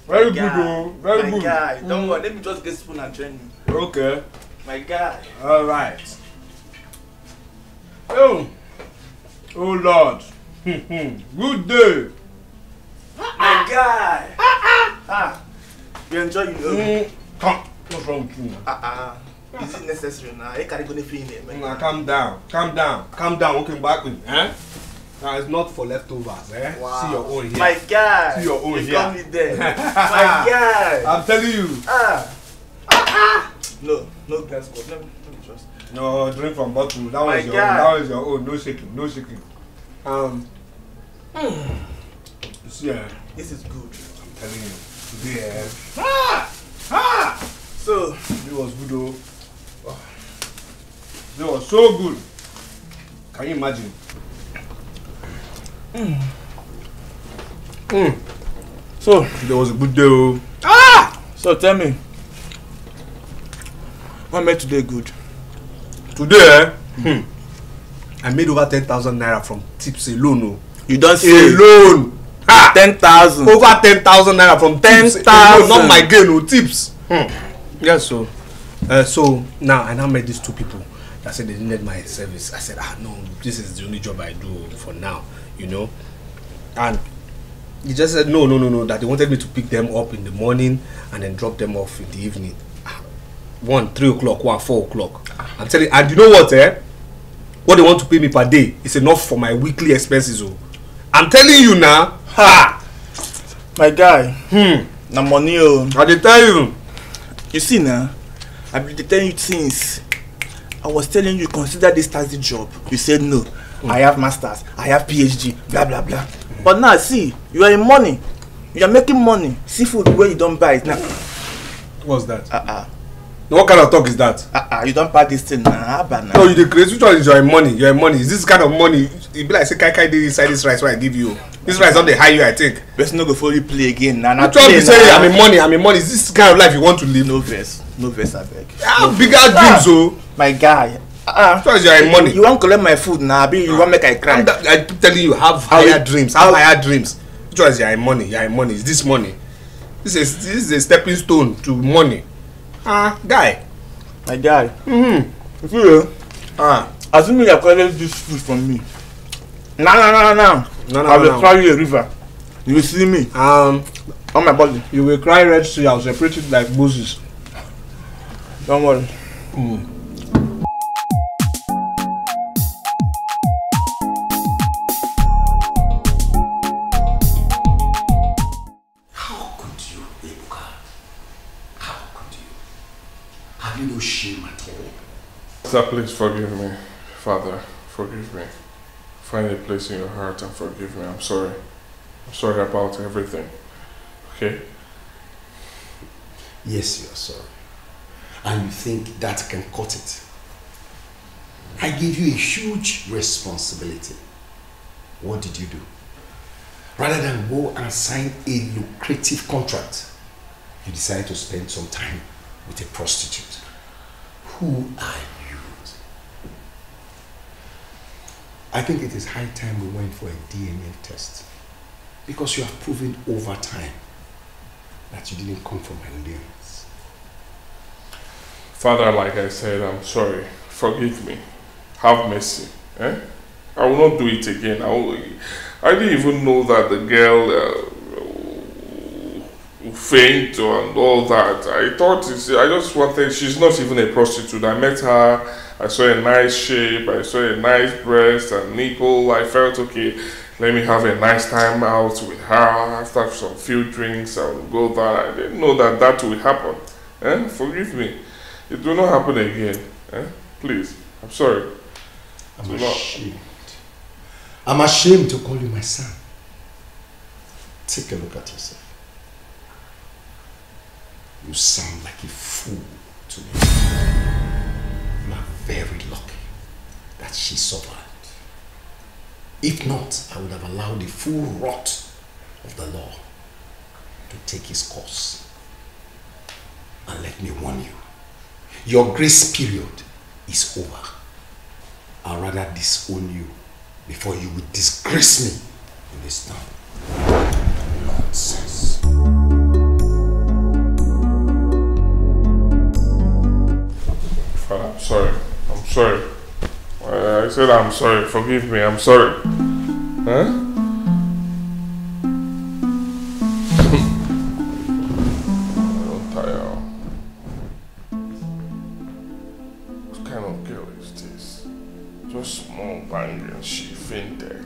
Very good, though. Very good. My guy. Don't worry. Let me just get spoon and join you. Okay. My guy. All right. Oh Lord. Good day. My guy. You enjoy you. Come. What's wrong with you? Is it necessary now? I can't go to feel it. Calm down. Okay, back with eh? Now it's not for leftovers, eh? Wow. See your own here. My guy. See your own you here. Got me there. My guy. I'm telling you. No gas code. Let me trust. No, drink from bottle. That was your own. That was your own. No shaking. You see, this is good. I'm telling you. Today, So it was good, though. It was so good. Can you imagine? So there was a good day. So tell me, what made today good? Today, I made over 10,000 naira from tips alone. You don't say alone. 10,000. Over 10,000 naira from 10,000. Not my gain, no tips. Yes, so. So now I met these two people that said they needed my service. I said, no, this is the only job I do for now, you know. And he just said no, that they wanted me to pick them up in the morning and then drop them off in the evening. 1, 3 o'clock, 1, 4 o'clock. I'm telling you, and you know what, what they want to pay me per day is enough for my weekly expenses. Oh. I'm telling you now. Ha! My guy. Na money. I dey tell you. You see now, I've been telling you since. I was telling you consider this taxi job. You said no. I have masters. I have PhD. Blah blah blah. But now see, you are in money. You are making money. Seafood where you don't buy it now. What's that? What kind of talk is that? You don't buy this thing now. No, you the crazy. Which one is your money? Your money. Is this kind of money? It be like say kai dey inside this rice what I give you. This rice don't they hire you, I think. Let's not go for you play again. Now which one be say I'm in money. Is this kind of life you want to live? No verse, I beg. Bigger dreams, oh. My guy. Which one is your money? You want to collect my food now? You want make I cry? I keep telling you, have higher dreams. Have higher dreams. Which one is your money? Your money is this money. This is a stepping stone to money. Guy. My guy. You feel? Assuming you are collecting this food from me. No. I will cry you a river. You will see me. On my body. You will cry Red Sea. I'll separate it like Moses. Don't worry. How could you, Ebuka? How could you? Have you no shame at all? Sir, please forgive me. Father, forgive me. Find a place in your heart and forgive me. I'm sorry. I'm sorry about everything. Okay? Yes, you are sorry. And you think that can cut it. I gave you a huge responsibility. What did you do? Rather than go and sign a lucrative contract, you decided to spend some time with a prostitute. Who are you? I think it is high time we went for a DNA test. Because you have proven over time that you didn't come from Nigerians. Father, like I said, I'm sorry. Forgive me. Have mercy. I will not do it again. I didn't even know that the girl faint and all that. I thought, I just wanted, she's not even a prostitute. I met her, I saw a nice shape, I saw a nice breast and nipple. I felt, okay, let me have a nice time out with her. After some few drinks, I will go there. I didn't know that would happen. Forgive me. It will not happen again. Please, I'm sorry. I'm ashamed. I'm ashamed to call you my son. Take a look at yourself. You sound like a fool to me. You are very lucky that she survived. If not, I would have allowed the full rot of the law to take its course. And let me warn you, your grace period is over. I'd rather disown you before you would disgrace me in this town. Nonsense. Father, I'm sorry. I'm sorry. I said I'm sorry. Forgive me. I'm sorry. I'm tired. What kind of girl is this? Just small bang and she fainted.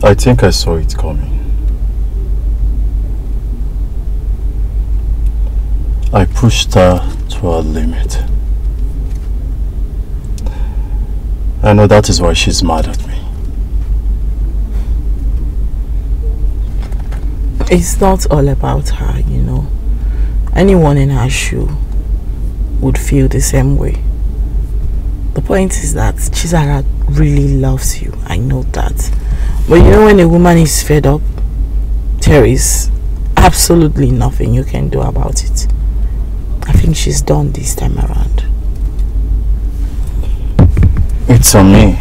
I think I saw it coming. I pushed her to her limit. I know that is why she's mad at me. It's not all about her, you know. Anyone in her shoe would feel the same way. The point is that Chizara really loves you. I know that. But you know, when a woman is fed up, there is absolutely nothing you can do about it. I think she's done this time around. It's on me.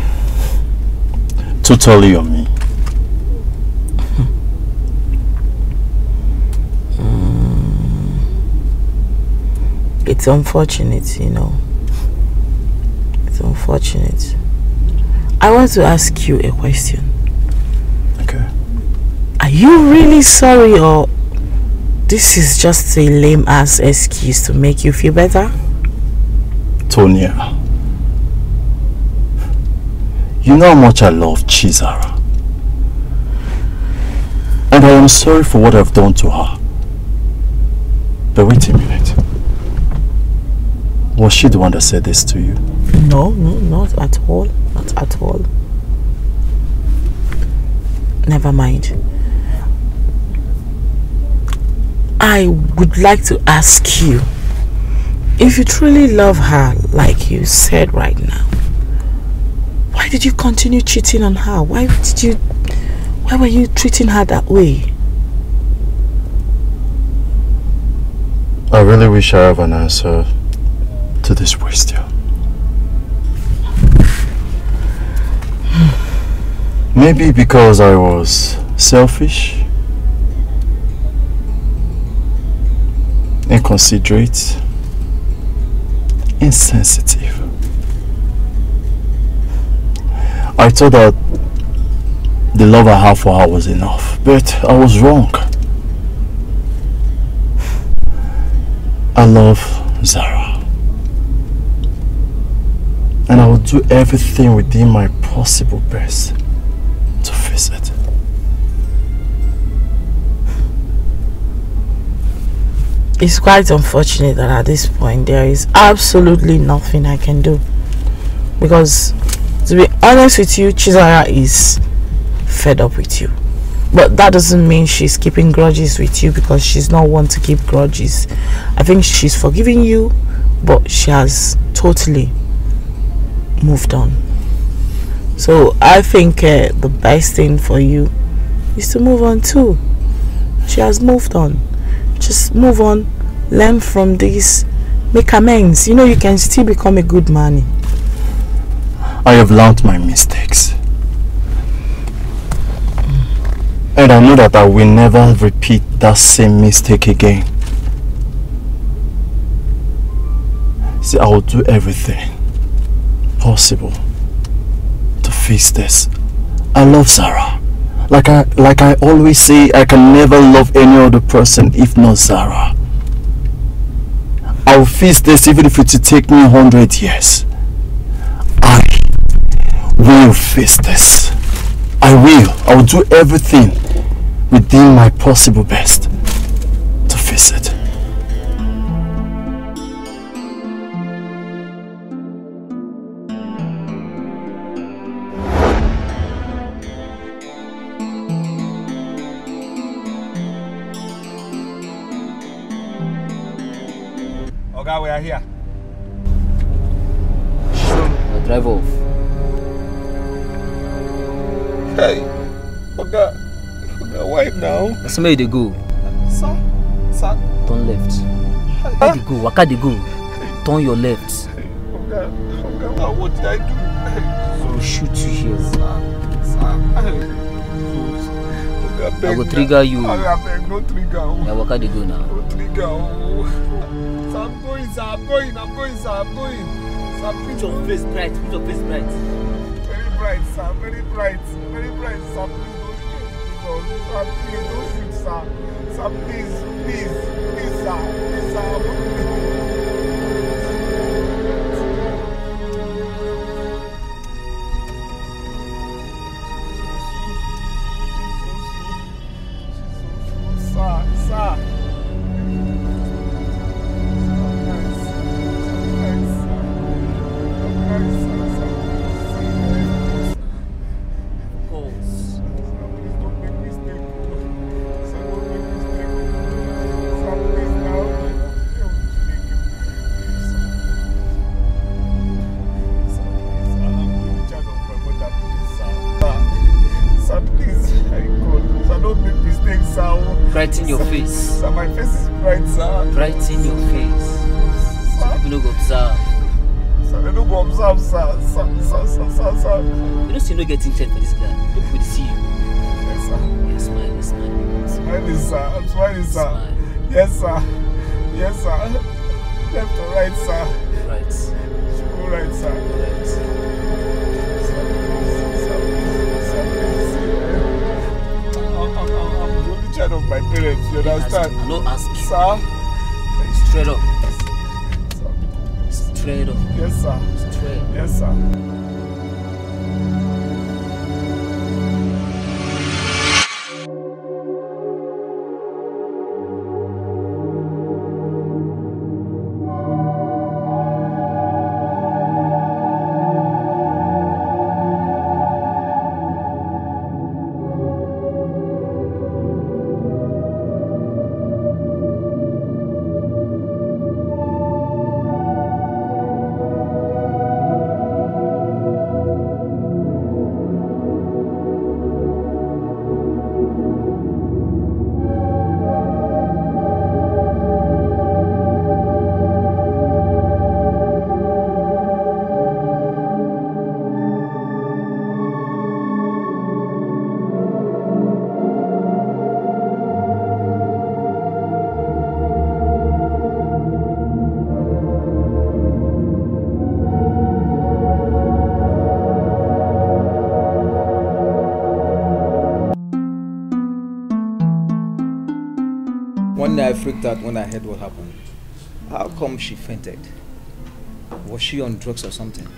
Totally on me. It's unfortunate, you know. It's unfortunate. I want to ask you a question. Okay. Are you really sorry, or this is just a lame ass excuse to make you feel better? Tonya, you know how much I love Chizara. And I am sorry for what I've done to her. But wait a minute. Was she the one that said this to you? No, not at all. Not at all. Never mind. I would like to ask you, if you truly love her like you said right now, why did you continue cheating on her? Why were you treating her that way? I really wish I have an answer to this question. Maybe because I was selfish, inconsiderate, insensitive. I thought that the love I have for her was enough, but I was wrong. I love Zara. And I will do everything within my possible best to fix it. It's quite unfortunate that at this point there is absolutely nothing I can do. Because to be honest with you, Chizara is fed up with you. But that doesn't mean she's keeping grudges with you, because she's not one to keep grudges. I think she's forgiving you, but she has totally moved on. So I think the best thing for you is to move on too. She has moved on. Just move on, learn from this, make amends. You know, you can still become a good man. I have learned my mistakes. And I know that I will never repeat that same mistake again. See, I will do everything possible to fix this. I love Zara. Like I always say, I can never love any other person if not Zara. I will fix this even if it will take me 100 years. I will fix this. I will do everything within my possible best to fix it. Oga, we are here. Drive off. Hey, Oga, why now? That's where they go. Sir. Turn left. Where they go? Waka they go. Turn your left. Oga, what did I do? So shoot you here. I will trigger you. I beg, no trigger. Yeah, waka they go now. No trigger. So I'm going. Sir, put your face bright. Very bright, sir. Very bright. Sir, please don't shoot, sir. Sir, please, sir. Sir. Brighten your face. Sir, my face is bright, sir. Brighten your face. Stop, sir. You don't see no getting checked for this guy. Look for the see you. Yes, sir. Yes, smile. Smiling, sir. I'm smiling, sir. Smile. Yes, sir. Yes, sir. Left or right, sir? Right. Go right, sir. Right. I'm the only child of my parents, you understand? I don't ask you. Sir? Straight up. Straight up. Yes, sir. Straight. Yes, sir. One day I freaked out when I heard what happened. How come she fainted? Was she on drugs or something?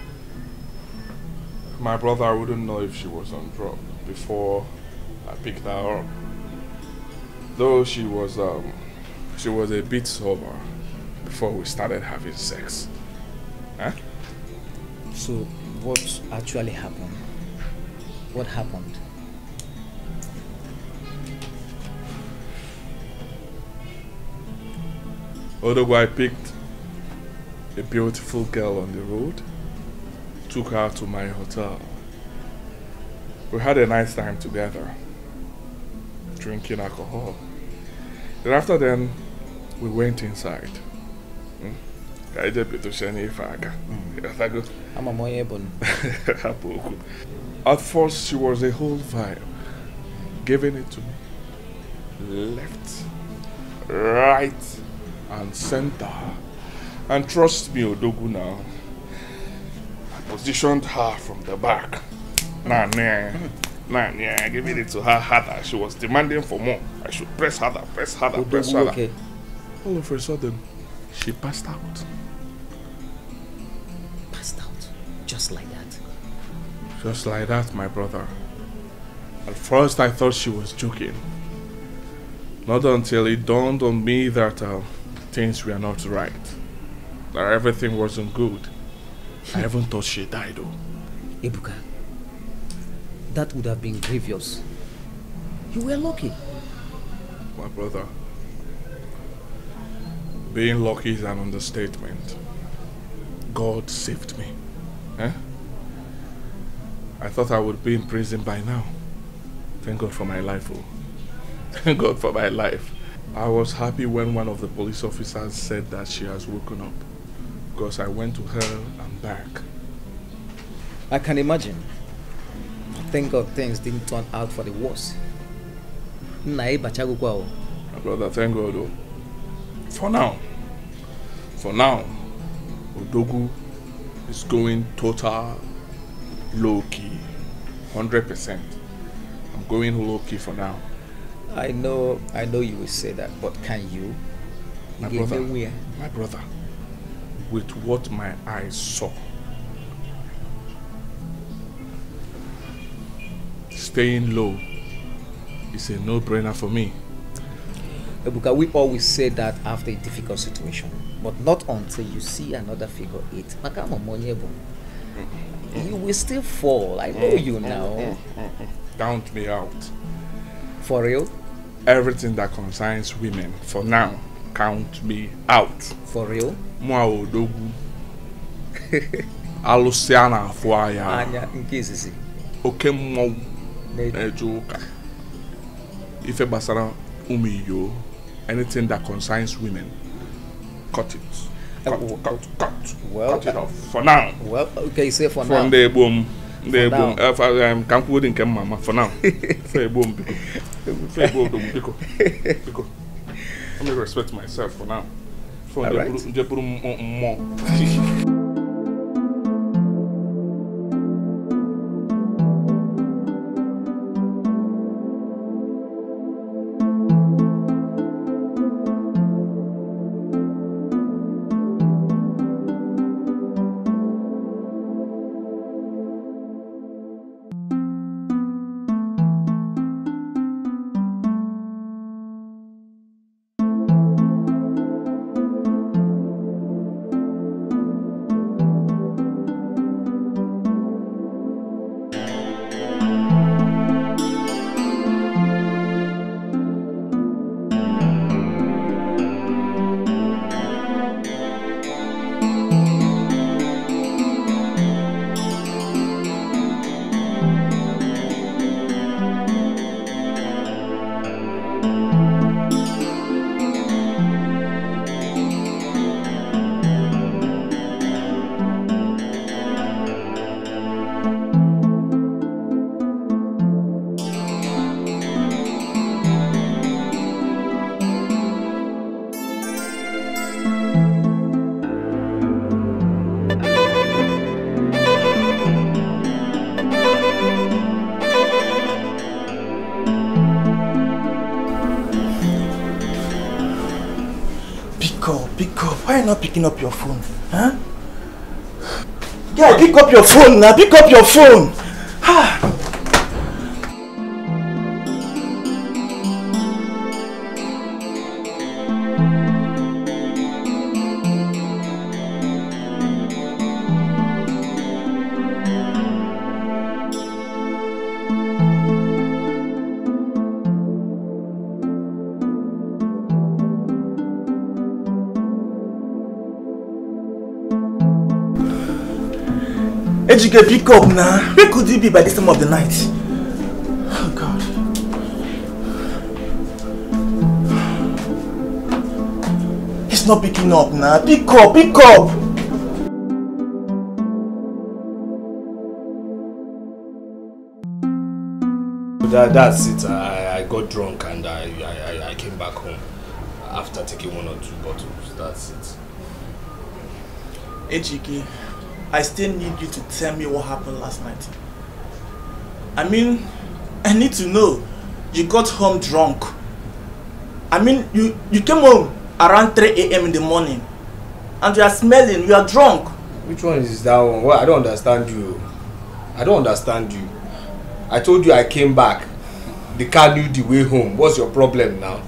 My brother wouldn't know if she was on drugs before I picked her up. Though she was a bit sober before we started having sex. Huh? So what actually happened? What happened? Although I picked a beautiful girl on the road, took her to my hotel. We had a nice time together, drinking alcohol. Then after then, we went inside. At first, she was a whole vibe, giving it to me. Left, right, and center. And trust me, Odogu now, I positioned her from the back. Giving it to her harder. She was demanding for more. I should press harder, press harder, Odogu, press harder. okay. All of a sudden, she passed out. Passed out? Just like that? Just like that, my brother. At first, I thought she was joking. Not until it dawned on me that things were not right. That everything wasn't good. I even thought she died, though. Ebuka, that would have been grievous. You were lucky. My brother, being lucky is an understatement. God saved me. Eh? I thought I would be in prison by now. Thank God for my life, oh. Thank God for my life. I was happy when one of the police officers said that she has woken up, because I went to her and back. I can imagine. Thank God things didn't turn out for the worse. My brother, thank God though. For now, Odogu is going total low-key, 100%. I'm going low-key for now. I know you will say that, but can you? My brother, with what my eyes saw, staying low is a no-brainer for me. Ebuka, we always say that after a difficult situation, but not until you see another figure 8. You will still fall. I know you now. Count me out. For real? Everything that concerns women, for now, count me out. For real? Mwa Odogu. Alusiana Fuaya. Anya, nkizisi. Oke mwa Nejoka. Ife basara umiyo. Anything that concerns women, cut it. Cut it off for now. Well, okay, say for now. From the boom. The boom. Can't put in mama for now. Fair boom. Fair boom. Because let me respect myself for now. For the more. Why are you not picking up your phone? Huh? Yeah, pick up your phone now. Pick up your phone. Ejike, pick up now. Where could you be by this time of the night? Oh God. He's not picking up now. Pick up, pick up. That's it. I got drunk and I came back home after taking 1 or 2 bottles. That's it. Ejike, I still need you to tell me what happened last night. I mean, I need to know. You got home drunk. I mean, you came home around 3 a.m. in the morning and you are smelling, you are drunk. Which one is that one? Well, I don't understand you. I don't understand you. I told you I came back. The car knew the way home. What's your problem now?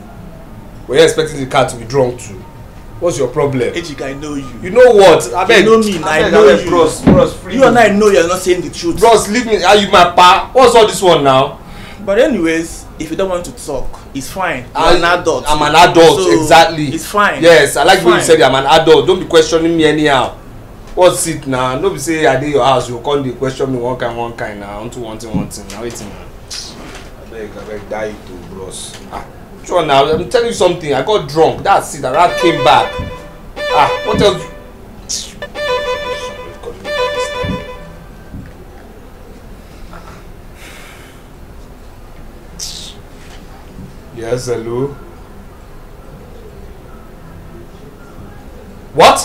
Were you expecting the car to be drunk too? What's your problem? Ejike, I know you. You know what? I beg, you know me, I know you. Bros, you and I know you're not saying the truth. Bros, leave me. Are you my pa? What's all this one now? But anyways, if you don't want to talk, it's fine. You're an adult. I'm an adult, so exactly. It's fine. Yes, I like when you said I'm an adult. Don't be questioning me anyhow. What's it now? Don't be say I did your house. You can't question me one kind now. Onto one thing. Now waiting now. I beg, die too, bros. Sure now, I'm telling you something. I got drunk. That's it. I came back. What else? Yes, hello. What?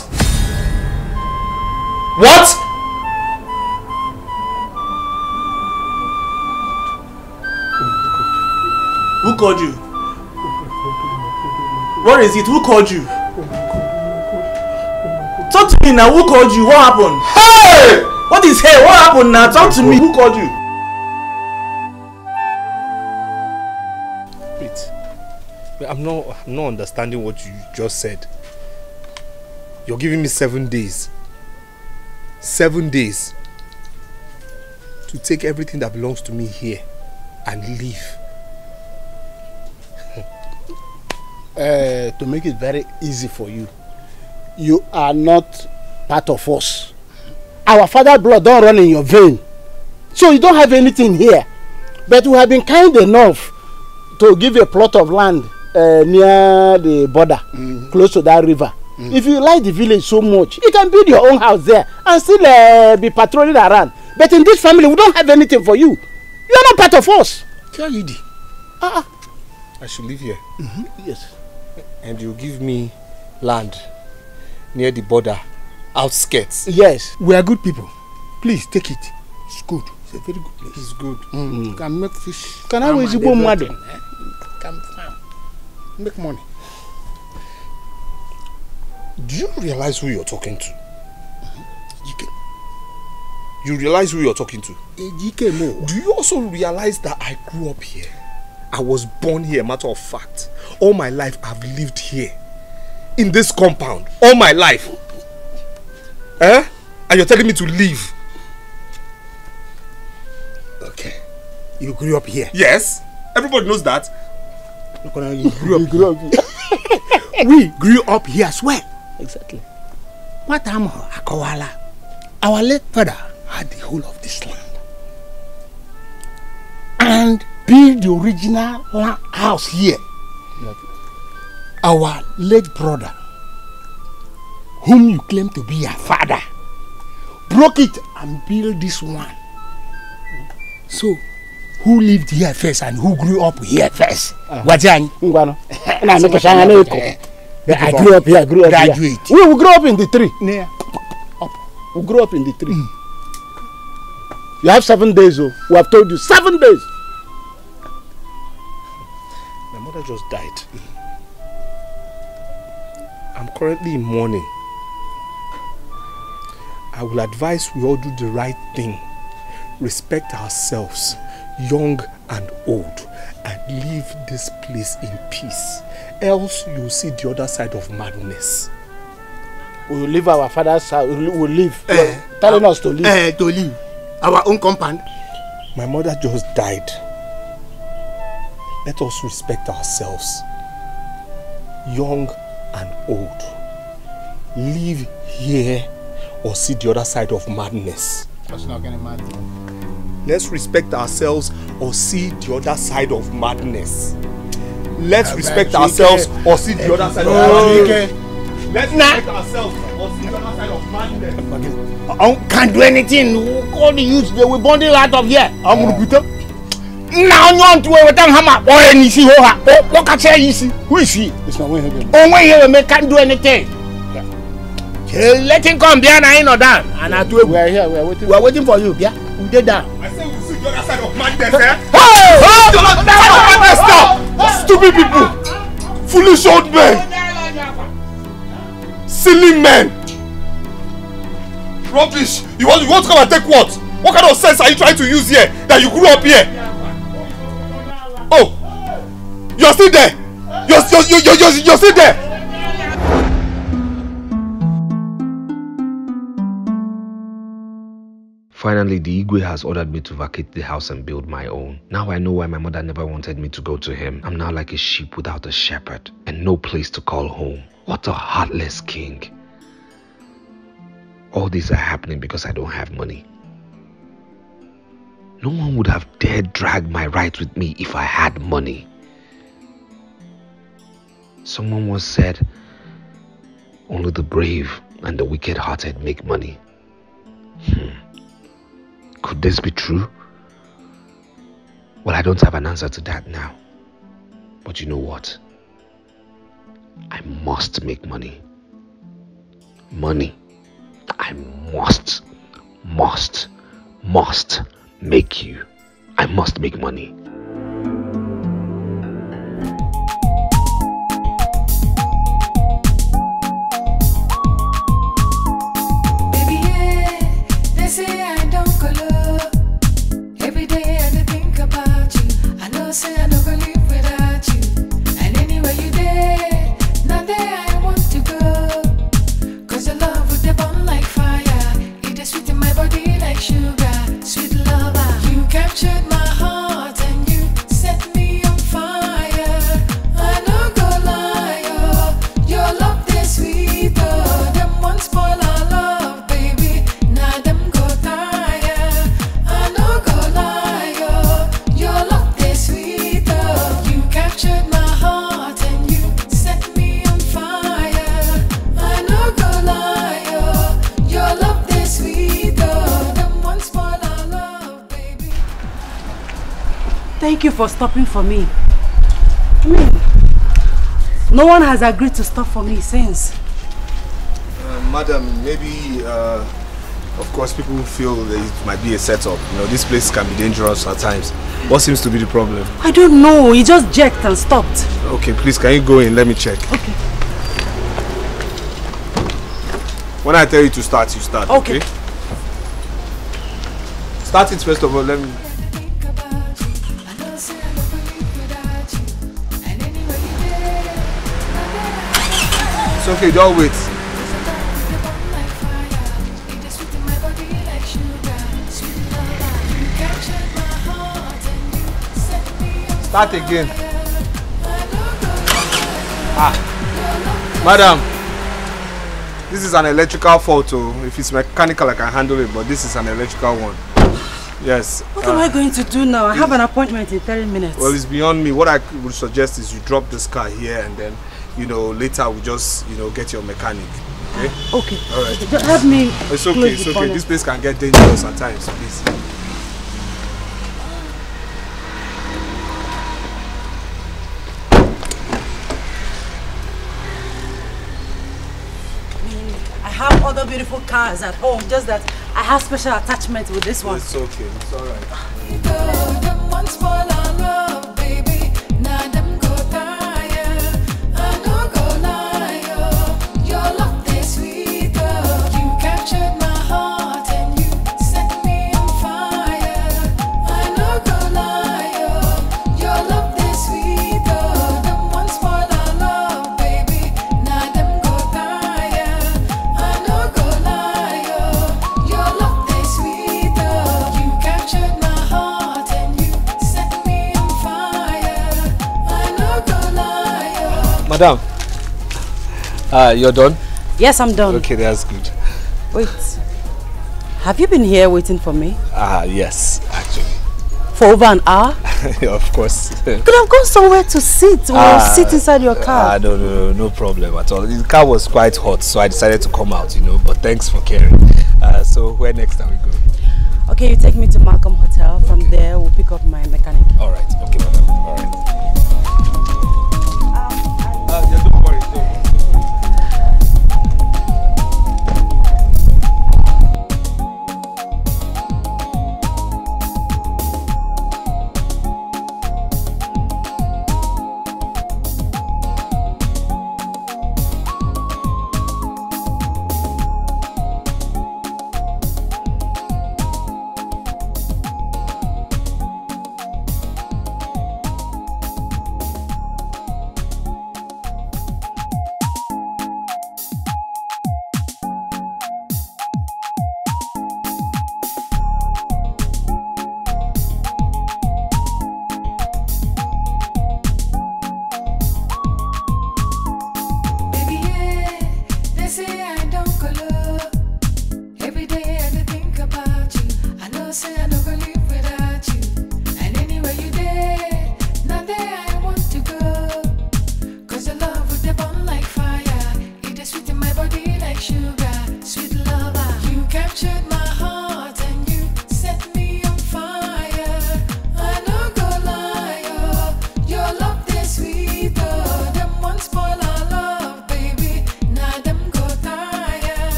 What? Who called you? What is it? Who called you? Talk to me now. Who called you? What happened? Hey! What is hey? What happened now? Talk to me. Who called you? Wait. I'm not understanding what you just said. You're giving me 7 days. 7 days to take everything that belongs to me here and leave. To make it very easy for you, you are not part of us. Our father blood don't run in your vein, so you don't have anything here. But we have been kind enough to give a plot of land near the border, close to that river. If you like the village so much, you can build your own house there and still be patrolling around. But in this family, we don't have anything for you. You are not part of us. I should live here. Yes. And you give me land near the border, outskirts. Yes. We are good people. Please take it. It's good. It's a very good place. It's good. You can make fish. Can I always go mad? Can farm. Make money. Do you realize who you're talking to? You realize who you're talking to? Do you also realize that I grew up here? I was born here, matter of fact. All my life I've lived here. In this compound. All my life. And you're telling me to leave? Okay. You grew up here? Yes. Everybody knows that. You grew up here. We grew up here as well. Exactly. What time Akawala? Our late father had the whole of this land. And built the original house here. Our late brother, whom you claim to be your father, broke it and built this one. So, who lived here first and who grew up here first? Wajani. I grew up here, I grew up here. We grew up in the tree. Yeah. We grew up in the tree. You have 7 days, oh. We have told you 7 days. My mother just died. I'm currently in mourning. I will advise we all do the right thing. Respect ourselves, young and old, and leave this place in peace. Else you'll see the other side of madness. We will leave our father's house. We will leave. Telling us to leave. To leave. Our own compound. My mother just died. Let us respect ourselves, young and old. Live here or see the other side of madness. That's not getting mad. Let's respect ourselves or see the other side of madness. Let's respect ourselves or see the other side of madness. Let's respect ourselves or see the other side of madness. Can't do anything. All the youths, they will bundle out of here. I'm going to put up. Now you want to wear hammer or any see who can say you see? Who is he? It's not when he can't do anything. Let him come behind and or down. And I do. We are here. We are waiting. We are waiting for you. Yeah, we did that. I say we'll see the other side of madness, eh? Hey! Stupid people! Foolish old men! Silly men! Rubbish! You want to come and take what? What kind of sense are you trying to use here that you grew up here? Oh! You're still there! You're still there! Finally, the Igwe has ordered me to vacate the house and build my own. Now I know why my mother never wanted me to go to him. I'm now like a sheep without a shepherd and no place to call home. What a heartless king. All these are happening because I don't have money. No one would have dared drag my rights with me if I had money. Someone once said, only the brave and the wicked-hearted make money. Could this be true? Well, I don't have an answer to that now. But you know what? I must make money. Money. I must make you. I must make money. Baby, yeah, they say I don't color. Every day I think about you. I know say I don't gonna live without you. And anywhere you there, not there I want to go. Cause your love would the burn like fire. It is sweet in my body like sugar. Sweet lover, you captured my heart and you set me on fire. I don't go lie, oh, your love is sweet, oh. Them won't spoil our love, baby. Now them go tire. I don't go lie, oh, your love is sweet, oh. You captured my heart and you set me on fire. I Thank you for stopping for me. I mean, no one has agreed to stop for me since. Madam, maybe, of course, people feel that it might be a setup. You know, this place can be dangerous at times. What seems to be the problem? I don't know. He just jerked and stopped. Okay, please, can you go in? Let me check. Okay. When I tell you to start, you start. Okay. Start it first of all. Let me. It's okay, don't wait. Start again. Madam, this is an electrical fault. If it's mechanical, I can handle it, but this is an electrical one. Yes. What am I going to do now? I have an appointment in 30 minutes. Well, it's beyond me. What I would suggest is you drop this car here and then, you know, later we just, you know, get your mechanic. Okay? Okay. All right. Just help me. It's okay, it's okay. This place can get dangerous at times, please. I have other beautiful cars at home, just that I have special attachment with this one. It's okay, it's alright. Madam, you're done? Yes, I'm done. Okay, that's good. Wait, have you been here waiting for me? Yes, actually. For over an hour? Of course. You could have gone somewhere to sit or sit inside your car. No problem at all. The car was quite hot, so I decided to come out, you know, but thanks for caring. So where next are we going? Okay, you take me to Malcolm Hotel. From there, we'll pick up my mechanic. All right, okay, madam. All right. Don't worry, don't worry.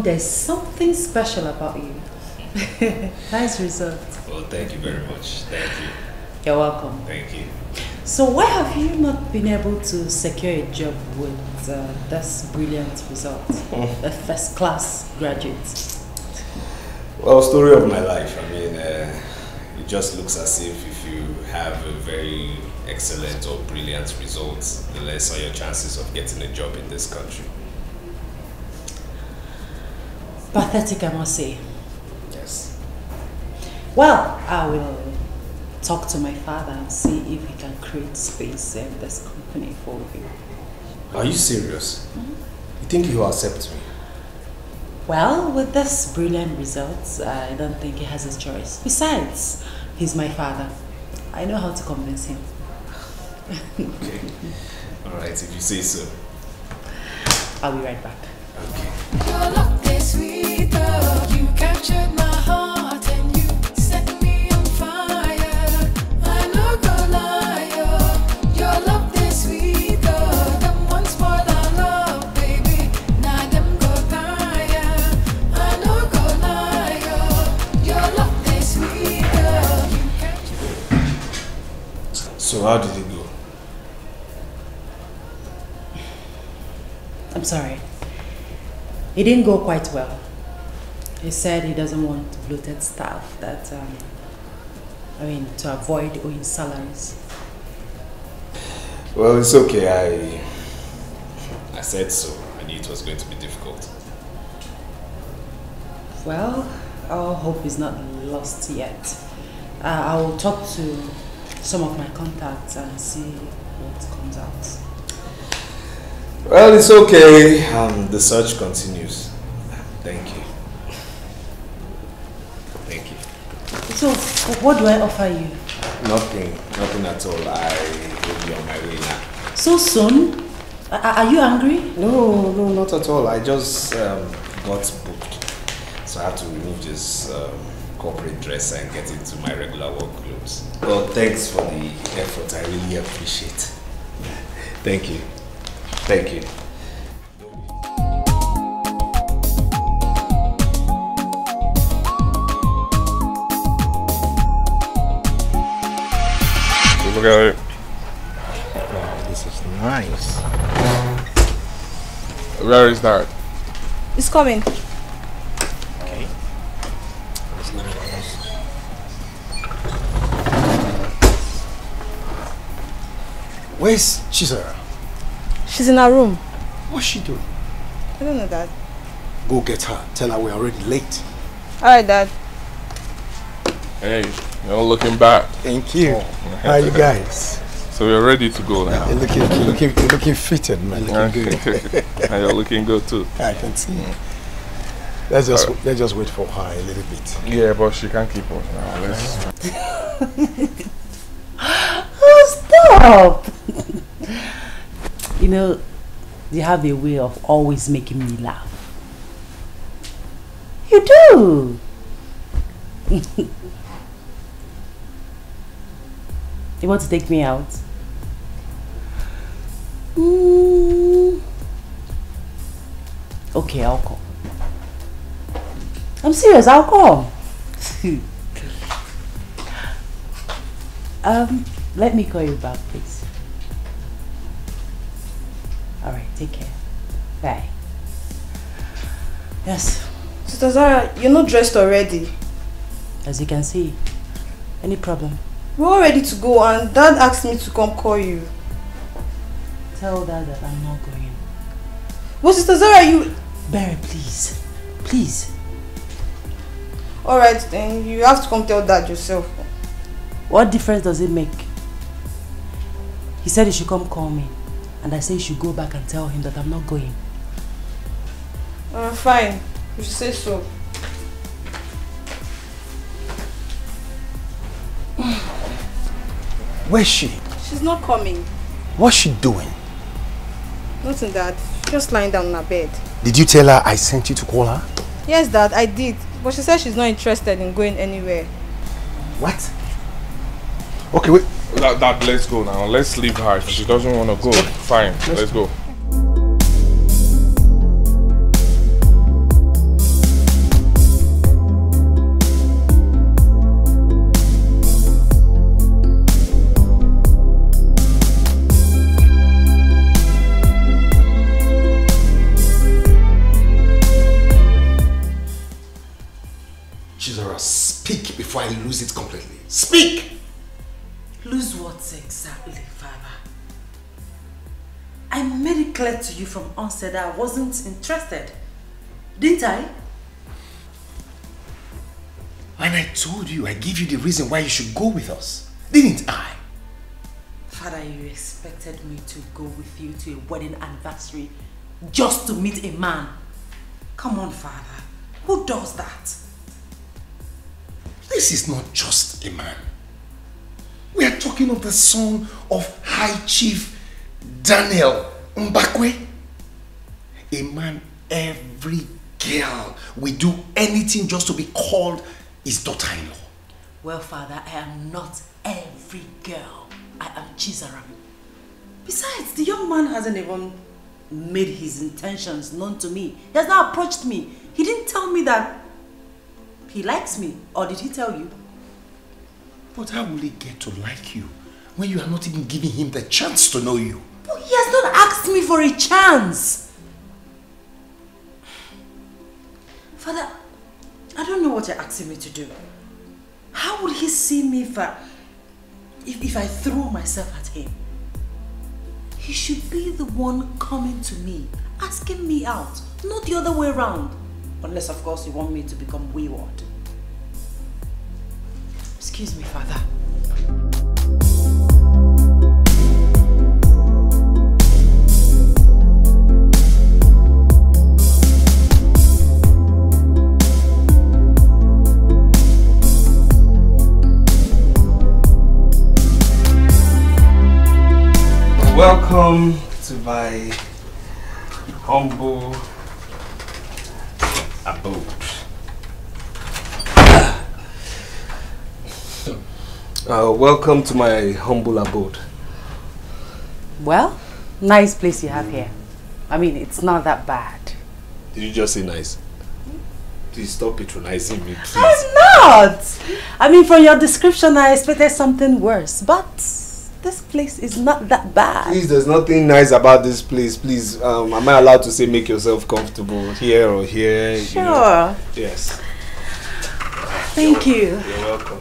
There's something special about you. Nice result. Well, thank you very much. Thank you. You're welcome. Thank you. So why have you not been able to secure a job with this brilliant result? A first-class graduate. Well, story of my life. I mean, it just looks as if you have a very excellent or brilliant results, the less are your chances of getting a job in this country. Pathetic, I must say. Yes. Well, I will talk to my father and see if he can create space in this company for you. Are you serious? You think he will accept me? Well, with this brilliant results, I don't think he has a choice. Besides, he's my father. I know how to convince him. Okay. Alright, if you say so. I'll be right back. Okay. Your love is sweet, you captured my heart and you set me on fire. I no go lie, your love is sweet, them one spoil our love, baby. Now them go tire. I no go lie, your love is sweet, you captured. So how did it go? I'm sorry. It didn't go quite well. He said he doesn't want bloated staff, that, to avoid owing salaries. Well, it's okay. I said so. I knew it was going to be difficult. Well, our hope is not lost yet. I will talk to some of my contacts and see what comes out. Well, it's okay. The search continues. Thank you. Thank you. So, what do I offer you? Nothing at all. I will be on my way now. So soon? Are you angry? No, not at all. I just got booked. So I have to remove this corporate dress and get into my regular work clothes. Well, thanks for the effort. I really appreciate it. Thank you. Thank you. Look at it. Wow, this is nice. Where is that? It's coming. Okay. It's nice. Where's Chizzy? She's in her room. What's she doing? I don't know, Dad. Go get her. Tell her we're already late. Alright, Dad. Hey, you're looking back. Thank you. How are you guys? So we're ready to go now. You're looking fitted, man. Looking good. And you're looking good too. I can see. Let's just wait for her a little bit. Yeah, but she can't keep on now. Let's. Oh, stop! You know, you have a way of always making me laugh. You do! You want to take me out? Okay, I'll come. I'm serious, I'll come. Let me call you back, please. Alright, take care. Bye. Yes. Sister Zara, you're not dressed already. As you can see. Any problem? We're all ready to go and Dad asked me to come call you. Tell Dad that I'm not going. But Sister Zara, you... Barry, please. Please. Alright, then you have to come tell Dad yourself. What difference does it make? He said he should come call me. And I say you should go back and tell him that I'm not going. Fine. You should say so. Where's she? She's not coming. What's she doing? Nothing, Dad. She's just lying down on her bed. Did you tell her I sent you to call her? Yes, Dad, I did. But she said she's not interested in going anywhere. What? Okay, wait. Dad, let's go now. Let's leave her. If she doesn't want to go, fine. Let's go. Chizzy, speak before I lose it completely. Speak! Lose what exactly, Father? I made it clear to you from onset that I wasn't interested. Didn't I? And I told you, I gave you the reason why you should go with us. Didn't I? Father, you expected me to go with you to a wedding anniversary just to meet a man. Come on, Father. Who does that? This is not just a man. We are talking of the son of High Chief Daniel Mbakwe. A man every girl will do anything just to be called his daughter-in-law. Well, Father, I am not every girl. I am Chizaram. Besides, the young man hasn't even made his intentions known to me. He has not approached me. He didn't tell me that he likes me. Or did he tell you? But how will he get to like you when you are not even giving him the chance to know you? But he has not asked me for a chance. Father, I don't know what you're asking me to do. How would he see me if I throw myself at him? He should be the one coming to me, asking me out, not the other way around. Unless, of course, you want me to become wayward. Excuse me, Father. Welcome to my humble abode. Welcome to my humble abode. Well, nice place you have here. I mean, it's not that bad. Did you just say nice? Please stop patronizing me, please. I'm not! I mean, from your description, I expected something worse, but this place is not that bad. Please, there's nothing nice about this place. Please, am I allowed to say make yourself comfortable here or here? Sure. You know? Yes. Thank you. You're welcome.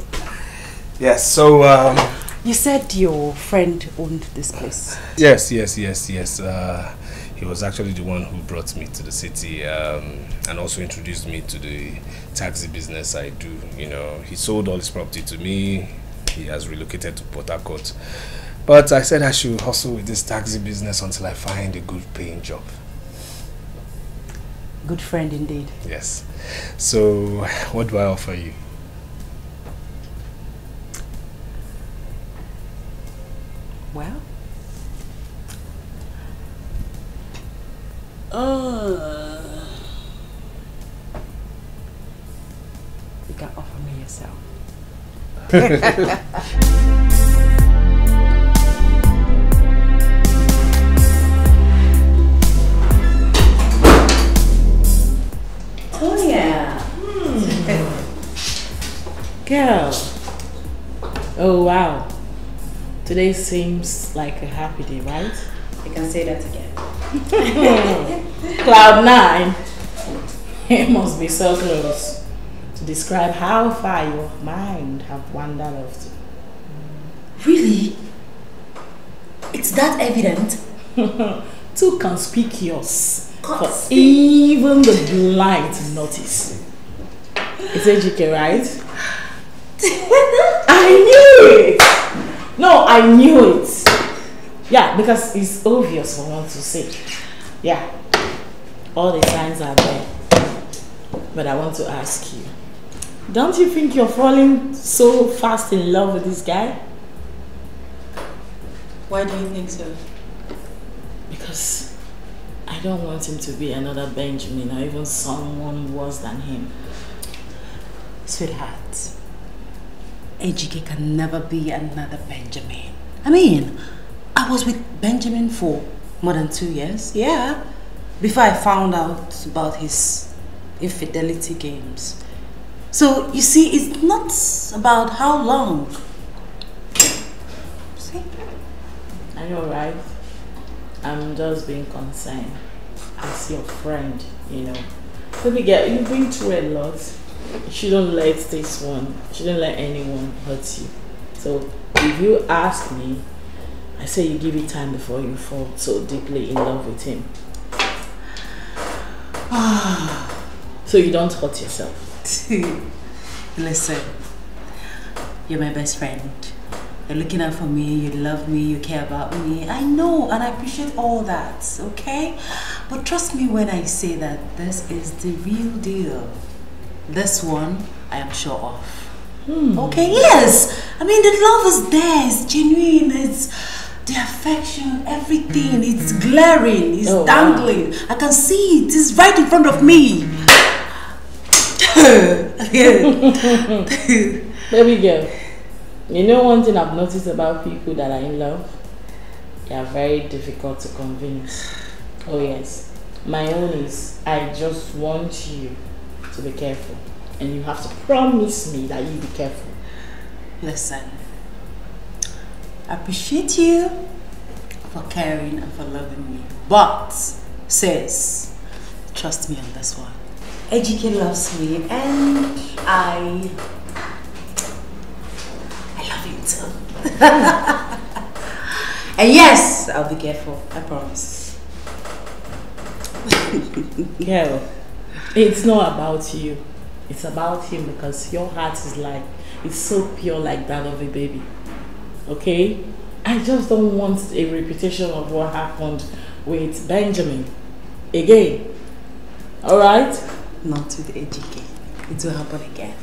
Yes, so you said your friend owned this place. Yes. He was actually the one who brought me to the city and also introduced me to the taxi business I do. You know, he sold all his property to me. He has relocated to Port Harcourt. But I said I should hustle with this taxi business until I find a good paying job. Good friend indeed. Yes. So, what do I offer you? Well, you can offer me yourself. Oh yeah. Girl. Oh wow. Today seems like a happy day, right? You can say that again. Cloud 9. It must be so close to describe how far your mind have wandered off to. Really? It's that evident? Too conspicuous for even the blind to notice. It's AGK, right? I knew it! No, I knew it. Yeah, because it's obvious for one to see. Yeah, all the signs are there. But I want to ask you, don't you think you're falling so fast in love with this guy? Why do you think so? Because I don't want him to be another Benjamin or even someone worse than him. Sweetheart, Ejike can never be another Benjamin. I mean, I was with Benjamin for more than 2 years, yeah, before I found out about his infidelity games. So, you see, it's not about how long. See? I know, right? I'm just being concerned as your friend, you know. Baby girl, you've been through a lot. You shouldn't let this one, you shouldn't let anyone hurt you. So, if you ask me, I say you give it time before you fall so deeply in love with him. So you don't hurt yourself. Listen, you're my best friend. You're looking out for me, you love me, you care about me. I know, and I appreciate all that, okay? But trust me when I say that this is the real deal. This one, I am sure of. Okay, yes. I mean, the love is there. It's genuine. It's the affection, everything. It's glaring. It's dangling. Wow. I can see it. It's right in front of me. Baby girl, you know one thing I've noticed about people that are in love? They are very difficult to convince. Oh yes. My own is, I just want you to be careful. And you have to promise me that you'll be careful. Listen, I appreciate you for caring and for loving me. But, sis, trust me on this one. Ejike loves me and I love you too. And yes, I'll be careful. I promise. Girl, it's not about you. It's about him because your heart is like, it's so pure like that of a baby. Okay? I just don't want a reputation of what happened with Benjamin again. Alright? Not with AGK. It will happen again.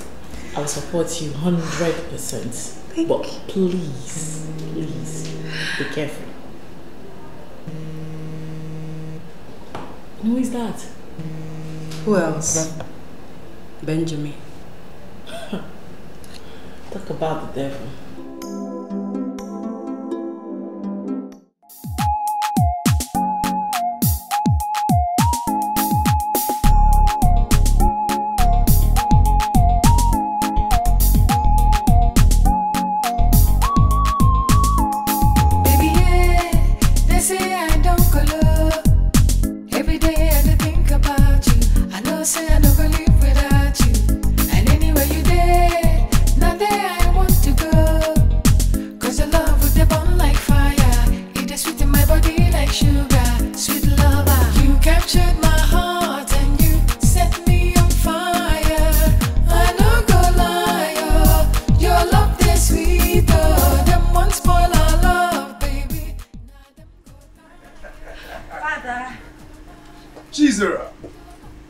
I'll support you 100%. But please, please, be careful. Who is that? Who else? Benjamin. Talk about the devil.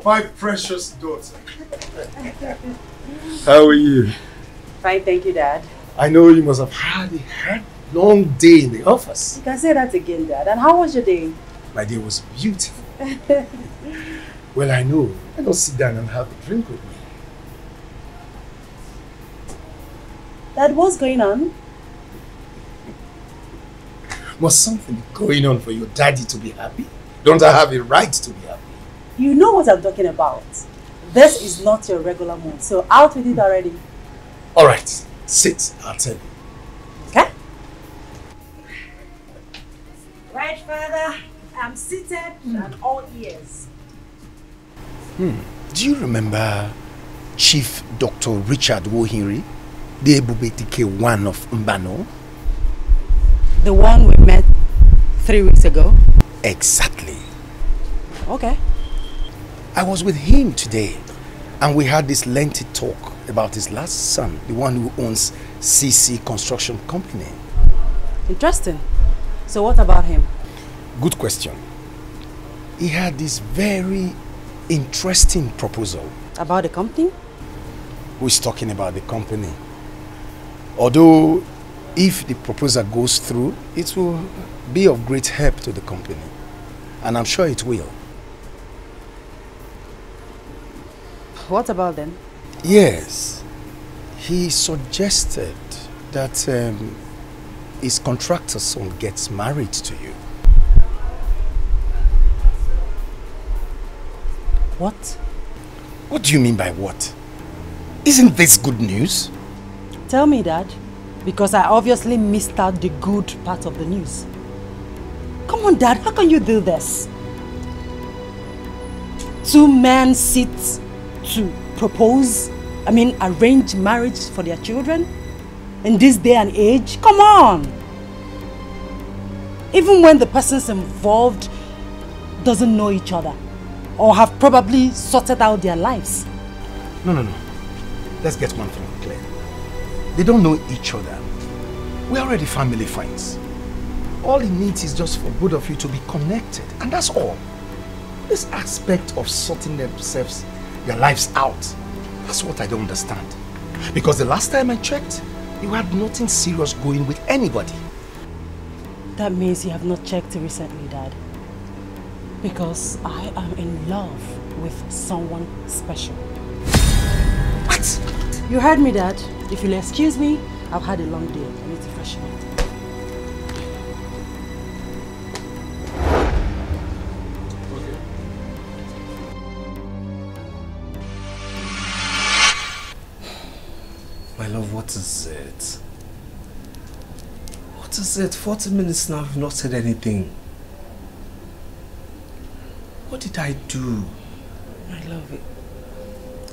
My precious daughter. How are you? Fine, thank you, Dad. I know you must have had a long day in the office. You can say that again, Dad. And how was your day? My day was beautiful. Well, I know. Why don't sit down and have a drink with me? Dad, what's going on? Must something be going on for your daddy to be happy? Don't I have a right to be happy? You know what I'm talking about. This is not your regular mood, so out with it already. Alright, sit, I'll tell you. Okay? Right, Father. I'm seated and all ears. Do you remember Chief Dr. Richard Wohiri, the Ebubetike-1 of Mbano? The one we met 3 weeks ago? Exactly. Okay. I was with him today and we had this lengthy talk about his last son, the one who owns CC Construction Company. Interesting. So what about him? Good question. He had this very interesting proposal. About the company? Who is talking about the company? Although if the proposal goes through, it will be of great help to the company. And I'm sure it will. What about them? Yes. He suggested that his contractor's son gets married to you. What? What do you mean by what? Isn't this good news? Tell me, Dad. Because I obviously missed out the good part of the news. Come on, Dad. How can you do this? 2 men sit to propose, arrange marriage for their children in this day and age? Come on! Even when the persons involved doesn't know each other or have probably sorted out their lives. No. Let's get one thing clear. They don't know each other. We're already family friends. All it needs is just for both of you to be connected, and that's all. This aspect of sorting themselves, their lives out, That's what I don't understand. Because the last time I checked, you had nothing serious going with anybody. That means you have not checked recently, Dad. Because I am in love with someone special. What? You heard me, Dad. If you'll excuse me, I've had a long day. I need to freshen up. My love, what is it? What is it? 40 minutes now, you've not said anything. What did I do? My love,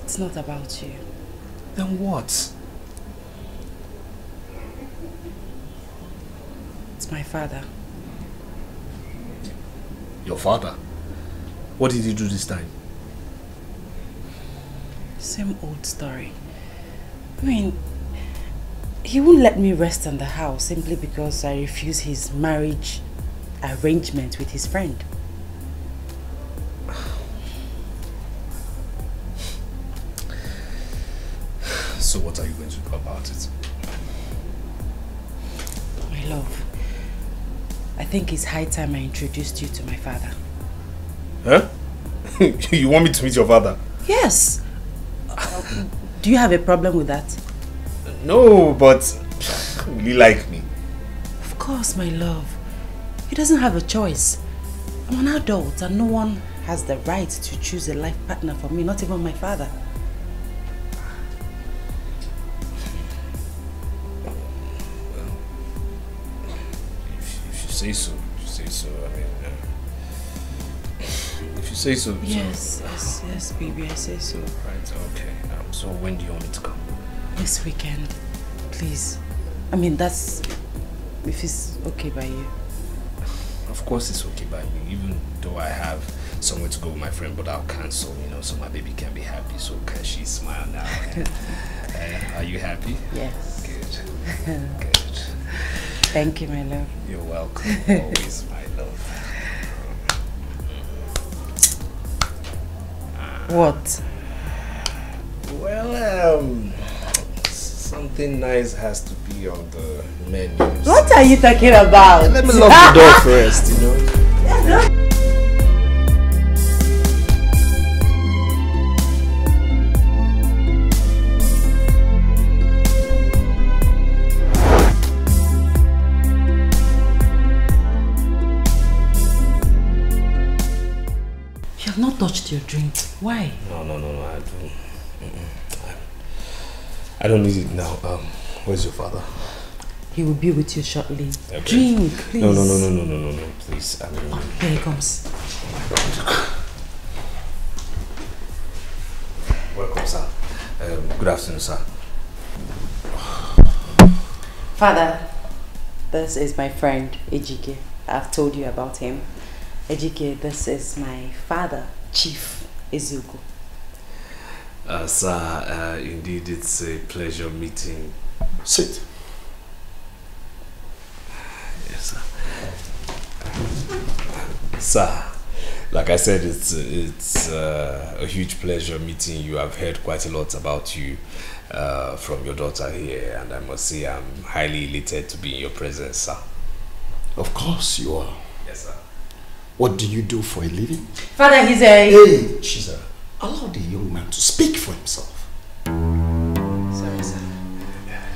it's not about you. Then what? It's my father. Your father? What did he do this time? Same old story. I mean, he won't let me rest in the house simply because I refuse his marriage arrangement with his friend. So what are you going to do about it? My love, I think it's high time I introduced you to my father. Huh? You want me to meet your father? Yes. Do you have a problem with that? No, but will he like me? Of course, my love. He doesn't have a choice. I'm an adult and no one has the right to choose a life partner for me, not even my father. If you say so, I mean, if you say so. Yes, baby, I say so. Right, okay. So when do you want me to come? This weekend, please. I mean, that's if it's okay by you. Of course it's okay by me, even though I have somewhere to go with my friend, but I'll cancel, you know, so my baby can be happy. So can she smile now? Are you happy? Yes. Good. Good. Thank you, my love. You're welcome. Always, my love. What? Well, something nice has to be on the menu. What are you talking about? Let me lock the door first, you know. You have not touched your drink. Why? No, I don't need it now. Where's your father? He will be with you shortly. Okay. Drink, please. No, please. I mean, here he comes. Welcome, sir. Good afternoon, sir. Father, this is my friend, Ejike. I've told you about him. Ejike, this is my father, Chief Ezugo. Sir, indeed it's a pleasure meeting. Sit. Yes, sir. Sir, like I said, it's a huge pleasure meeting you. I've heard quite a lot about you from your daughter here, and I must say I'm highly elated to be in your presence, sir. Of course you are. Yes, sir. What do you do for a living? Father, he's a... Hey, Chizzy, allow the young man to speak for himself. Sorry, sir.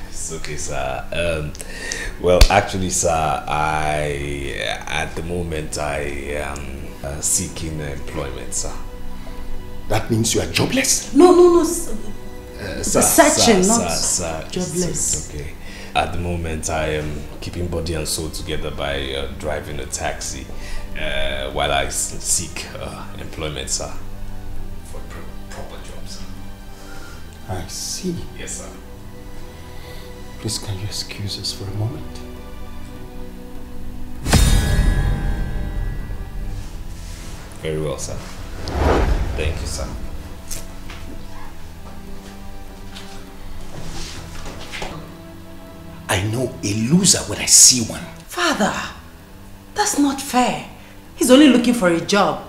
It's okay, sir. Well, actually, sir, at the moment, I am seeking employment, sir. That means you are jobless? No. Searching, not jobless. It's okay. At the moment, I am keeping body and soul together by driving a taxi while I seek employment, sir. For proper jobs. I see. Yes, sir. Please, can you excuse us for a moment? Very well, sir. Thank you, sir. I know a loser when I see one. Father, that's not fair. He's only looking for a job.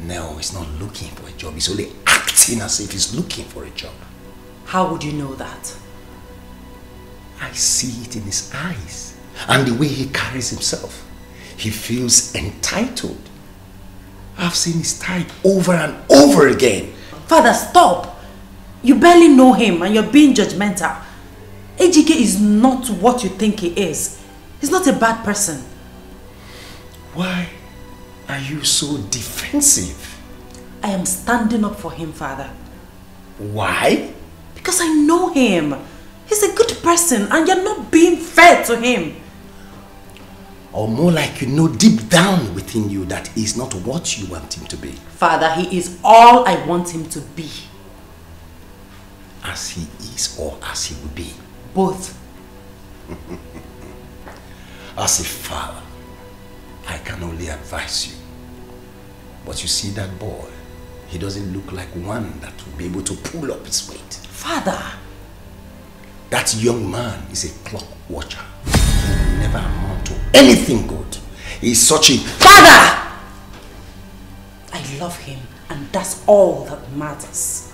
No, he's not looking for a job. He's only acting as if he's looking for a job. How would you know that? I see it in his eyes and the way he carries himself. He feels entitled. I've seen his type over and over again. Father, stop! You barely know him and you're being judgmental. AGK is not what you think he is. He's not a bad person. Why are you so defensive? I am standing up for him, Father. Why? Because I know him. He's a good person and you're not being fair to him. Or more like you know deep down within you that he's not what you want him to be. Father, he is all I want him to be. As he is or as he will be? Both. As a father, I can only advise you. But you see that boy, he doesn't look like one that will be able to pull up his weight. Father! That young man is a clock watcher. He will never amount to anything good. He's such a... Father! I love him and that's all that matters.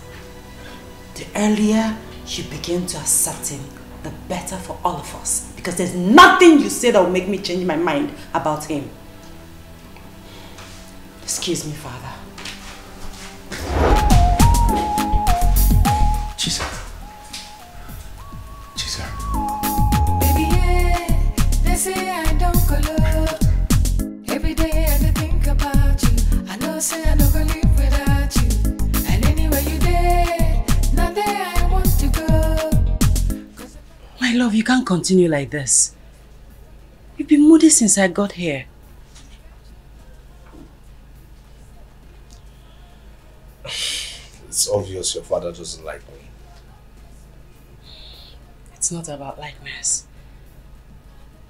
The earlier you begin to accept him, the better for all of us. Because there's nothing you say that will make me change my mind about him. Excuse me, Father. Chizzy. Baby, yeah, they say I don't color. Every day I think about you. I know say I don't go live without you. And anywhere you there, not there I want to go. My love, you can't continue like this. You've been moody since I got here. It's obvious your father doesn't like me. It's not about likeness.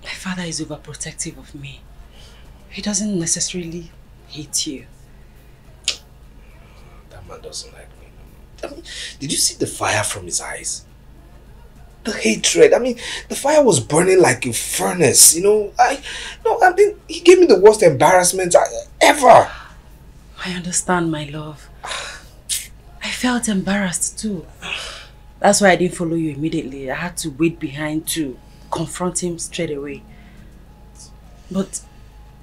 My father is overprotective of me. He doesn't necessarily hate you. That man doesn't like me. I mean, did you see the fire from his eyes? The hatred. I mean, the fire was burning like a furnace, you know. I mean, he gave me the worst embarrassment ever. I understand, my love. I felt embarrassed too. That's why I didn't follow you immediately. I had to wait behind to confront him straight away. But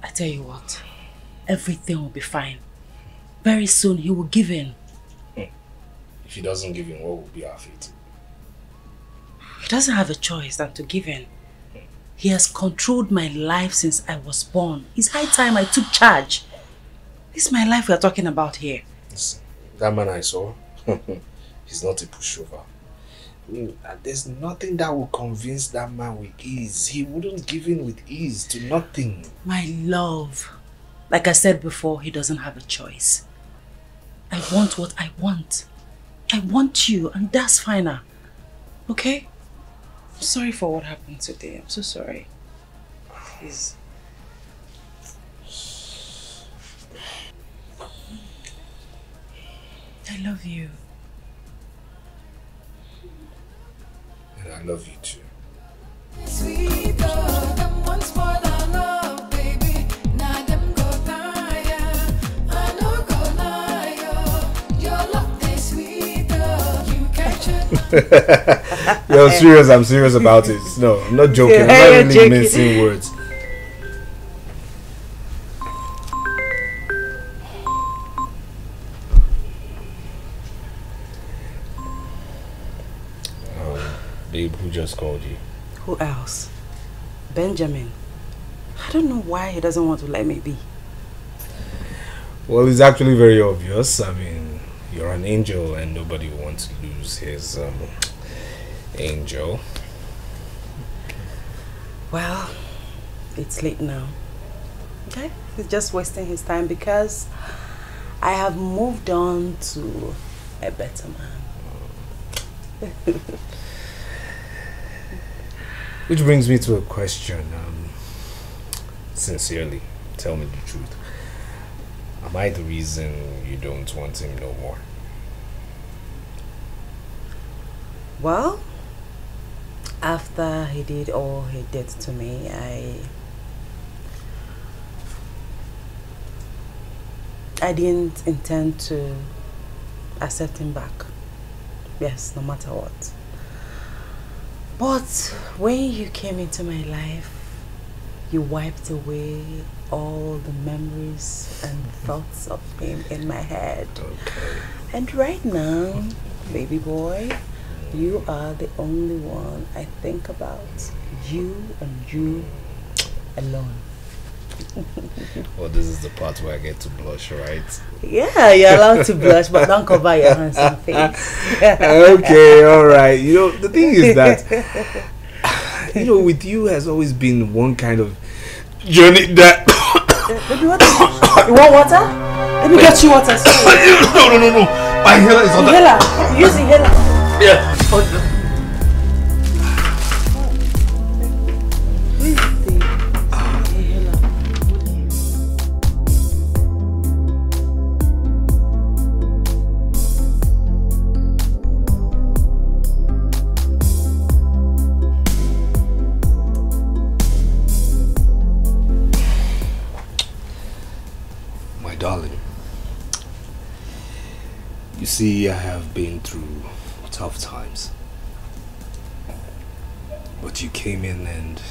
I tell you what, everything will be fine. Very soon he will give in. If he doesn't give in, what will be our fate? He doesn't have a choice than to give in. He has controlled my life since I was born. It's high time I took charge. This is my life we are talking about here. Listen, that man I saw, he's not a pushover. I mean, there's nothing that will convince that man with ease. He wouldn't give in with ease to nothing. My love, like I said before, he doesn't have a choice. I want what I want. I want you, and that's finer. Okay? I'm sorry for what happened today. I'm so sorry. Please. I love you. And I love you too. Sweet girl, them once spoil our love, baby. Now them go tire. I know go lie, your love is sweet girl. You captured. You're serious, I'm serious about it. No, I'm not joking. Yeah, I'm not really joking. mincing words. Babe, who just called you? Who else? Benjamin. I don't know why he doesn't want to let me be. Well, it's actually very obvious. I mean, you're an angel and nobody wants to lose his angel. Well, it's late now. Okay? He's just wasting his time because I have moved on to a better man. Which brings me to a question. Sincerely, tell me the truth. Am I the reason you don't want him no more? Well, after he did all he did to me, I didn't intend to accept him back. Yes, no matter what. But when you came into my life, you wiped away all the memories and thoughts of him in my head. Okay. And right now, baby boy, you are the only one I think about. You and you alone. Well, this is the part where I get to blush, right? Yeah, you're allowed to blush, but don't cover your hands and face. Okay, alright. You know, the thing is that, you know, with you has always been one kind of journey that... Baby, what is it? You want water? Let me get you water. No. My inhaler is on the... Inhaler. Use the inhaler. Yeah. Darling, you see, I have been through tough times, but you came in and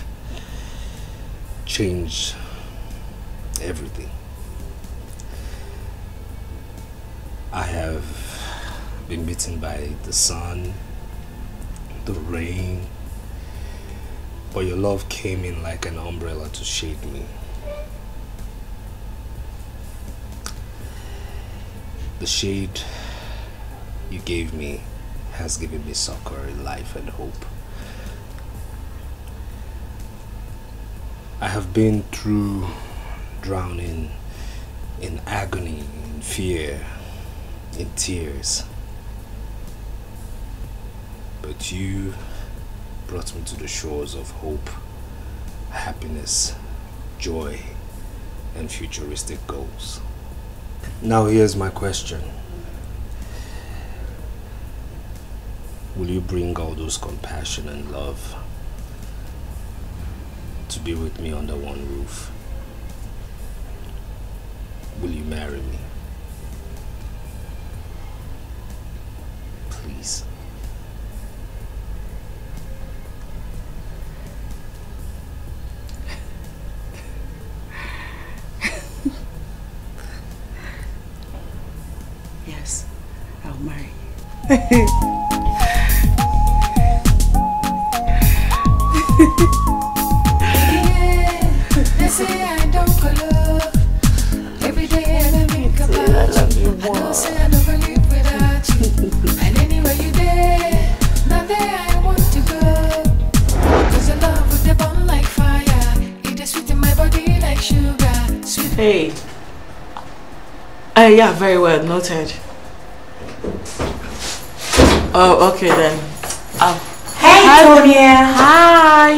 changed everything. I have been beaten by the sun, the rain, but your love came in like an umbrella to shade me. The shade you gave me has given me succor in life and hope. I have been through drowning in agony, in fear, in tears. But you brought me to the shores of hope, happiness, joy, and futuristic goals. Now here's my question. Will you bring all those compassion and love to be with me under one roof? Will you marry me? Please. Yes, I'll marry you. They say I don't follow. Every day I think about you. I don't say I don't live without you. And anywhere you there, not there I want to go. Cause your love would they burn like fire. It is sweet in my body like sugar. Sweet. Hey. Yeah, very well noted. Oh, okay then. Hey, hi, Tonya. Hi.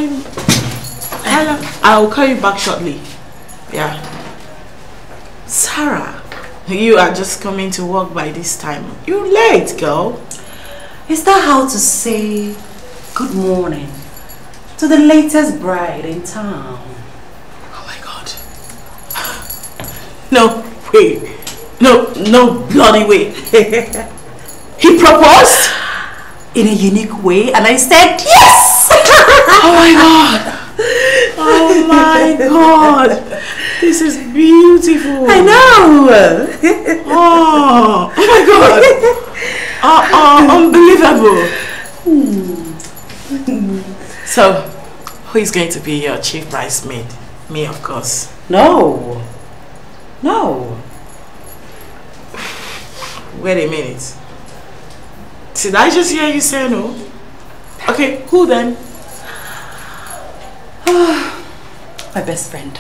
Hello. I'll call you back shortly. Yeah. Sarah, you are just coming to work by this time. You're late, girl. Is that how to say good morning to the latest bride in town? Oh my God. No, wait. No bloody way. He proposed? In a unique way, and I said yes! Oh my God. Oh my God. This is beautiful. I know. Oh my God. Unbelievable. So, who is going to be your chief bridesmaid? Me, of course. No. Wait a minute. Did I just hear you say no? Okay, who then? My best friend.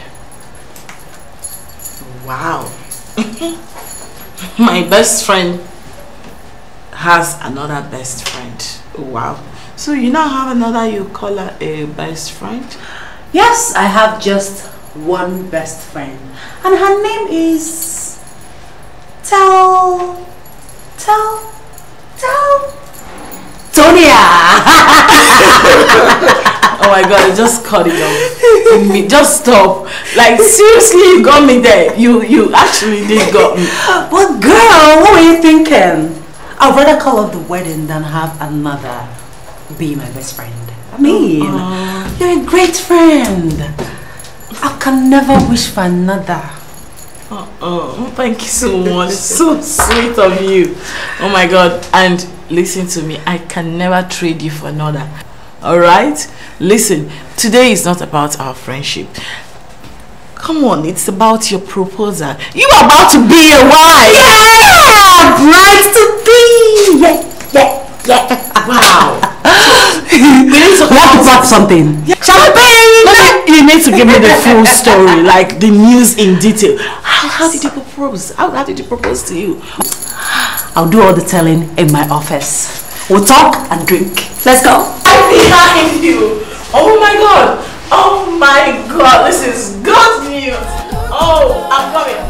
Wow. My best friend has another best friend. Wow. So you now have another, you call her a best friend? Yes, I have just one best friend. And her name is... Tonya! Oh my God, I just cut it off. Just stop. Like, seriously, you got me there. You actually did got me. But girl, what were you thinking? I'd rather call off the wedding than have another be my best friend. I mean, you're a great friend. I can never wish for another. Thank you so much. So sweet of you. Oh my God. And listen to me. I can never trade you for another. Alright? Listen, today is not about our friendship. Come on, it's about your proposal. You are about to be a wife. Yeah! Bride to be! Yeah. Wow. We need to talk something. Champagne! You need to give me the full story, like the news in detail. How did you propose? How did you propose to you? I'll do all the telling in my office. We'll talk and drink. Let's go. I'm behind you. Oh my God. Oh my God. This is good news. Oh, I'm coming.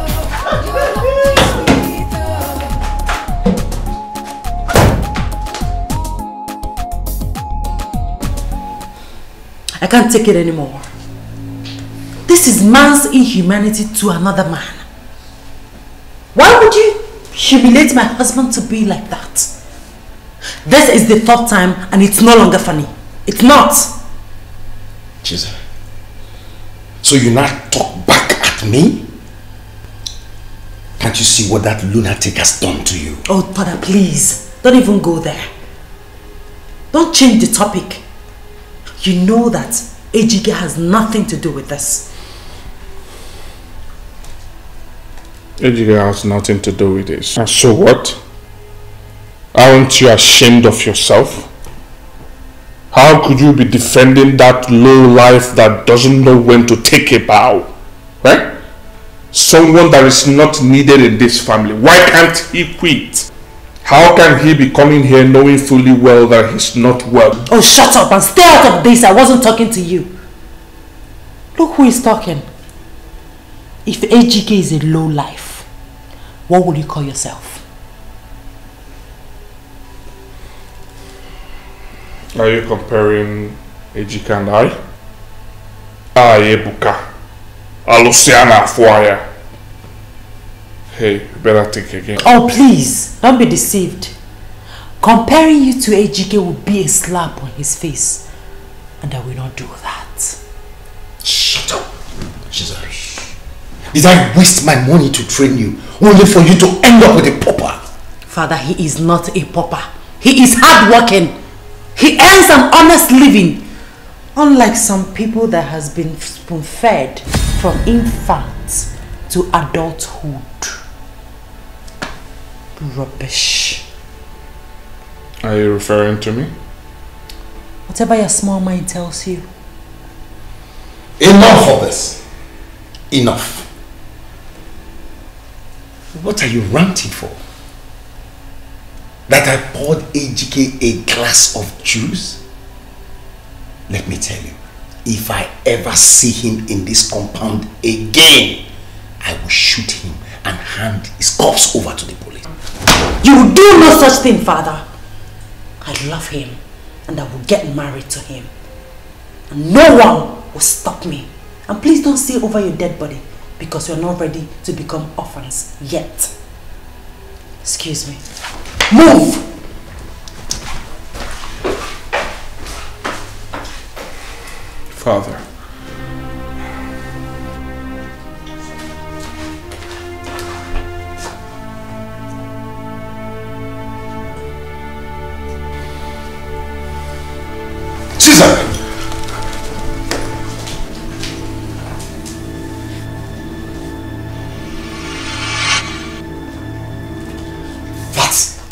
I can't take it anymore. This is man's inhumanity to another man. Why would you humiliate my husband to be like that? This is the third time and it's no longer funny. It's not. Chizzy, so you not talk back at me? Can't you see what that lunatic has done to you? Oh, Father, please. Don't even go there. Don't change the topic. You know that Ejike has nothing to do with this. Ejike has nothing to do with this. And so what? Aren't you ashamed of yourself? How could you be defending that low life that doesn't know when to take a bow? Right? Someone that is not needed in this family. Why can't he quit? How can he be coming here knowing fully well that he's not well? Oh, shut up and stay out of this. I wasn't talking to you. Look who is talking. If Ejike is a low life, what would you call yourself? Are you comparing Ejike and I? Ebuka. Aluciana Fuaya. Hey, you better think again. Oh, please, don't be deceived. Comparing you to Ejike would be a slap on his face. And I will not do that. Shut up. Chizzy. Did I waste my money to train you only for you to end up with a pauper? Father, he is not a pauper. He is hardworking. He earns an honest living. Unlike some people that has been spoon-fed from infant to adulthood. Rubbish. Are you referring to me? Whatever your small mind tells you. Enough of this. Enough. What are you ranting for? That I poured Ejike a glass of juice? Let me tell you, if I ever see him in this compound again, I will shoot him and hand his corpse over to the police. You will do no such thing, Father. I love him and I will get married to him. And no one will stop me. And please don't say over your dead body because you're not ready to become orphans yet. Excuse me. Move! Father. Caesar!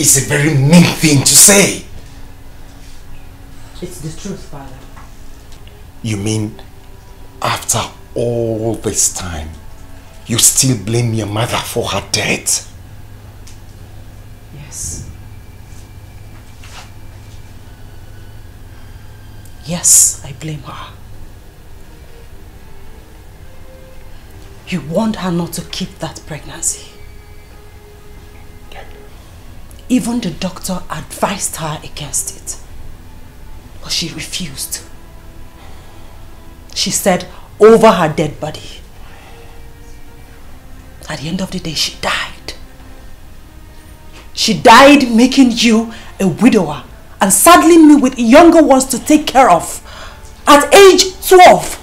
It's a very mean thing to say. It's the truth, Father. You mean after all this time, you still blame your mother for her death? Yes. Yes, I blame her. You warned her not to keep that pregnancy. Even the doctor advised her against it. But she refused. She said over her dead body. At the end of the day, she died. She died making you a widower and saddling me with younger ones to take care of. At age 12,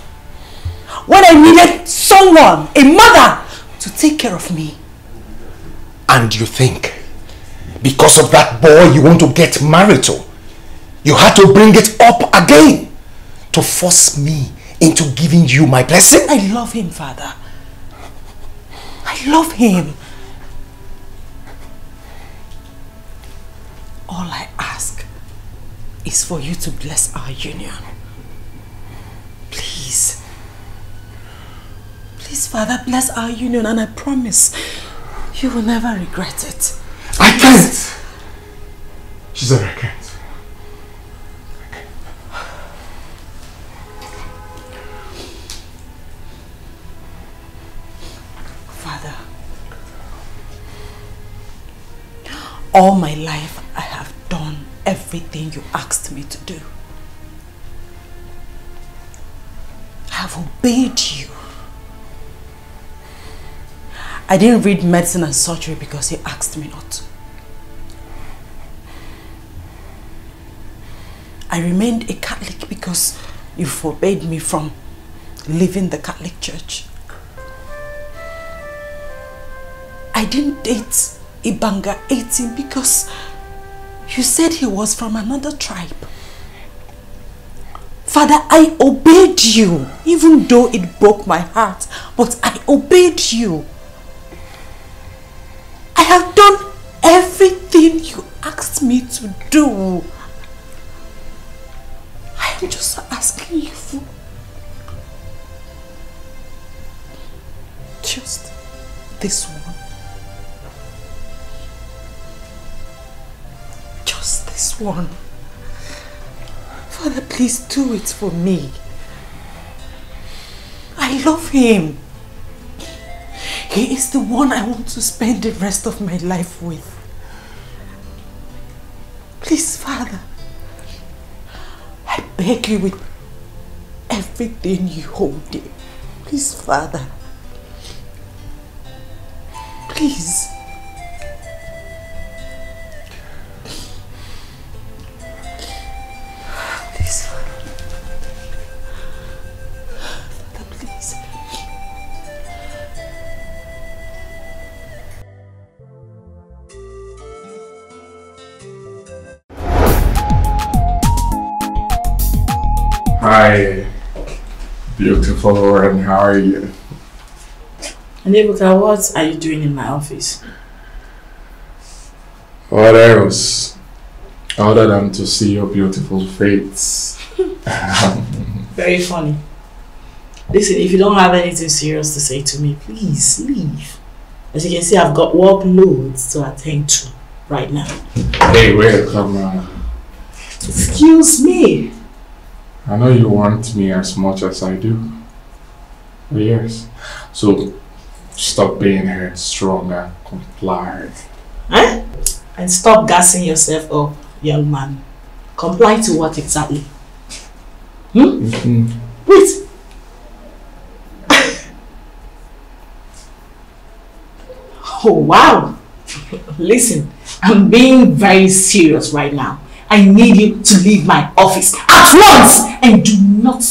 when I needed someone, a mother, to take care of me. And you think, because of that boy you want to get married to, you had to bring it up again to force me into giving you my blessing? I love him, Father. I love him. All I ask is for you to bless our union. Please. Please, Father, bless our union, and I promise you will never regret it. I can't. She said I can't. Father, all my life I have done everything you asked me to do. I have obeyed you. I didn't read medicine and surgery because you asked me not to. I remained a Catholic because you forbade me from leaving the Catholic Church. I didn't date Ibanga 18 because you said he was from another tribe. Father, I obeyed you, even though it broke my heart, but I obeyed you. I have done everything you asked me to do. I am just asking you for just this one. Just this one. Father, please do it for me. I love him. He is the one I want to spend the rest of my life with. Please, Father, I beg you with everything you hold dear. Please, Father. Please. Please, Father. Father, please. Hi, beautiful Lauren, how are you? Nebuka, what are you doing in my office? What else? Other than to see your beautiful face. Very funny. Listen, if you don't have anything serious to say to me, please leave. As you can see, I've got workloads to attend to right now. Hey, wait, come on. Excuse me. I know you want me as much as I do. Yes. So, stop being headstrong and comply. Eh? And stop gassing yourself up, young man. Comply to what exactly? Wait. Oh, wow. Listen, I'm being very serious right now. I need you to leave my office at once, and do not,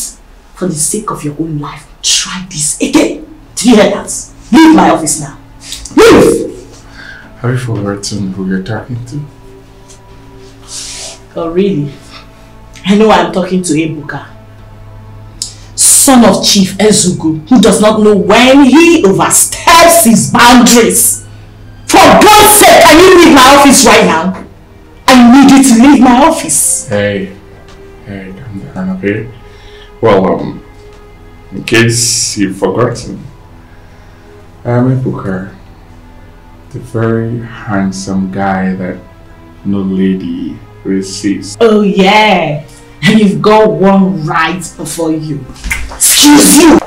for the sake of your own life, try this again. Do you hear that? Leave my office now. Leave! Have you forgotten who you're talking to? Oh, really? I know I'm talking to Ebuka, son of Chief Ezugu, who does not know when he oversteps his boundaries. For God's sake, can you leave my office right now? I need you to leave my office. Hey, calm down, okay? Well, in case you've forgotten, I'm Ebuka, the very handsome guy that no lady resists. Oh yeah, and you've got one right before you. Excuse you!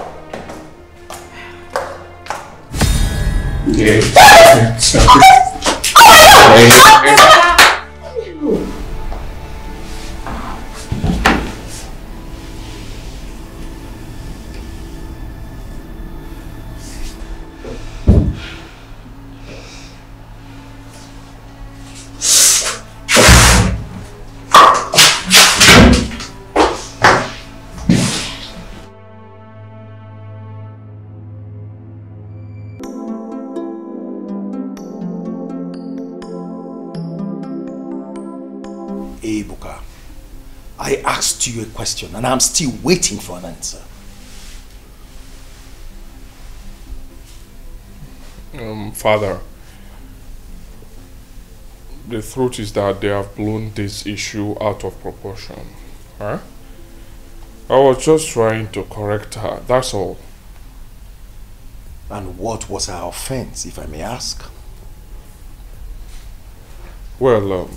Yeah. Ebuka. I asked you a question and I'm still waiting for an answer. Father, the truth is that they have blown this issue out of proportion. Huh? I was just trying to correct her, that's all. And what was her offense, if I may ask? Well,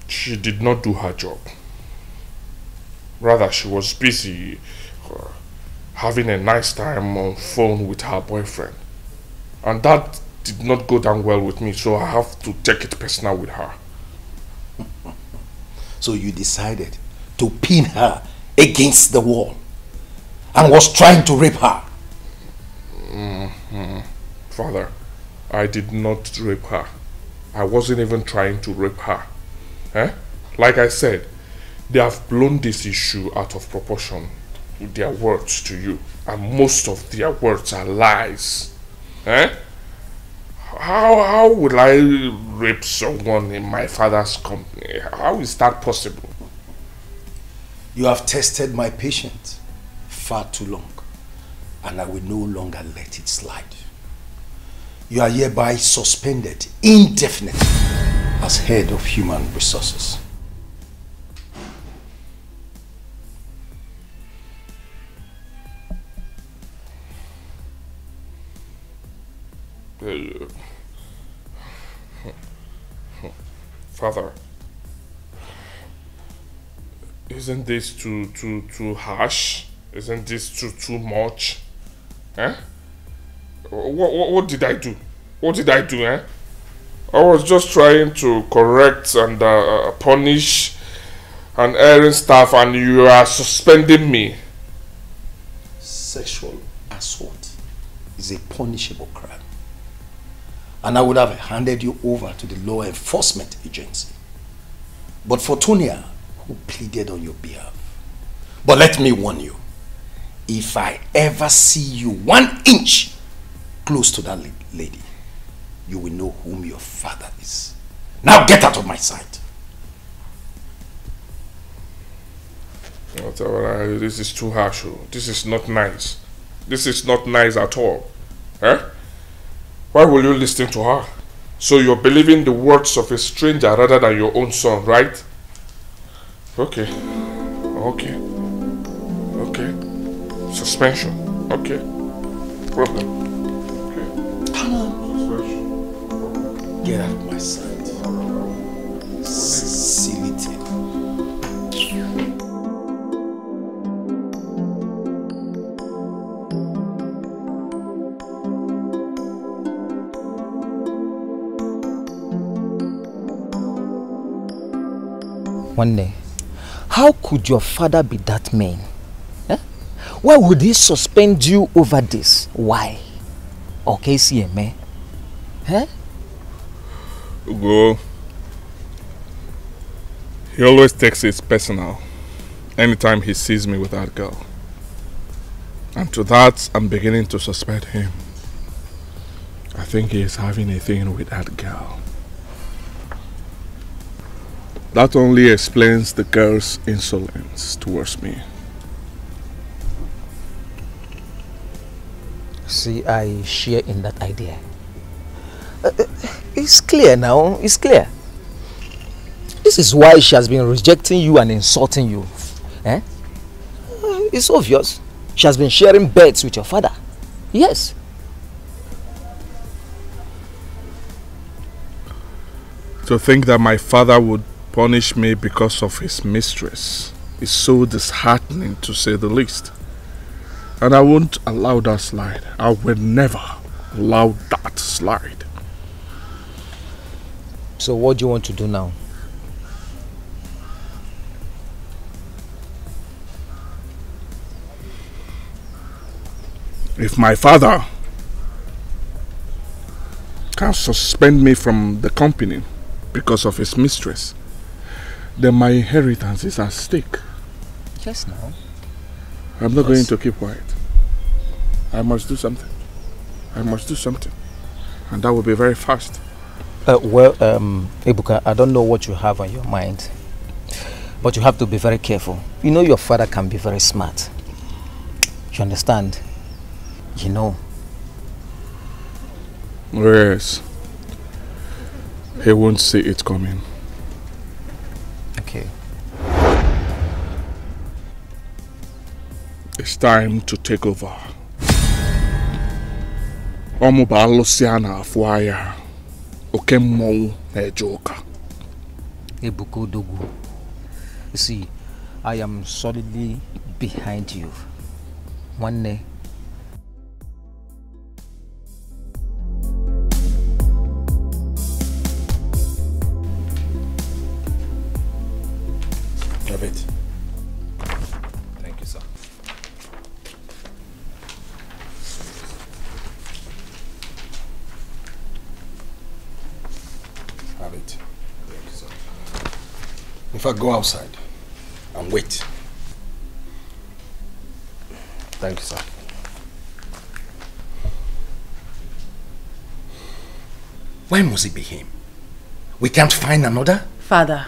she did not do her job. Rather, she was busy having a nice time on phone with her boyfriend. And that did not go down well with me, so I have to take it personal with her. So you decided to pin her against the wall and was trying to rape her? Father, I did not rape her. I wasn't even trying to rape her. Like I said, they have blown this issue out of proportion with their words to you. And most of their words are lies. How would I rape someone in my father's company? How is that possible? You have tested my patience far too long, and I will no longer let it slide. You are hereby suspended indefinitely as head of human resources. Father, isn't this too harsh? Isn't this too much? What did I do? What did I do? I was just trying to correct and punish an erring staff, and you are suspending me. Sexual assault is a punishable crime. And I would have handed you over to the law enforcement agency. But for Tonia, who pleaded on your behalf. But let me warn you, if I ever see you 1 inch close to that lady, you will know whom your father is. Now get out of my sight. This is too harsh. This is not nice. This is not nice at all. Why will you listen to her? So you're believing the words of a stranger rather than your own son, right? Okay. Suspension. Okay. Problem. Okay. Suspension. Get out of my sight. Silly thing. One day, how could your father be that mean? Why would he suspend you over this? Why? Okay, CMA. Go. He always takes it personal anytime he sees me with that girl. And to that, I'm beginning to suspect him. I think he is having a thing with that girl. That only explains the girl's insolence towards me. See, I share in that idea. It's clear now, it's clear. This is why she has been rejecting you and insulting you. It's obvious. She has been sharing beds with your father. Yes. To think that my father would punish me because of his mistress is so disheartening, to say the least. And I won't allow that slide. I will never allow that slide. So what do you want to do now? If my father can suspend me from the company because of his mistress, then my inheritance is at stake. Yes, no. I'm not going to keep quiet. I must do something. I must do something. And that will be very fast. Ebuka, I don't know what you have on your mind, but you have to be very careful. You know your father can be very smart. You understand? You know. Yes. He won't see it coming. Okay. It's time to take over. Omuba Luciana Afuaya. Okemo Nejoka. Ebuka Dogu. You see, I am solidly behind you. One day. Have it. Thank you, sir. Have it. Thank you, sir. In fact, go outside and wait. Thank you, sir. Why must it be him? We can't find another? Father,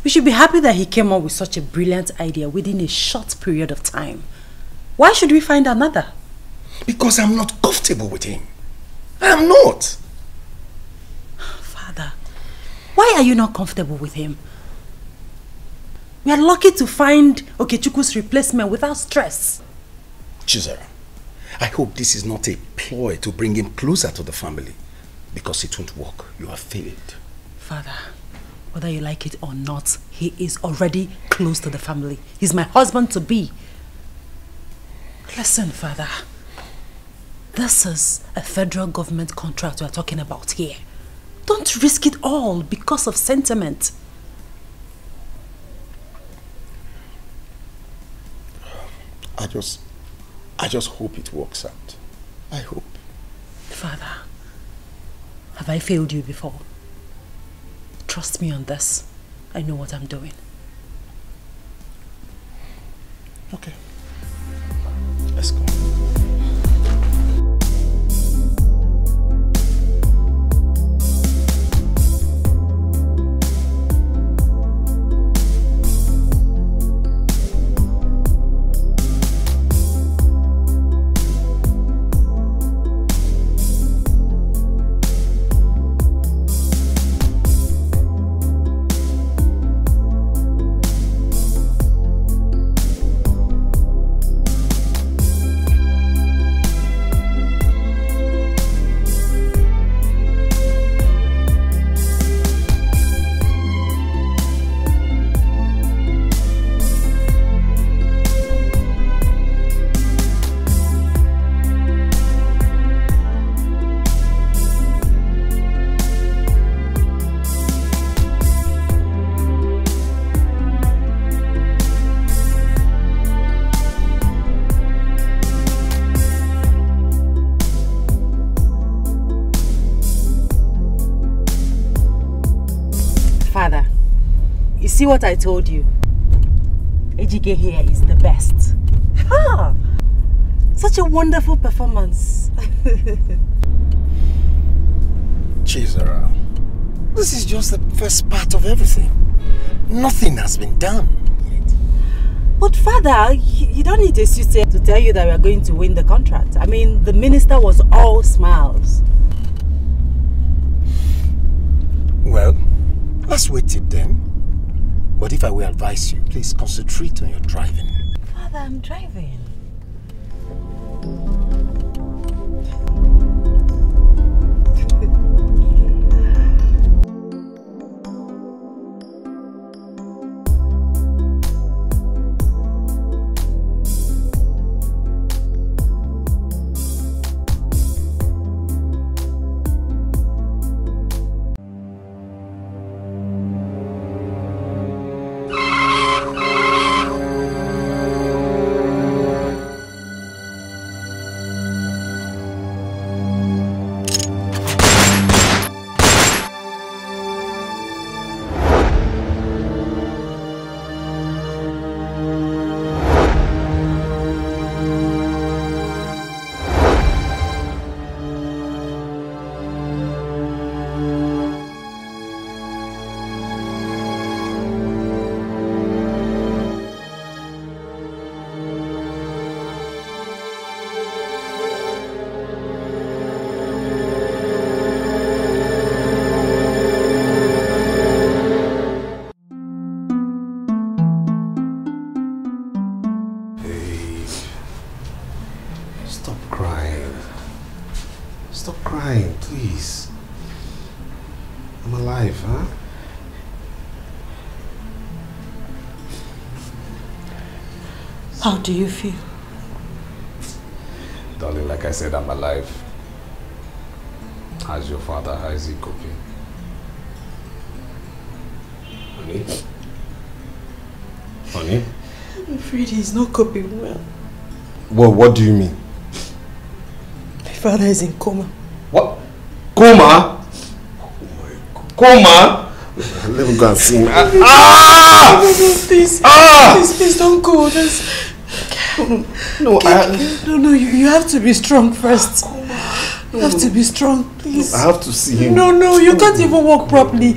we should be happy that he came up with such a brilliant idea within a short period of time. Why should we find another? Because I'm not comfortable with him. I'm not. Father, why are you not comfortable with him? We are lucky to find Okechukwu's replacement without stress. Chizzy, I hope this is not a ploy to bring him closer to the family. Because it won't work. You have failed. Father, whether you like it or not, he is already close to the family. He's my husband-to-be. Listen, Father. This is a federal government contract we are talking about here. Don't risk it all because of sentiment. I just hope it works out. I hope. Father, have I failed you before? Trust me on this. I know what I'm doing. Okay. Let's go. See what I told you? Ejike here is the best. Ha! Such a wonderful performance. Chizzy, this is just the first part of everything. Nothing has been done yet. But Father, you don't need a suitor to tell you that we are going to win the contract. I mean, the minister was all smiles. Well, let's wait it then. But if I will advise you, please concentrate on your driving. Father, I'm driving. please. I'm alive, huh? How do you feel? Darling, like I said, I'm alive. How's your father? How is he coping? Honey? Honey? I'm afraid he's not coping well. Well, what do you mean? My father is in coma. What? Coma? Coma? Let me go and see him. Ah! Please, please don't go. No, you have to be strong first. You have to be strong, please. I have to see him. No, you can't even walk properly.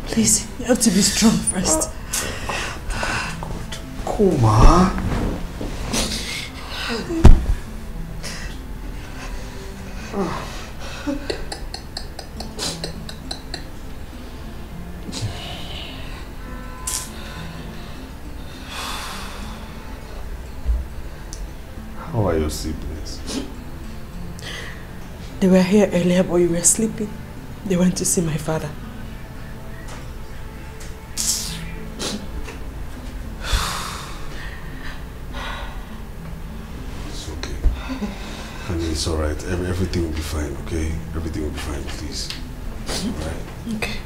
Please, you have to be strong first. Coma? How are your siblings? They were here earlier, but you were sleeping. They went to see my father. It's okay. Honey, it's alright. Everything will be fine, okay? Everything will be fine, please. Alright? Okay.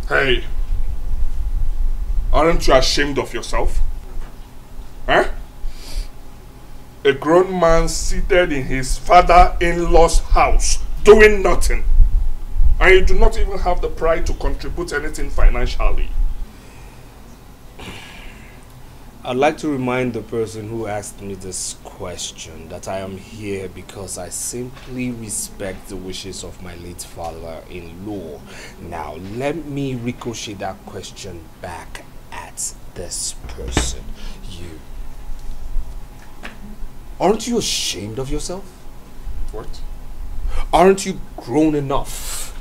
Hey, aren't you ashamed of yourself? Huh? A grown man seated in his father-in-law's house doing nothing, and you do not even have the pride to contribute anything financially. I'd like to remind the person who asked me this question that I am here because I simply respect the wishes of my late father-in-law. Now, let me ricochet that question back at this person. You. Aren't you ashamed of yourself? What? Aren't you grown enough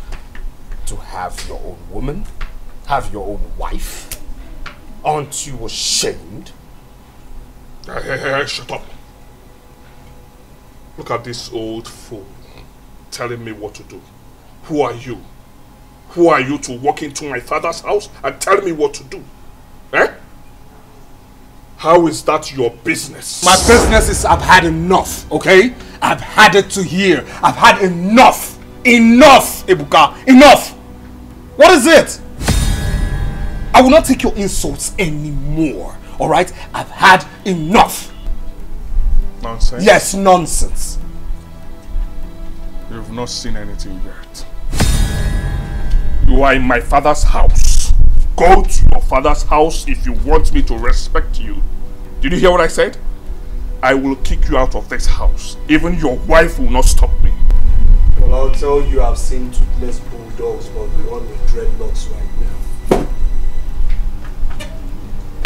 to have your own woman? Have your own wife? Aren't you ashamed? Hey, shut up. Look at this old fool telling me what to do. Who are you? Who are you to walk into my father's house and tell me what to do? Eh? How is that your business? My business is I've had enough, okay? I've had it to here. I've had enough. Enough, Ebuka. Enough. What is it? I will not take your insults anymore, alright? I've had enough. Nonsense? Yes, nonsense. You've not seen anything yet. You are in my father's house. Go to your father's house if you want me to respect you. Did you hear what I said? I will kick you out of this house. Even your wife will not stop me. Well, I'll tell you I've seen toothless bulldogs, but the one with dreadlocks right now.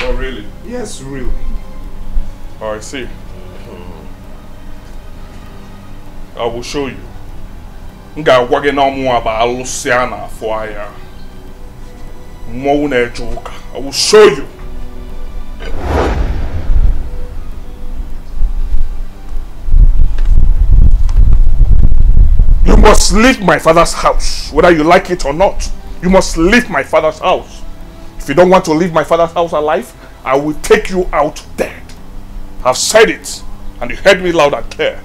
Oh, really? Yes, really. Oh, I see. I will show you. I will show you. You must leave my father's house, whether you like it or not. You must leave my father's house. If you don't want to leave my father's house alive, I will take you out dead. I've said it, and you heard me loud and clear.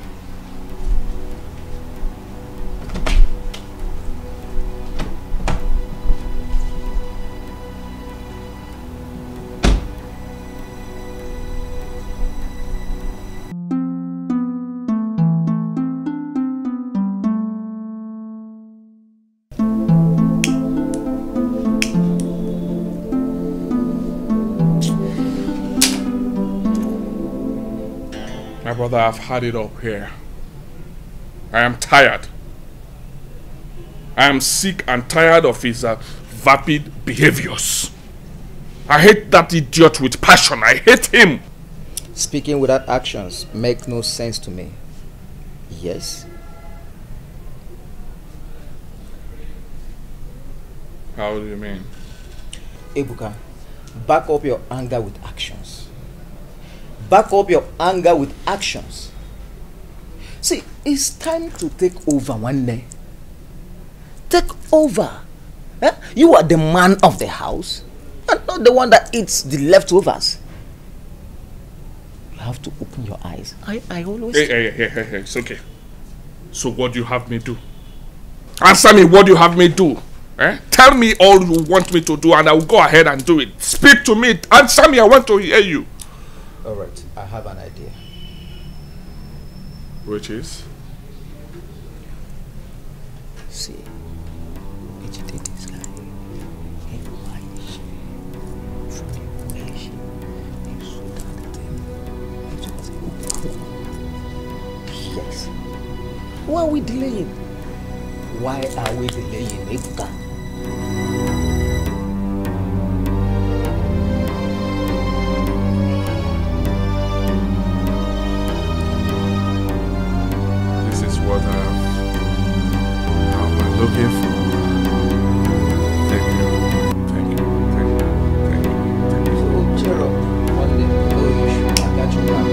My brother, I've had it up here. I am tired. I am sick and tired of his vapid behaviors. I hate that idiot with passion. I hate him. Speaking without actions makes no sense to me. Yes? How do you mean? Ebuka, back up your anger with actions. Back up your anger with actions. See, it's time to take over one day. Take over. Eh? You are the man of the house and not the one that eats the leftovers. You have to open your eyes. I always... Hey, it's okay. So what do you have me do? Answer me, what do you have me do? Eh? Tell me all you want me to do and I will go ahead and do it. Speak to me. Answer me, I want to hear you. Alright, I have an idea. Which is? See, educate this guy. Yes. Why are we delaying? Why are we delaying, Ebuka? This is what I'm looking for. Thank you. So cheer up. One day, no issue. I got your back.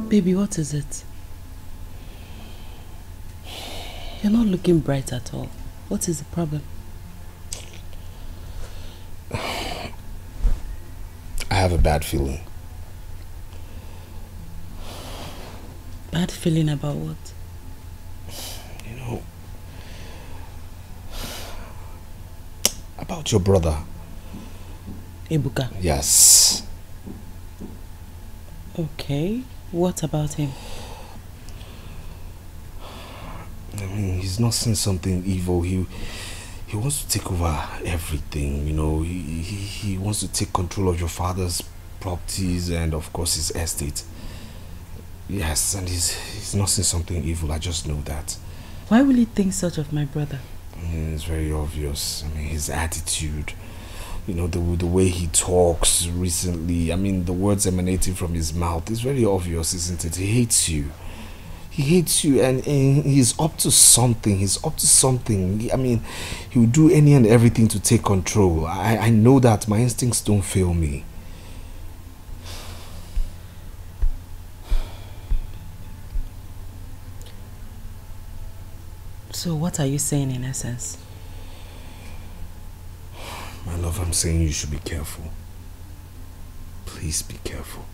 Baby, what is it? You're not looking bright at all. What is the problem? I have a bad feeling. Bad feeling about what? You know, about your brother. Ebuka? Yes. Okay. What about him? I mean, he's not saying something evil. He wants to take over everything, you know. He wants to take control of your father's properties and of course his estate. Yes, and he's not saying something evil. I just know that. Why will he think such of my brother? I mean, it's very obvious. I mean, his attitude, you know, the way he talks recently. I mean, the words emanating from his mouth. It's very obvious, isn't it? He hates you. He hates you, and he's up to something. He's up to something. I mean, he will do any and everything to take control. I know that. My instincts don't fail me. So what are you saying in essence? My love, I'm saying you should be careful. Please be careful.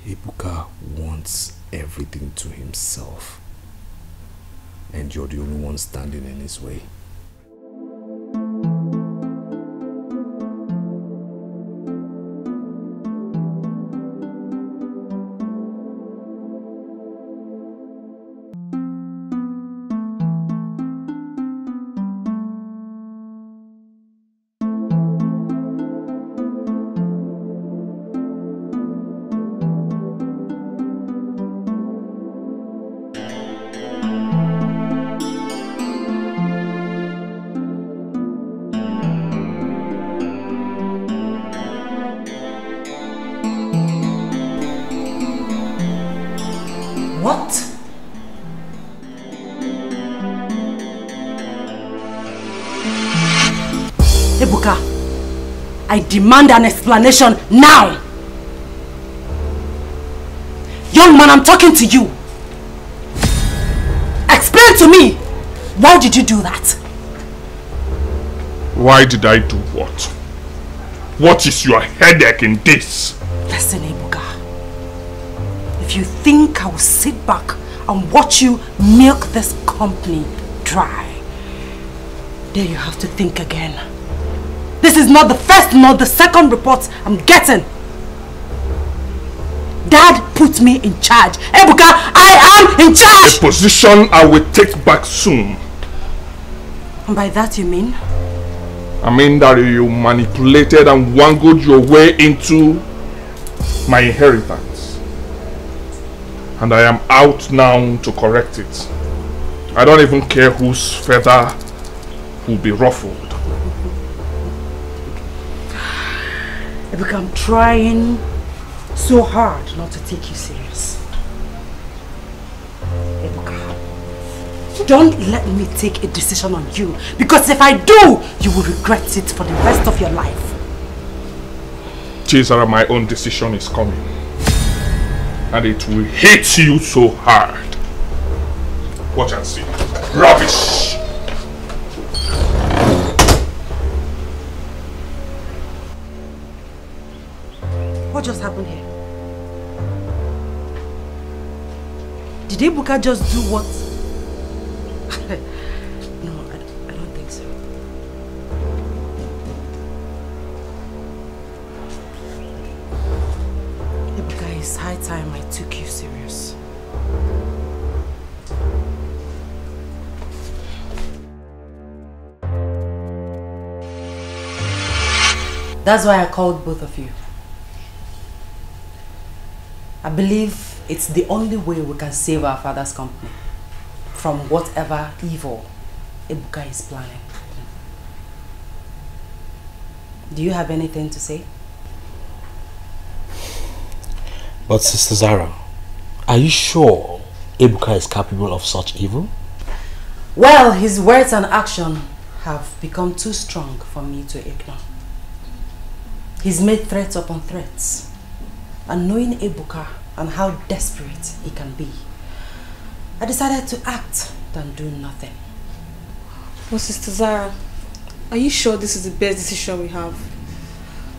Ebuka wants everything to himself. And you're the only one standing in his way. I demand an explanation now! Young man, I'm talking to you! Explain to me! Why did you do that? Why did I do what? What is your headache in this? Listen, Ebuka. If you think I will sit back and watch you milk this company dry, then you have to think again. This is not the first nor the second report I'm getting. Dad put me in charge. Ebuka, I am in charge! A position I will take back soon. And by that you mean? I mean that you manipulated and wangled your way into my inheritance. And I am out now to correct it. I don't even care whose feather will be ruffled. I'm trying so hard not to take you serious. Don't let me take a decision on you, because if I do, you will regret it for the rest of your life. Chizzy, my own decision is coming. And it will hit you so hard. Watch and see. Rubbish! What just happened here? Did Ebuka just do what? No, I don't think so. Ebuka, it's high time I took you serious. That's why I called both of you. I believe it's the only way we can save our father's company from whatever evil Ebuka is planning. Do you have anything to say? But Sister Zara, are you sure Ebuka is capable of such evil? Well, his words and action have become too strong for me to ignore. He's made threats upon threats. And knowing Ebuka and how desperate he can be, I decided to act than do nothing. Well, Sister Zara, are you sure this is the best decision we have?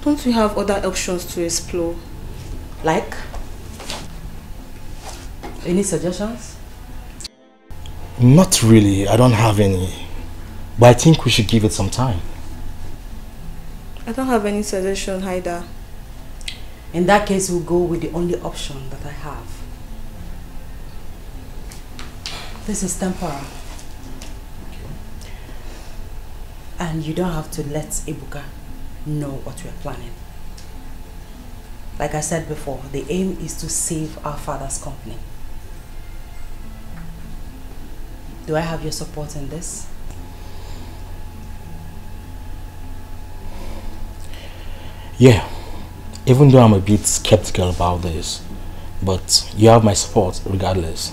Don't we have other options to explore? Like? Any suggestions? Not really, I don't have any. But I think we should give it some time. I don't have any suggestion either. In that case, we'll go with the only option that I have. This is temporary. And you don't have to let Ebuka know what we're planning. Like I said before, the aim is to save our father's company. Do I have your support in this? Yeah, even though I'm a bit skeptical about this, but you have my support regardless.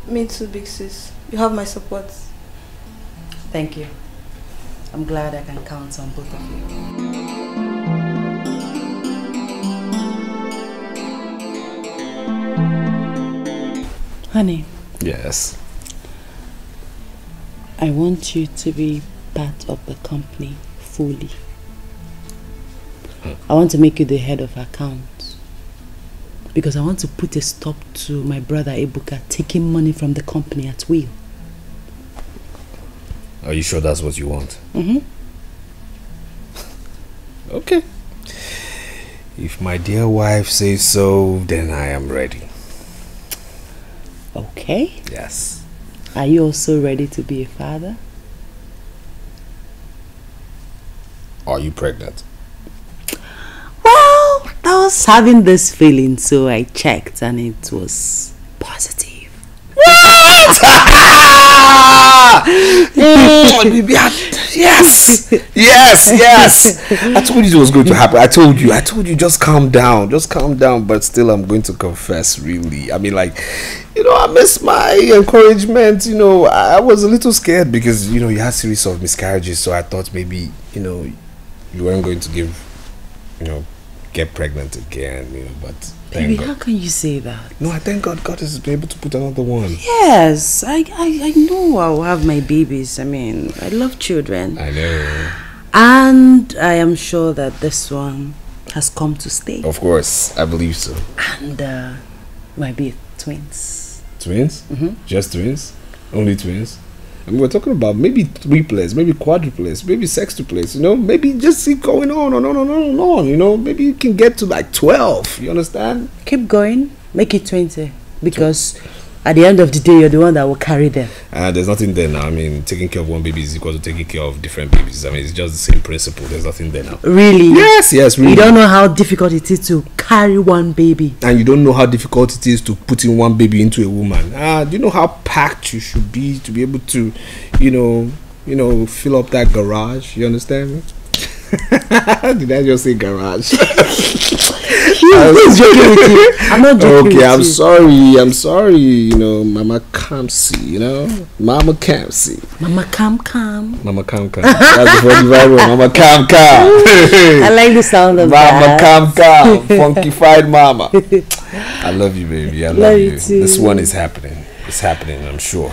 Me too, big sis. You have my support. Thank you. I'm glad I can count on both of you. Honey. Yes. I want you to be part of the company fully. I want to make you the head of accounts. Because I want to put a stop to my brother Ebuka taking money from the company at will. Are you sure that's what you want? Mm-hmm. Okay. If my dear wife says so, then I am ready. Okay. Yes. Are you also ready to be a father? Are you pregnant? Well, I was having this feeling, so I checked and it was positive. What? Yes! Yes, yes! I told you it was going to happen. I told you, just calm down. Just calm down, but still I'm going to confess, really. I mean, like, you know, I miss my encouragement. You know, I was a little scared because, you know, you had a series of miscarriages, so I thought maybe, you know, you weren't going to get pregnant again, you know, but Baby, how can you say that? No, I thank God is able to put another one. Yes, I know I'll have my babies. I mean, I love children. I know. And I am sure that this one has come to stay. Of course, I believe so. And might be twins. Twins? Mm-hmm. Just twins? Only twins? I mean, we're talking about maybe triplets, maybe quadruplets, maybe sextuplets, you know, maybe just keep going on, you know, maybe you can get to like 12, you understand? Keep going, make it 20, because At the end of the day, you're the one that will carry them. There's nothing there now. I mean, taking care of one baby is equal to taking care of different babies. I mean, it's just the same principle. There's nothing there now. Really? Yes, really. You don't know how difficult it is to carry one baby. And you don't know how difficult it is to put in one baby into a woman. Do you know how packed you should be to be able to, you know, fill up that garage? You understand me? Did I just say garage? He's joking with you. I'm not joking with you. I'm sorry. You know, Mama can't see. Mama can't see. Mama calm. Mama calm. That's the funny vibe. Mama calm. I like the sound of Mama that. calm. Funkified mama. I love you, baby. I love you. Too. This one is happening. It's happening. I'm sure.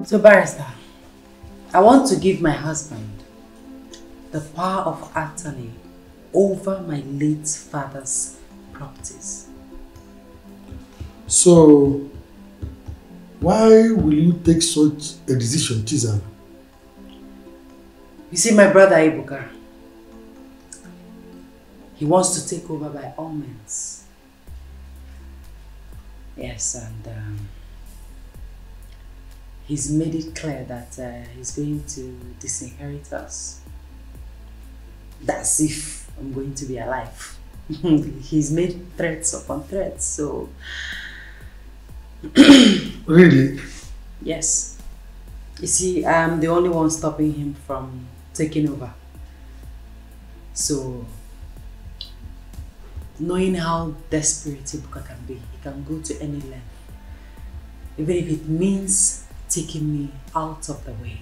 So, barrister, I want to give my husband the power of attorney over my late father's properties. So, why will you take such a decision, Chizzy? You see, my brother Ibuka, he wants to take over by all means. Yes, and he's made it clear that he's going to disinherit us. That's if I'm going to be alive. He's made threats upon threats, so... Really? Yes. You see, I'm the only one stopping him from taking over. So, knowing how desperate Ibuka can be, he can go to any length. Even if it means taking me out of the way.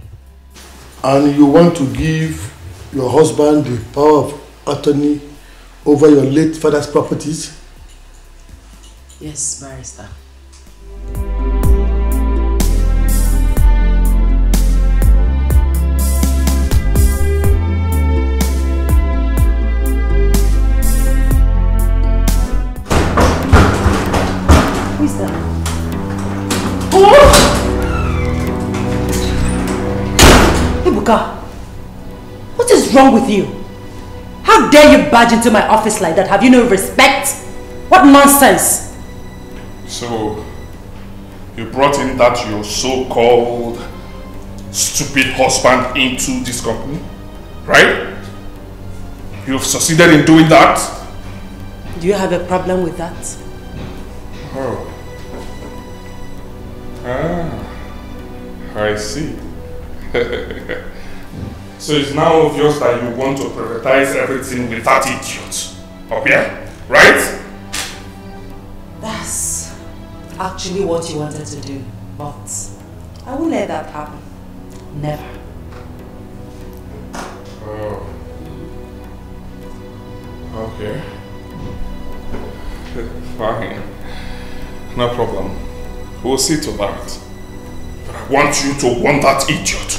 And you want to give your husband the power of attorney over your late father's properties? Yes, barrister. Who is that? Ibuka, what is wrong with you? How dare you barge into my office like that? Have you no respect? What nonsense! So, you brought in that your so-called stupid husband into this company, right? You've succeeded in doing that? Do you have a problem with that? Oh. I see. So it's now obvious that you want to privatize everything with that idiot up here, right? That's actually what you wanted to do, but I won't let that happen. Never. Oh. Okay. Fine. No problem. We'll see to that. But I want you to warn that idiot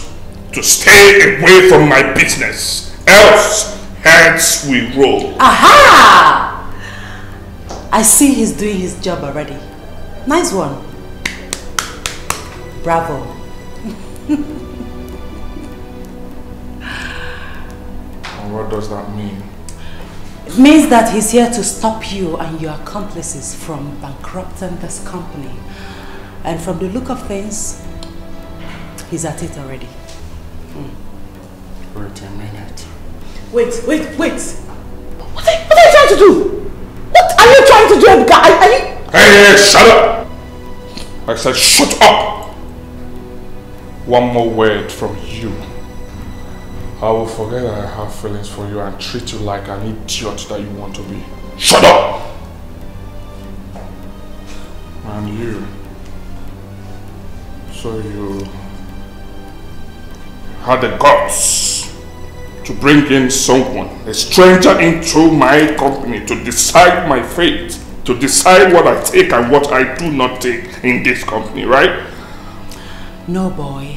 to stay away from my business. Else, heads will roll. Aha! I see he's doing his job already. Nice one. Bravo. And what does that mean? It means that he's here to stop you and your accomplices from bankrupting this company. And from the look of things, he's at it already. Wait a minute. Wait. What are you trying to do? What are you trying to do, Ibuka? Are you... Hey, shut up! I said shut up! One more word from you. I will forget that I have feelings for you and treat you like an idiot that you want to be. Shut up! And you. So you had the guts to bring in someone, a stranger, into my company to decide my fate, to decide what I take and what I do not take in this company, right? No, boy.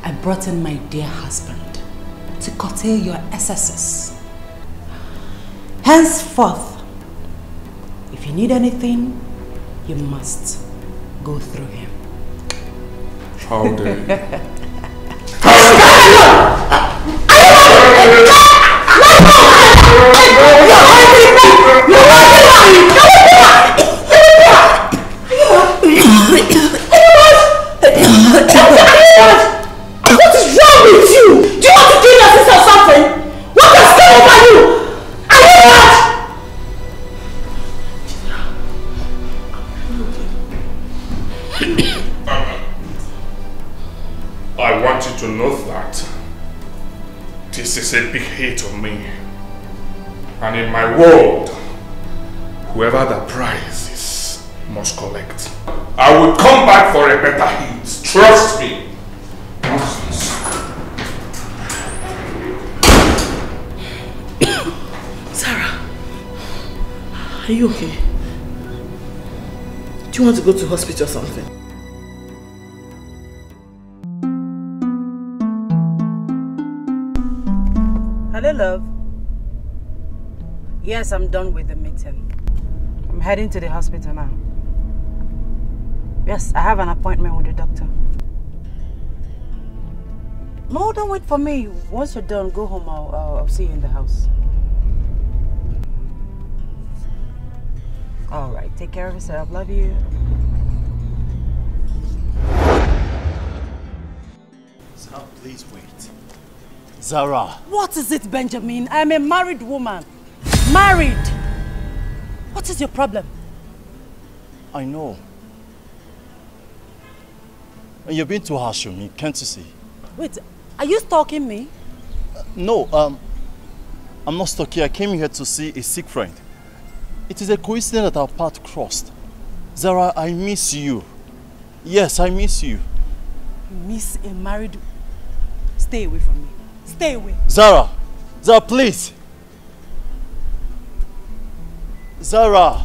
I brought in my dear husband to curtail your excesses. Henceforth, if you need anything, you must go through him. How dare you? What is wrong with you? Do you want to kill your sister or something? What has come over you? Are you mad? I want you to know that this is a big hit on me. And in my world, whoever the prize is must collect. I will come back for a better hit. Trust me. Sarah, are you okay? Do you want to go to hospital or something? Hello, love. Yes, I'm done with the meeting. I'm heading to the hospital now. Yes, I have an appointment with the doctor. No, don't wait for me. Once you're done, go home. I'll see you in the house. All right, take care of yourself. Love you. Zara, please wait. Zara. What is it, Benjamin? I'm a married woman. Married. What is your problem? I know. And you're being too harsh on me, can't you see? Wait, are you stalking me? No, I'm not stalking. I came here to see a sick friend. It is a coincidence that our path crossed. Zara, I miss you. Yes, I miss you. You miss a married... Stay away from me. Stay away. Zara! Zara, please! Zara!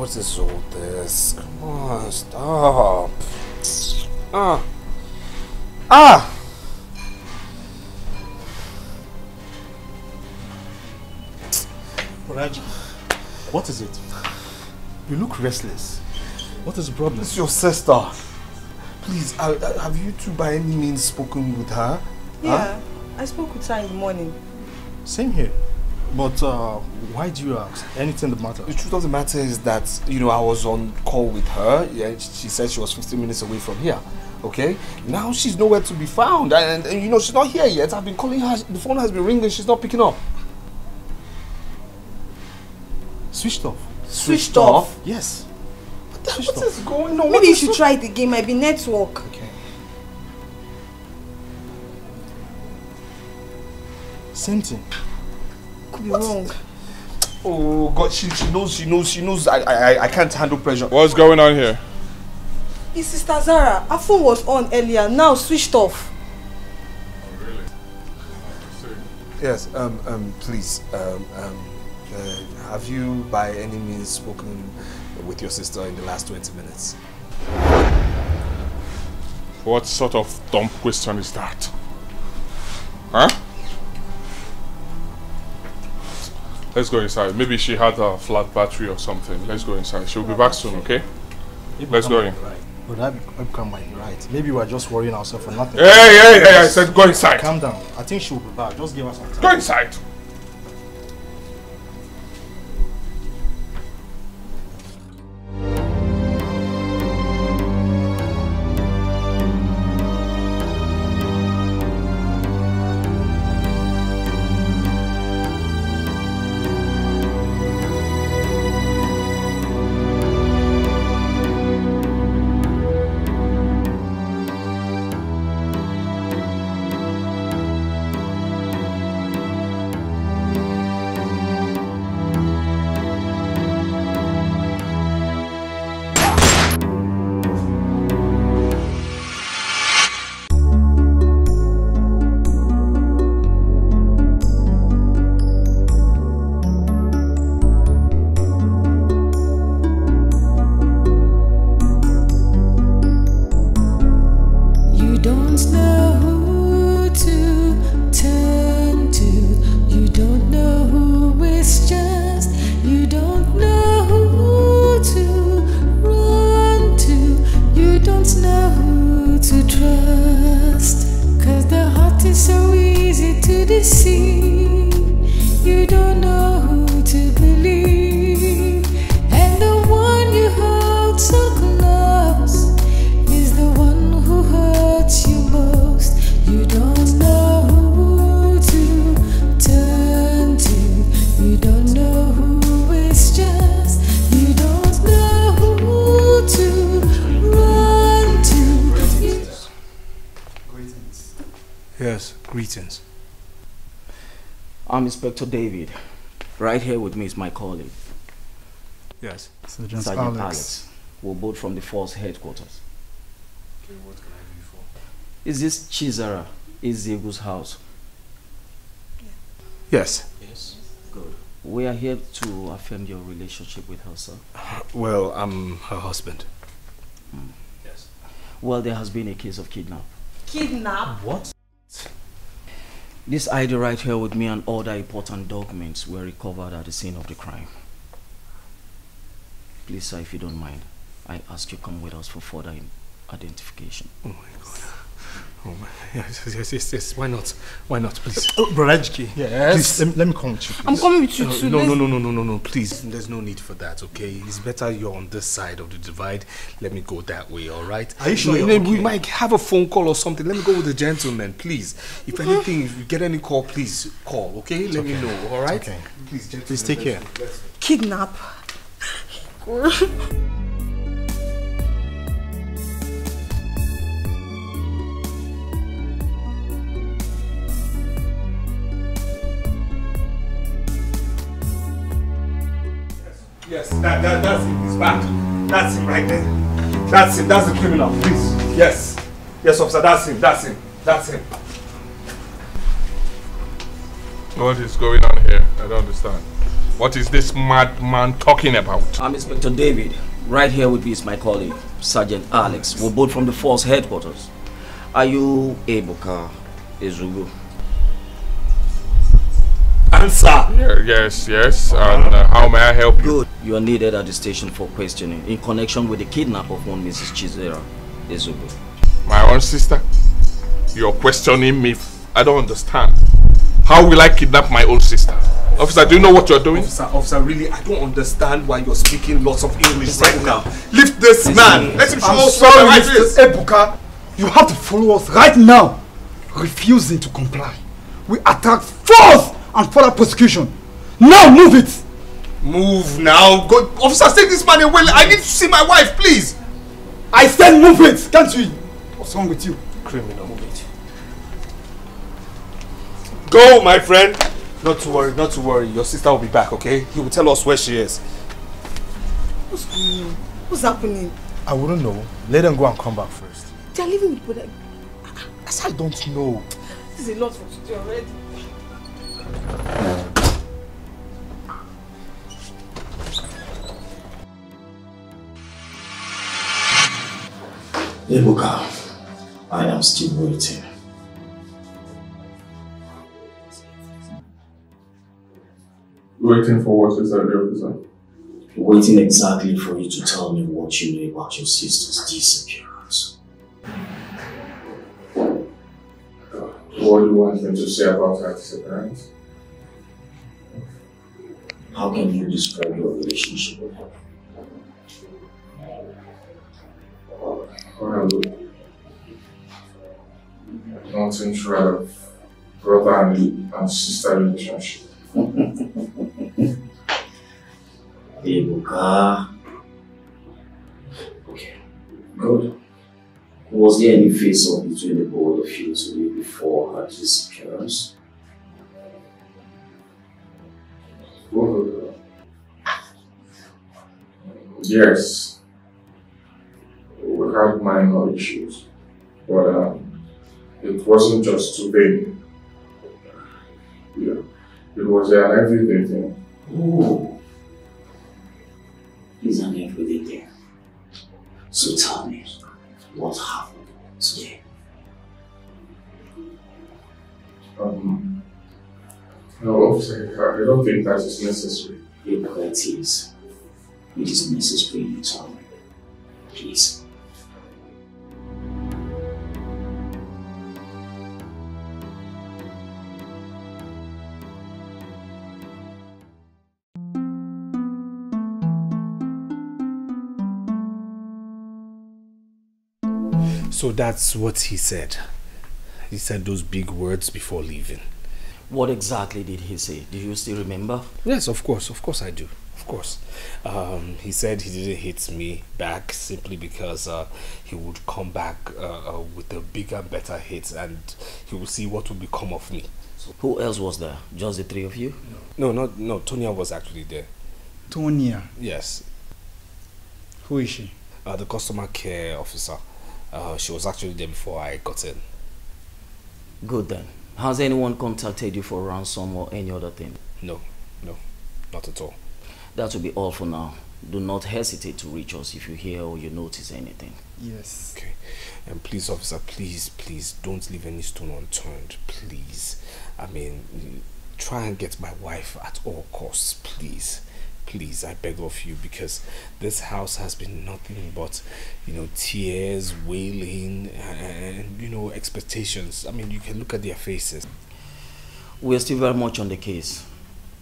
What is all this? Come on, stop. Raji, what is it? You look restless. What is the problem? It's your sister. Please, have you two by any means spoken with her? Yeah, I spoke with her in the morning. Same here. But why do you ask? Anything that matters? The truth of the matter is that, you know, I was on call with her. Yeah, she said she was 15 minutes away from here. Okay? Now she's nowhere to be found. And you know, she's not here yet. I've been calling her. The phone has been ringing. She's not picking up. Switched off. Switched off? Yes. What is going on? Maybe you should try it again. Might be network. Okay. Same thing. Could be wrong. Oh God, she knows. I can't handle pressure. What's going on here? It's Sister Zara. Her phone was on earlier. Now switched off. Oh really? Yes. Please. Have you by any means spoken with your sister in the last 20 minutes? What sort of dumb question is that? Huh? Let's go inside. Maybe she had a flat battery or something. Let's go inside. She'll be back soon, okay? Let's go in. But Ebuka might be right. Maybe we're just worrying ourselves for nothing. Hey, I said go inside. Calm down. I think she'll be back. Just give us some time. Go inside. I'm Inspector David. Right here with me is my colleague. Yes. Sergeant Alex. We're both from the force headquarters. Okay, what can I do you for? Is this Chizara Ezegu's house? Yes. Yes. Good. We are here to affirm your relationship with her, sir. Well, I'm her husband. Yes. Well, there has been a case of kidnap. Kidnap? What? This ID right here with me and other important documents were recovered at the scene of the crime. Please, sir, if you don't mind, I ask you come with us for further identification. Oh my God. Oh my, yes. Why not? Why not, please? Brother Alichi, yes. Please, let me come with you, please. I'm coming with you too. No, please. There's no need for that, okay? It's better you're on this side of the divide. Let me go that way, all right? Are you sure you're We okay? might have a phone call or something. Let me go with the gentleman, please. If anything, if you get any call, please call, okay? Let me know, all right? Okay. Please, gentlemen. Please take care. Kidnap. Yes, that's him. He's back. That's him right there. That's him. That's the criminal. Please. Yes. Yes, officer. That's him. That's him. That's him. What is going on here? I don't understand. What is this madman talking about? I'm Inspector David. Right here with me is my colleague, Sergeant Alex. We're both from the force headquarters. Are you Ebuka Ezugu? Answer! Yes. And how may I help you? Good. You are needed at the station for questioning in connection with the kidnap of one Mrs. Chizzy Ezugu. My own sister? You're questioning me? I don't understand. How will I kidnap my own sister? Officer, do you know what you're doing? Officer, really, I don't understand why you're speaking lots of English right now. Lift this man. Let him show us what the life is. Ebuka, you have to follow us right now. Refusing to comply, we attack force and further prosecution. Now move it. Move now. Go, officer, take this man away. I need to see my wife, please. I said move it. Can't you? What's wrong with you? Criminal. Move it. Go, my friend. Not to worry. Your sister will be back, okay? You will tell us where she is. What's going on? What's happening? I wouldn't know. Let them go and come back first. They're leaving me, but I don't know. this is a lot for today already. Ebuka, I am still waiting. Waiting for what exactly, officer? Waiting exactly for you to tell me what you know about your sister's disappearance. What do you want me to say about her disappearance? How can you describe your relationship with her? Well, nothing short of brother and sister relationship. Ebuka. Okay, good. Was there any face-off between the both of you today before her disappearance? Well, yes. We had minor issues, but it wasn't just today. Yeah, it was an everyday thing. Oh, it's an everyday thing. So tell me, what happened today? No, officer, I don't think that is necessary. It is. It is necessary you tell me. Please. So that's what he said. He said those big words before leaving. What exactly did he say? Do you still remember? Yes, of course I do. Of course. He said he didn't hit me back simply because he would come back with a bigger, better hit, and he would see what would become of me. So who else was there? Just the three of you? No, Tonya was actually there. Tonya? Yes. Who is she? The customer care officer. She was actually there before I got in. Good then. Has anyone contacted you for ransom or any other thing? No, not at all. That will be all for now. Do not hesitate to reach us if you hear or you notice anything. Yes. Okay. And please, officer, please don't leave any stone unturned. Please. I mean, try and get my wife at all costs, please. Please, I beg of you, because this house has been nothing but, tears, wailing, and, expectations. I mean, you can look at their faces. We're still very much on the case,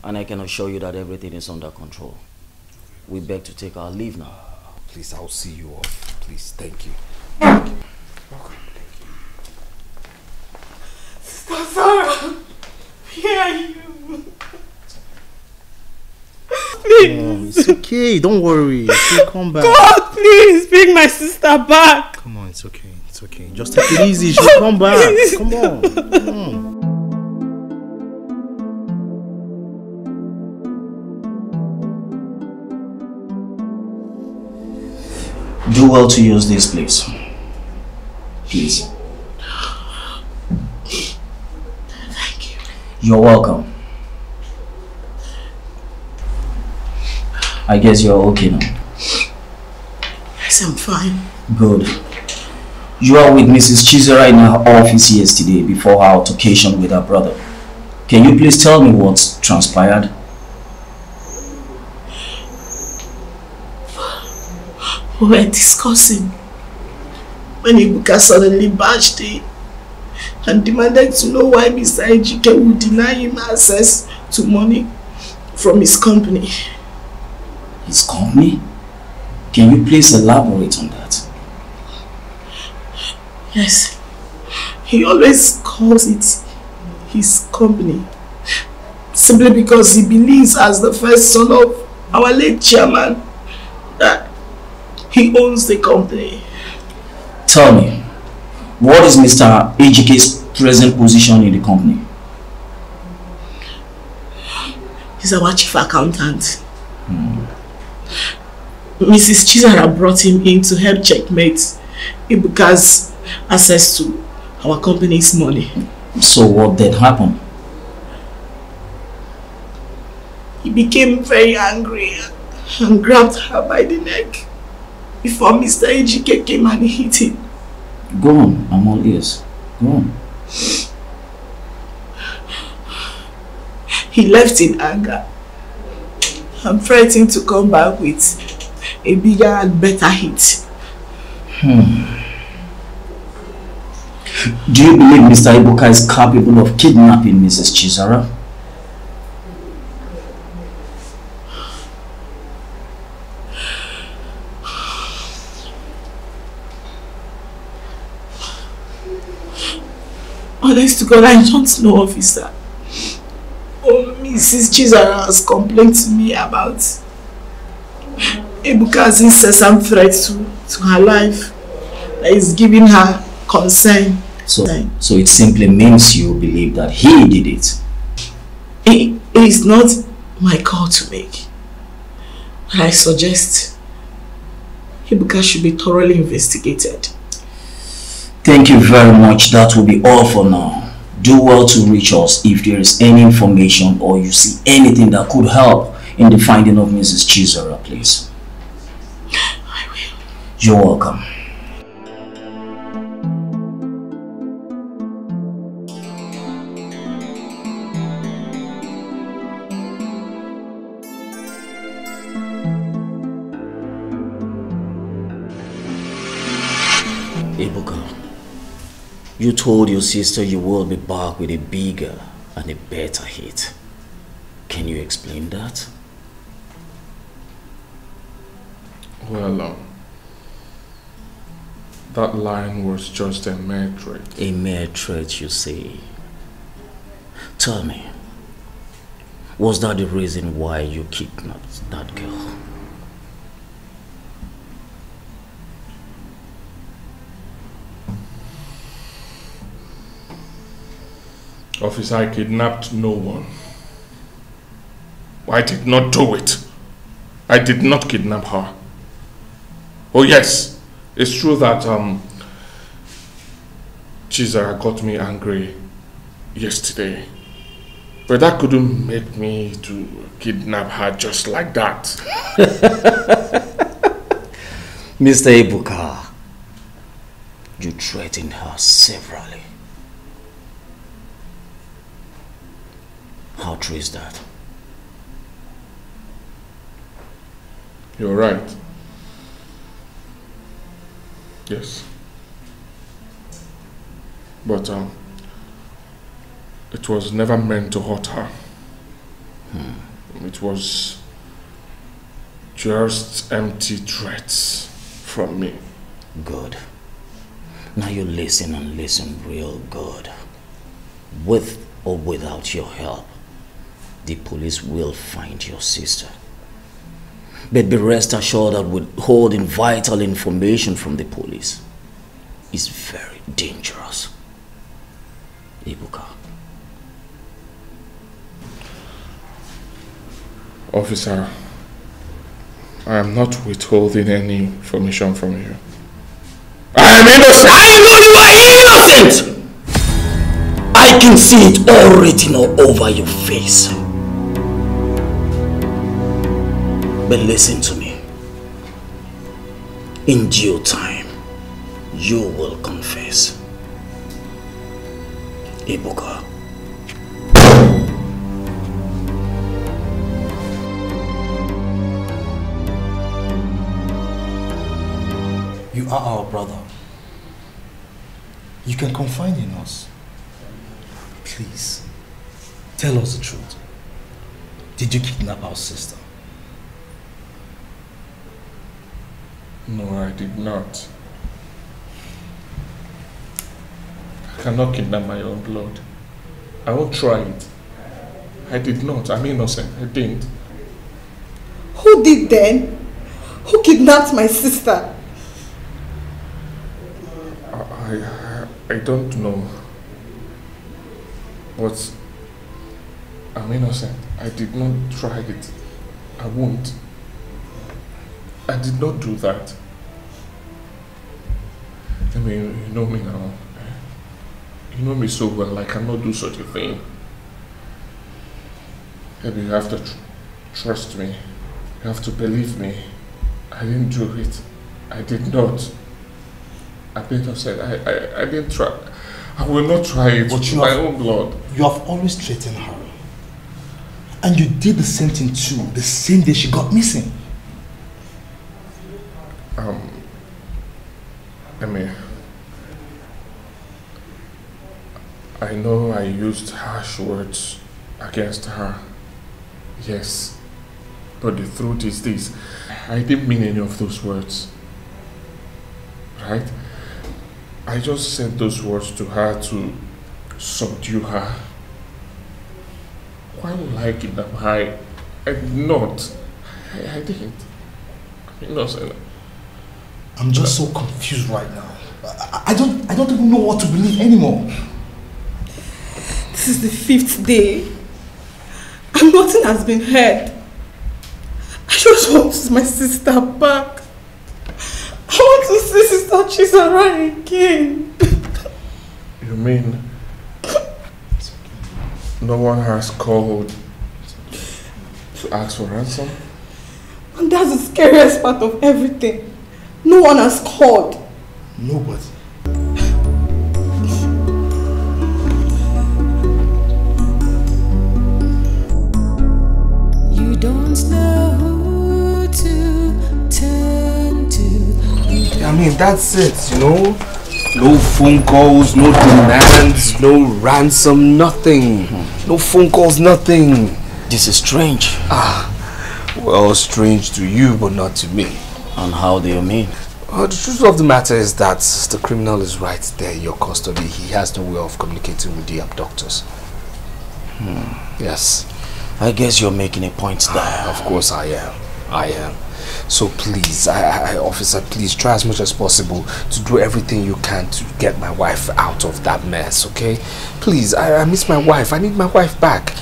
and I can assure you that everything is under control. We beg to take our leave now. Please, I'll see you off. Please, thank you. Sister Sarah, where are you? Please. It's okay, don't worry. She'll come back. God, please bring my sister back. Come on, it's okay. Just take it easy. She'll come back. Please. Come on. Do well to use this place. Please. Thank you. You're welcome. I guess you're okay now. Yes, I'm fine. Good. You are with Mrs. Chizzy right in her office yesterday before her altercation with her brother. Can you please tell me what transpired? We were discussing when Ibuka suddenly barged in and demanded to know why Mr. Ejike would deny him access to money from his company. His company? Can you please elaborate on that? Yes. He always calls it his company simply because he believes, as the first son of our late chairman, that he owns the company. Tell me, what is Mr. Ejike's present position in the company? He's our chief accountant. Mrs. Chizzy brought him in to help checkmate Ibuka's access to our company's money. So what then happened? He became very angry and grabbed her by the neck before Mr. Ejike came and hit him. Go on, I'm all ears. Go on. He left in anger I'm threatening to come back with a bigger and better hit. Do you believe Mr. Ibuka is capable of kidnapping Mrs. Chizara? Honest to God, I don't know, officer. Oh, Mrs. Chizara has complained to me about Ibuka's incessant threat to her life that is giving her concern. So it simply means you believe that he did it. It is not my call to make. But I suggest Ibuka should be thoroughly investigated. Thank you very much. That will be all for now. Do well to reach us if there is any information or you see anything that could help in the finding of Mrs. Chizara, please. I will. You're welcome. Ibuka, you told your sister you will be back with a bigger and a better hit. Can you explain that? Well, that line was just a mere threat. A mere threat, you say? Tell me, was that the reason why you kidnapped that girl? Officer, I kidnapped no one. I did not do it. I did not kidnap her. Oh yes, it's true that Chizara got me angry yesterday. But that couldn't make me to kidnap her just like that. Mr. Ibuka, you threatened her severally. How true is that? You're right. Yes. But it was never meant to hurt her. It was just empty threats from me. Good. Now you listen and listen real good. With or without your help, the police will find your sister. But be rest assured that withholding vital information from the police is very dangerous. Ibuka. Officer, I am not withholding any information from you. I am innocent! I know you are innocent! I can see it all written all over your face. But listen to me. In due time, you will confess. Ibuka. You are our brother. You can confide in us. Please, tell us the truth. Did you kidnap our sister? No, I did not. I cannot kidnap my own blood. I won't try it. I did not. I'm innocent. I didn't. Who did then? Who kidnapped my sister? I don't know. But I'm innocent. I did not try it. I won't. I did not do that. I mean, you know me now. You know me so well, I cannot do such a thing. Maybe you have to trust me. You have to believe me. I didn't do it. I did not. I didn't say I didn't try. I will not try it with my own blood. You have always threatened her. And you did the same thing too, the same day she got missing. I know I used harsh words against her. Yes. But the truth is this. I didn't mean any of those words. Right? I just said those words to her to subdue her. Why would I kidnap her? I did not. I didn't. I'm innocent. I'm just so confused right now. I don't even know what to believe anymore. This is the 5th day. And nothing has been heard. I just want my sister back. I want to see Sister Chizzy again. You mean no one has called to ask for ransom? And that's the scariest part of everything. No one has called. Nobody. You don't know who to turn to. I mean, that's it, you know? No phone calls, no demands, no ransom, nothing. No phone calls, nothing. This is strange. Well, strange to you, but not to me. And how do you mean? The truth of the matter is that the criminal is right there in your custody. He has no way of communicating with the abductors. Yes. I guess you're making a point there. Of course I am. So please, officer, please try as much as possible to do everything you can to get my wife out of that mess, okay? Please, I miss my wife. I need my wife back.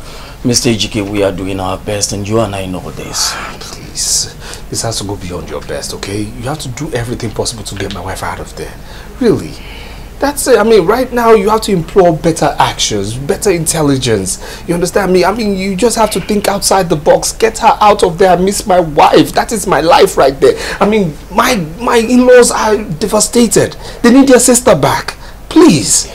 Mr. Ejike, we are doing our best and you and I know this. Please, this has to go beyond your best, okay? You have to do everything possible to get my wife out of there. Really. That's it. I mean, right now you have to employ better actions, better intelligence. You understand me? I mean, you just have to think outside the box. Get her out of there. I miss my wife. That is my life right there. I mean, my in-laws are devastated. They need their sister back. Please.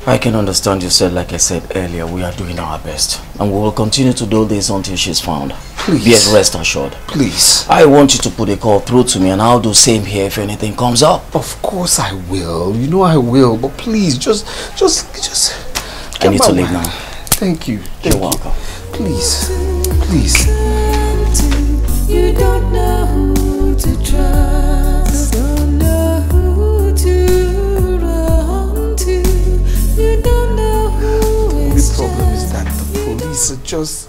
I can understand you said, like I said earlier, we are doing our best. And we will continue to do this until she's found. Please. Be at rest assured. Please. I want you to put a call through to me and I'll do same here if anything comes up. Of course I will. You know I will. But please, just I need to leave now. Thank you. You're welcome. Please. Please. You don't know who to trust. Don't know who to run to. You don't know who The problem is that the police are just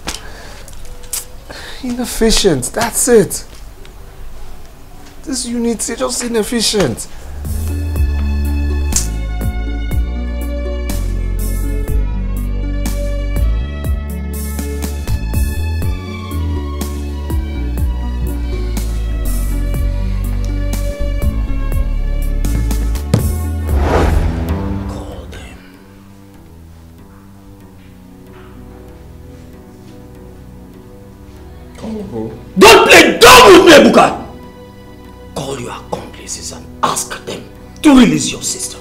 inefficient. That's it. These units are just inefficient. Don't play dumb with me, Ebuka! Call your accomplices and ask them to release your sister.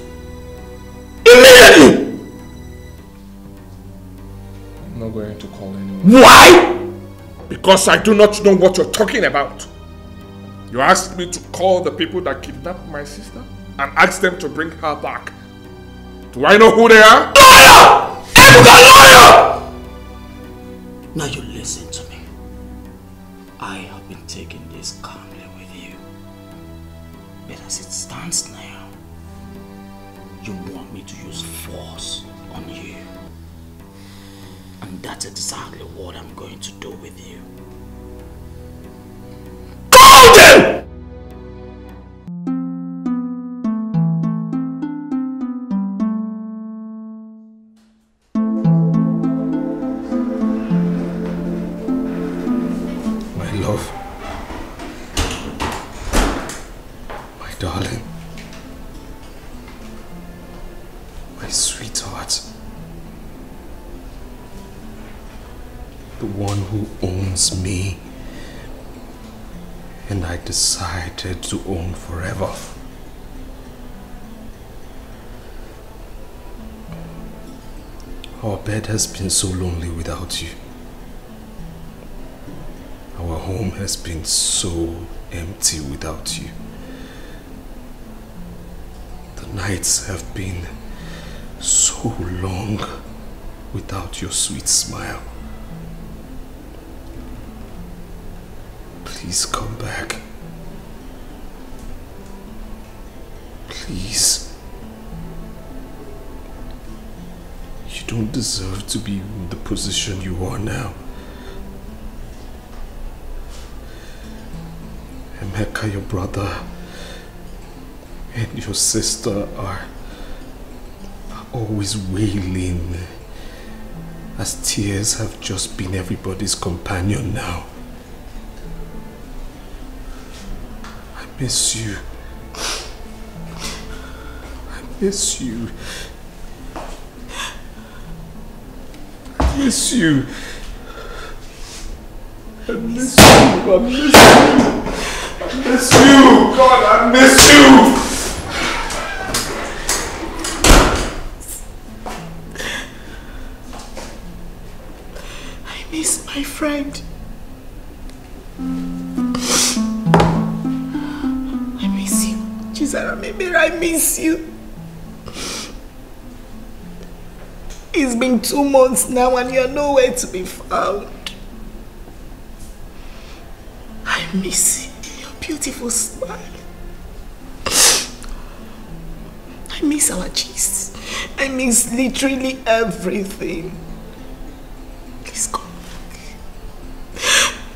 Immediately! I'm not going to call anyone. Why? Because I do not know what you're talking about. You asked me to call the people that kidnapped my sister and ask them to bring her back. Do I know who they are? Liar! Ebuka, liar! Now you listen to me. I have been taking this calmly with you. But as it stands now, you want me to use force on you. And that's exactly what I'm going to do with you. Call them! Darling, my sweetheart, the one who owns me and I decided to own forever. Our bed has been so lonely without you. home has been so empty without you. The nights have been so long without your sweet smile. Please come back. Please. You don't deserve to be in the position you are now. Emeka, your brother, and your sister are always wailing, as tears have just been everybody's companion now. I miss you. I miss you. I miss you. I miss you. I miss you. I miss you. God, I miss you. I miss my friend. I miss you. Chizara, maybe I miss you. It's been 2 months now and you're nowhere to be found. I miss your beautiful smile. I miss our gist. I miss literally everything. Please come back.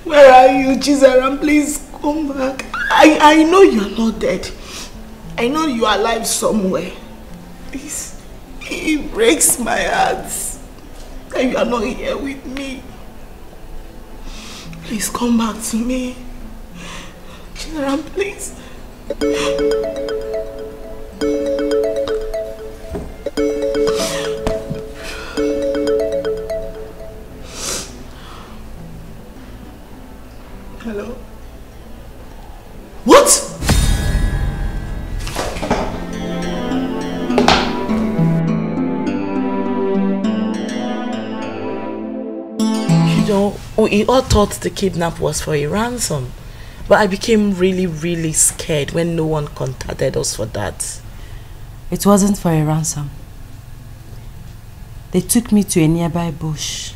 Where are you, Chizara? Please come back. I know you're not dead. I know you are alive somewhere. Please. It breaks my heart that you are not here with me. Please come back to me. Children, please. Hello? What? We all thought the kidnap was for a ransom, but I became really scared when no one contacted us for that. It wasn't for a ransom. They took me to a nearby bush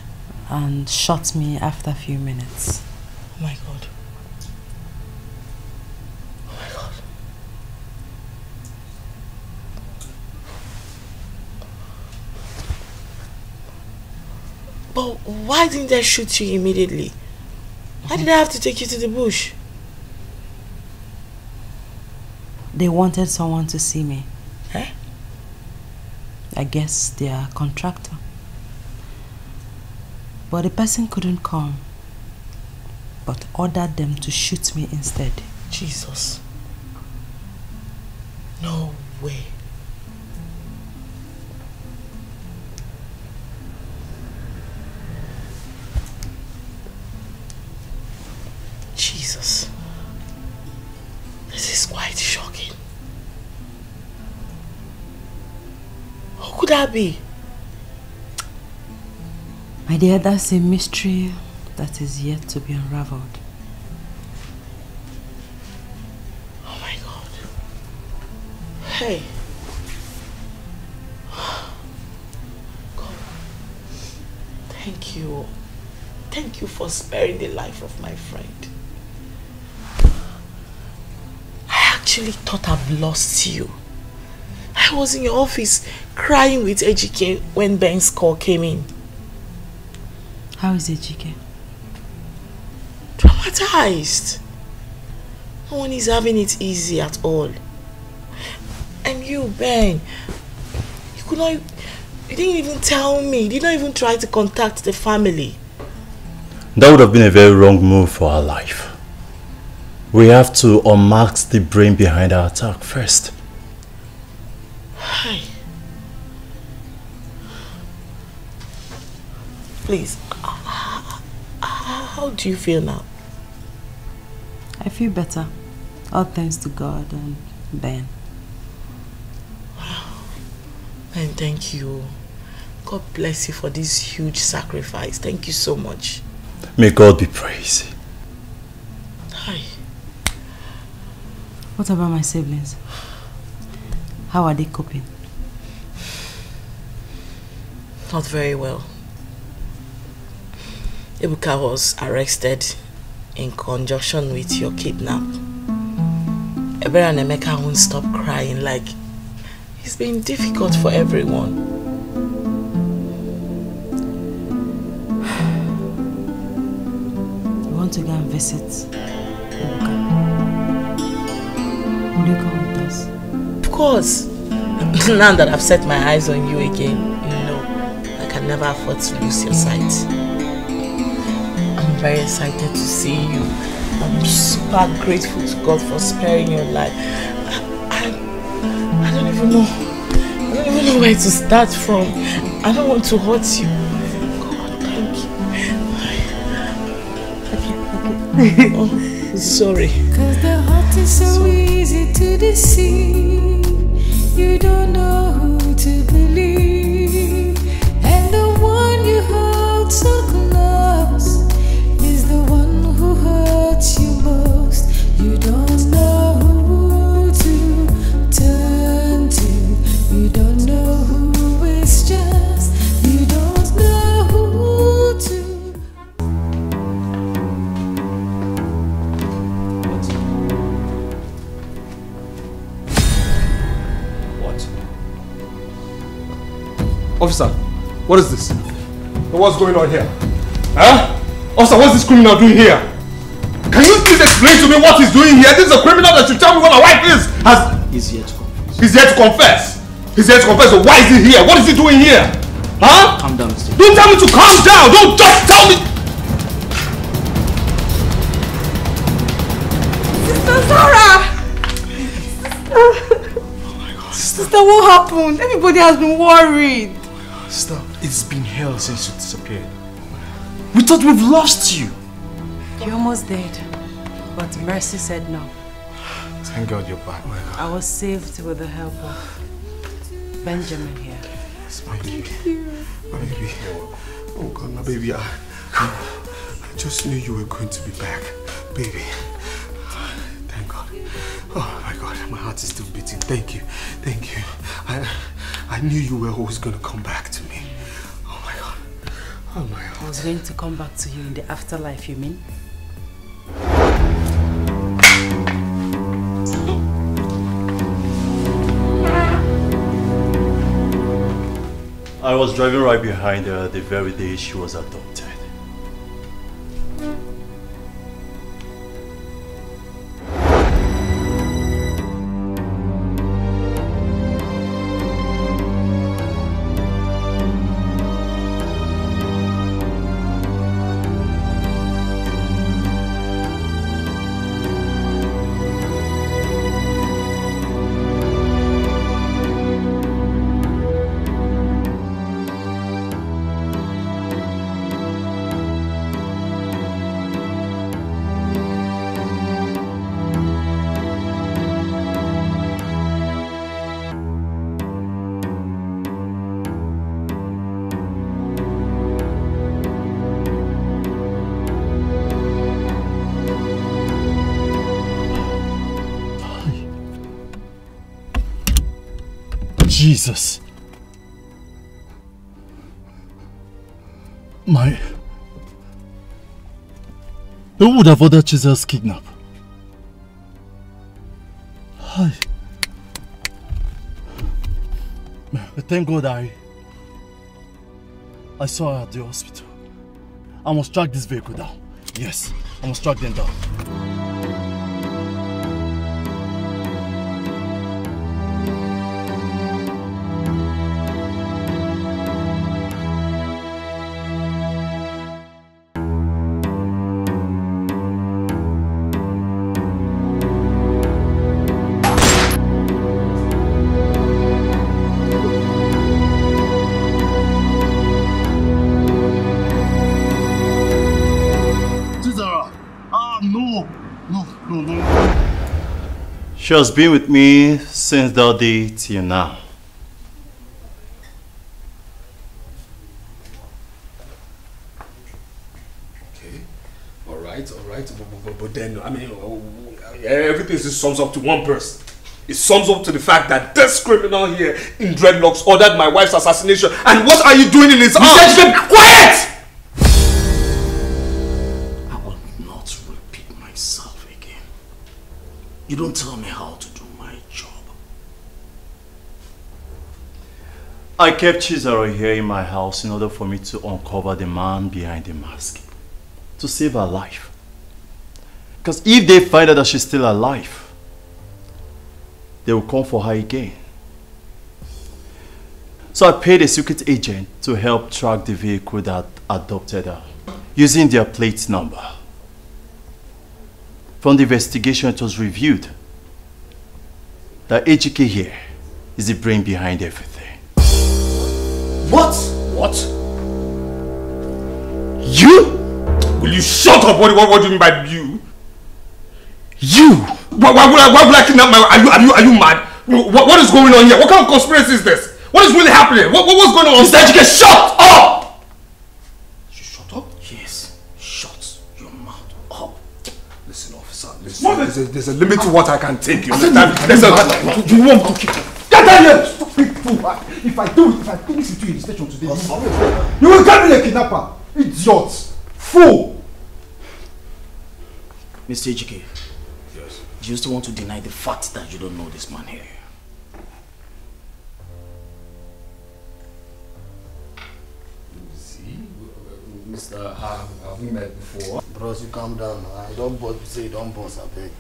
and shot me after a few minutes. Oh my God. Oh my God. But why didn't they shoot you immediately? Why did I have to take you to the bush? They wanted someone to see me. Eh? I guess they are a contractor. But the person couldn't come, but ordered them to shoot me instead. Jesus. No way. Jesus. This is quite shocking. Who could that be? My dear, that's a mystery that is yet to be unraveled. Oh my God. Hey. God. Thank you. Thank you for sparing the life of my friend. I actually thought I've lost you. I was in your office crying with Ejike when Ben's call came in. How is Ejike? Traumatized. No one is having it easy at all. And you, Ben, you didn't even tell me. You did not even try to contact the family. That would have been a very wrong move for our life. We have to unmask the brain behind our attack first. Hi. Please, how do you feel now? I feel better. All thanks to God and Ben. And thank you. God bless you for this huge sacrifice. Thank you so much. May God be praised. Hi. What about my siblings? How are they coping? Not very well. Ebuka was arrested in conjunction with your kidnap. Ebere and Emeka won't stop crying, like it's been difficult for everyone. We want to go and visit Ebuka. Will you come with us? Of course. Now that I've set my eyes on you again, you know I can never afford to lose your sight. I'm very excited to see you. I'm super grateful to God for sparing your life. I don't even know. I don't even know where to start from. I don't want to hurt you. God, thank you. Oh, sorry. 'Cause the heart is so easy to deceive. You don't know who to believe. And the one you hold so close is the one who hurts you most. You don't know who to turn to. You don't know who is just. You don't know who to. Officer, what is this? What's going on here? Huh? Officer, what's this criminal doing here? Can you please explain to me what he's doing here? This is a criminal that should tell me what my wife is. He's here to confess. He's here to confess. He's here to confess. So why is he here? What is he doing here? Huh? Calm down, Mr. Don't tell me to calm down. Don't just tell me. Sister Sarah! Sister, what happened? Everybody has been worried. Sister, it's been hell since you disappeared. We thought we've lost you. You almost did, but Mercy said no. Thank God you're back. I was saved with the help of Benjamin here. Thank you. Baby. Oh God, my baby. I just knew you were going to be back. Baby. Thank God. Oh my God, my heart is still beating. Thank you. Thank you. I knew you were always going to come back to me. Oh my God. Oh my God. I was going to come back to you in the afterlife, you mean? I was driving right behind her the very day she was adopted. Jesus. Who would have ordered Chizzy's kidnap? Hi. Thank God I saw her at the hospital. I must track this vehicle down. Yes, I must track them down. She has been with me since that day till now. Okay, alright. alright. But then, I mean, everything sums up to one person. It sums up to the fact that this criminal here in dreadlocks ordered my wife's assassination. And what are you doing in his arms? You said you quiet! I will not repeat myself again. You don't tell me how to do my job. I kept Chizzy here in my house in order for me to uncover the man behind the mask. To save her life. Because if they find out that she's still alive, they will come for her again. So I paid a secret agent to help track the vehicle that adopted her, using their plate number. From the investigation, it was revealed that HK here is the brain behind everything. What? What? You? Will you shut up? What do you mean by you? You? Why would I kidnap my wife? Are you mad? What is going on here? What kind of conspiracy is this? What is really happening? What's going on? Mr. HK, shut up! You shut up? Yes, shut your mouth up. Listen, officer, listen. There's a limit to what I can take. You understand? You want to kill me? Get down here! Stupid fool! If I finish with you in the station today, you will get me a kidnapper! Idiot! Fool! Mr. HK. Yes. Do you still want to deny the fact that you don't know this man here? See, Mr. Have we met before? Bros, you calm down. Don't say you don't boss, I beg.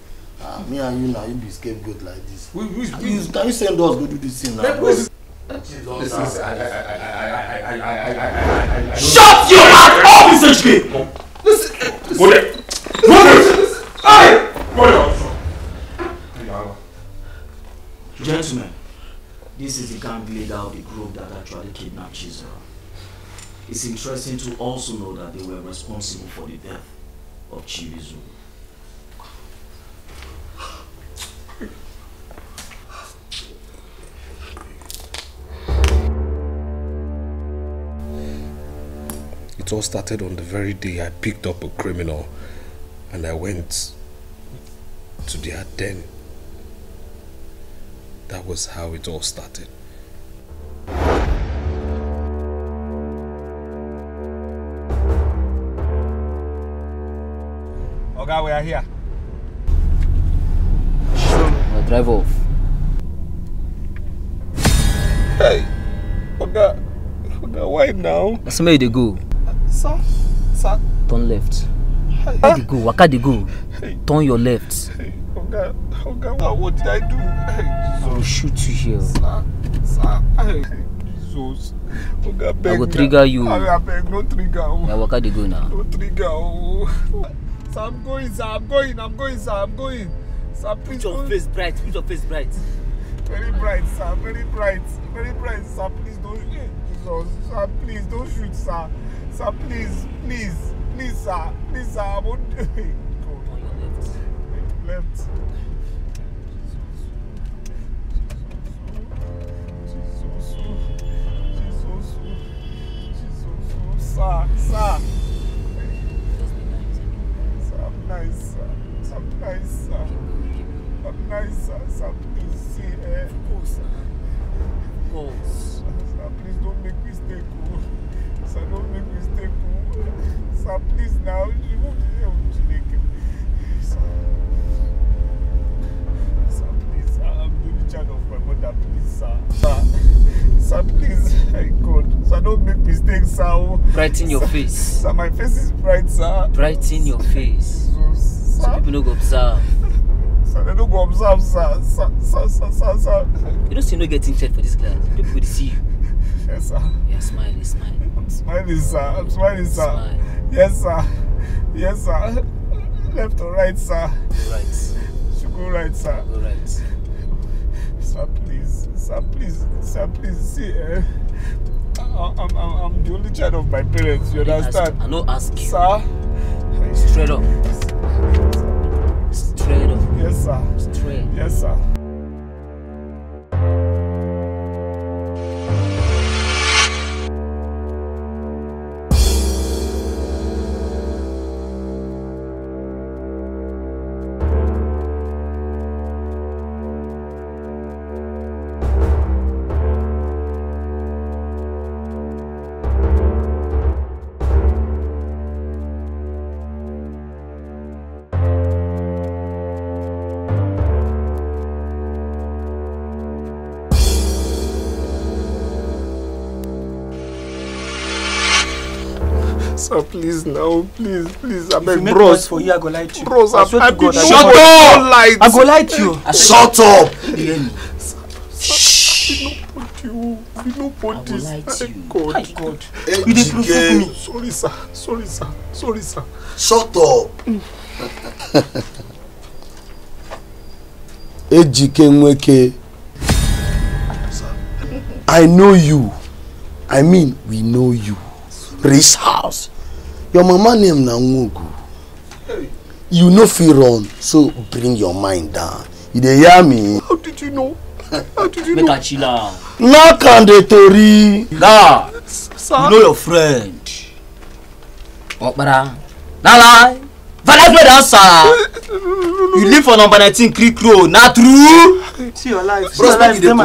Me and you now, you be scapegoat like this. Can you send us go do this thing now, bros? Shut your mouth up, Mr. HK! Listen! Go there! Go there! Hey! Go there! Gentlemen, this is the gang leader of the group that actually kidnapped Chizzy. It's interesting to also know that they were responsible for the death of Chizzy. It all started on the very day I picked up a criminal and I went to their den. That was how it all started. Okay, we are here. Now drive off. Hey! Okay, why now? That's where they go. Sir? Turn left. Where they go? Waka they go. Turn your left. Okay, what did I do? I will shoot you here. Sir. Jesus. Okay, beg I will trigger you. I beg, no trigger. Now waka they go now. No trigger. Sir, I'm going, sir. Sir, please. Put your face bright. Very bright, sir. Very bright, sir. Please don't. Jesus, sir. Please don't shoot, sir. Sir, please, sir. Please, sir. I won't do it. Go. Left. Jesus. Sir. I'm nice, sir. Sir, please see, Of course. Sir, please don't make mistake. Sir, don't make mistake. Sir, please now. You won't be able to make it. Sir, please. I'm the only child of my mother. Please, sir. Sir, please. Hey, God. Sir, don't make mistakes, sir. Brighten your face. Sir, my face is bright, sir. Brighten your face. So people don't go observe. Sir, they don't go observe, sir. Sir. You don't see no getting checked for this class. People will see you. Yes, sir. Yeah, smile. I'm smiling, sir. Smile. Yes, sir. Left or right, sir? Right. Should go right, sir. Go right. Sir, please. See, I'm the only child of my parents. You understand? I don't ask you. Sir. Straight up. Yes, sir. Straight. Yes, sir. Sir, please now, please, I If beg, you make bros. noise for you, I go lie to you. Bros, I swear I to God, shut I up! Light. I go lie to you. Shut up! Shh. Nobody. I will lie to you. God. My God. You dey provoke me. Sorry, sir. Shut up. Ejike Nweke, I know you. I mean, we know you. Rich house. Your mama name na Nwogu. You know fit run, so bring your mind down. You dey hear me? How did you know? Make a chill out. Knock on the tori. God, sir. You know your friend. Okpara. Nala. Valence brother, sir. You live for number 19 Creek Road. Not true? See your life. See your life. Yes.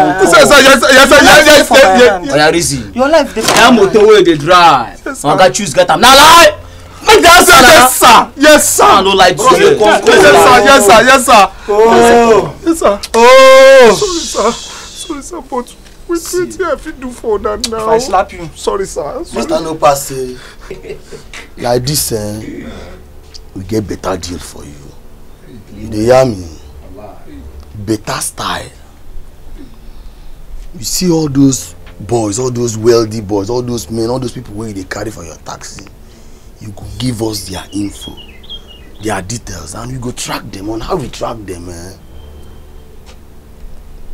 Oh, yeah, Rizzy. Your life. That motor where they drive. I got choose get them. Nala. Yes, sir. I don't like to. Yes, sir. Oh. Sorry, sir. But wait, I fit do for that now. If I slap you. Sorry, sir. Mr. No pass. Like this, we get better deal for you. You dey hear me? Better style. You see all those boys, all those wealthy boys, all those men, all those people where they carry for your taxi. You could give us their info, their details, and we go track them. On how we track them,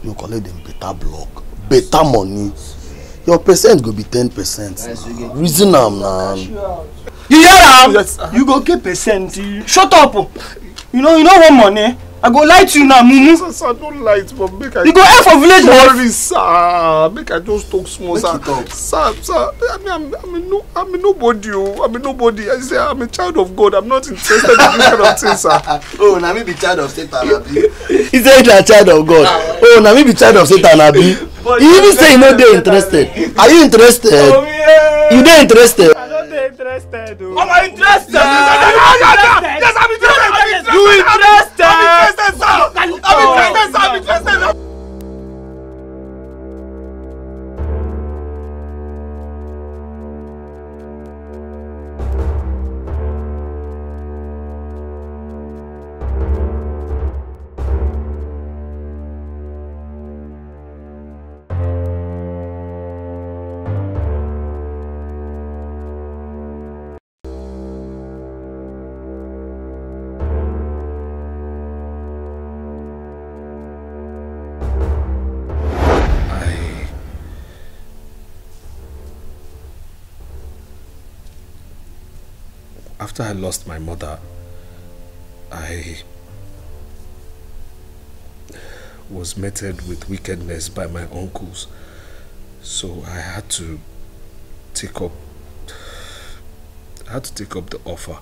you collect them better block, better money. Your percent go be 10%. Reason am now. You hear am? Yes, you go get percent. Shut up. You know what money? I go lie to you now, Mumu. Sir, don't lie, but make I. You go air for village life. Sorry, sir. Make I just talk small, sir. Sir. I'm a nobody. I'm a nobody. I say I'm a child of God. I'm not interested in this kind of thing, sir. Oh, now me be child of Satan, Abi. He said you're a child of God. Oh, now me be child of Satan, Abi. You even say you know they're interested. Are you interested? Oh, yeah. You not interested? I'm not interested. Am I interested? Yes, I'm interested. You interested? I'm interested. After I lost my mother, I was meted with wickedness by my uncles. So I had to take up the offer.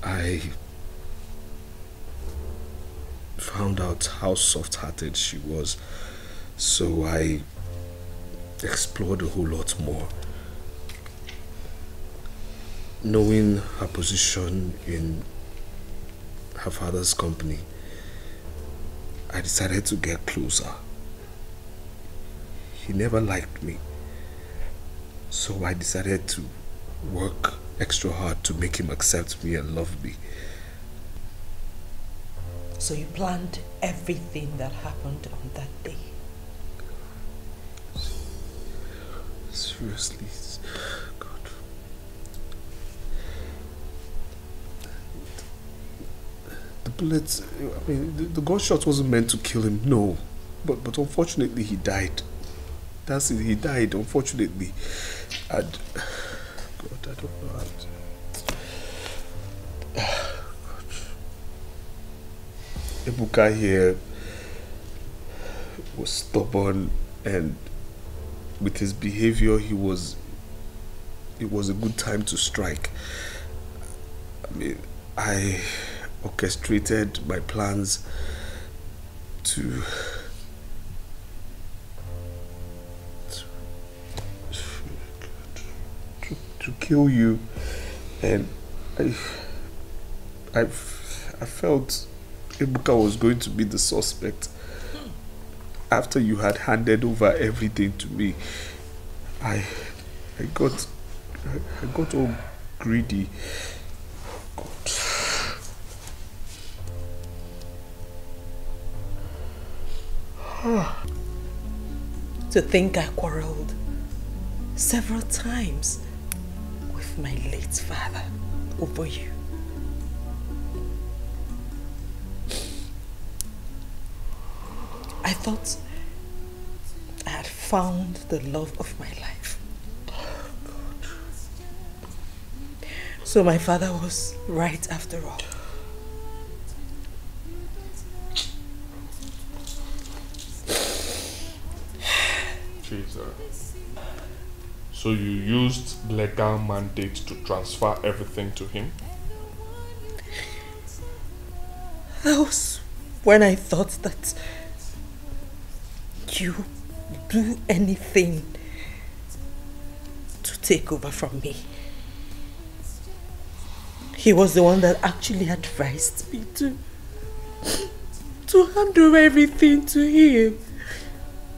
I found out how soft-hearted she was, so I explored a whole lot more. Knowing her position in her father's company, I decided to get closer. He never liked me, so I decided to work extra hard to make him accept me and love me. So you planned everything that happened on that day? Seriously, God. The bullets, I mean, the gunshot wasn't meant to kill him, no. But unfortunately he died. That's it, he died, unfortunately. And God, I don't know how to... Ebuka here was stubborn, and with his behavior, it was a good time to strike. I mean, I orchestrated my plans to kill you, and I felt Ebuka was going to be the suspect after you had handed over everything to me. I I got all greedy. To think I quarreled several times with my late father over you. I thought I had found the love of my life. So my father was right after all. Chizzy. So you used legal mandate to transfer everything to him? That was when I thought that you do anything to take over from me. He was the one that actually advised me to hand over everything to him.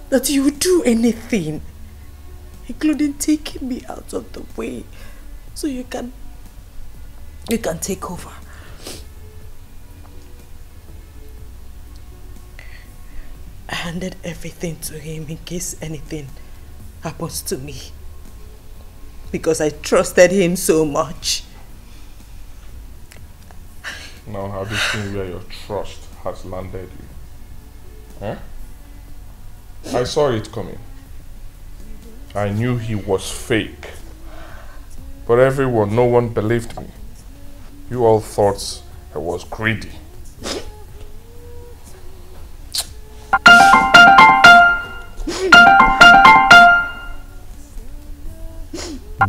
That you would do anything, including taking me out of the way, so you can take over. I handed everything to him in case anything happens to me, because I trusted him so much. Now have you seen where your trust has landed you? Huh? I saw it coming. I knew he was fake. But no one believed me. You all thought I was greedy.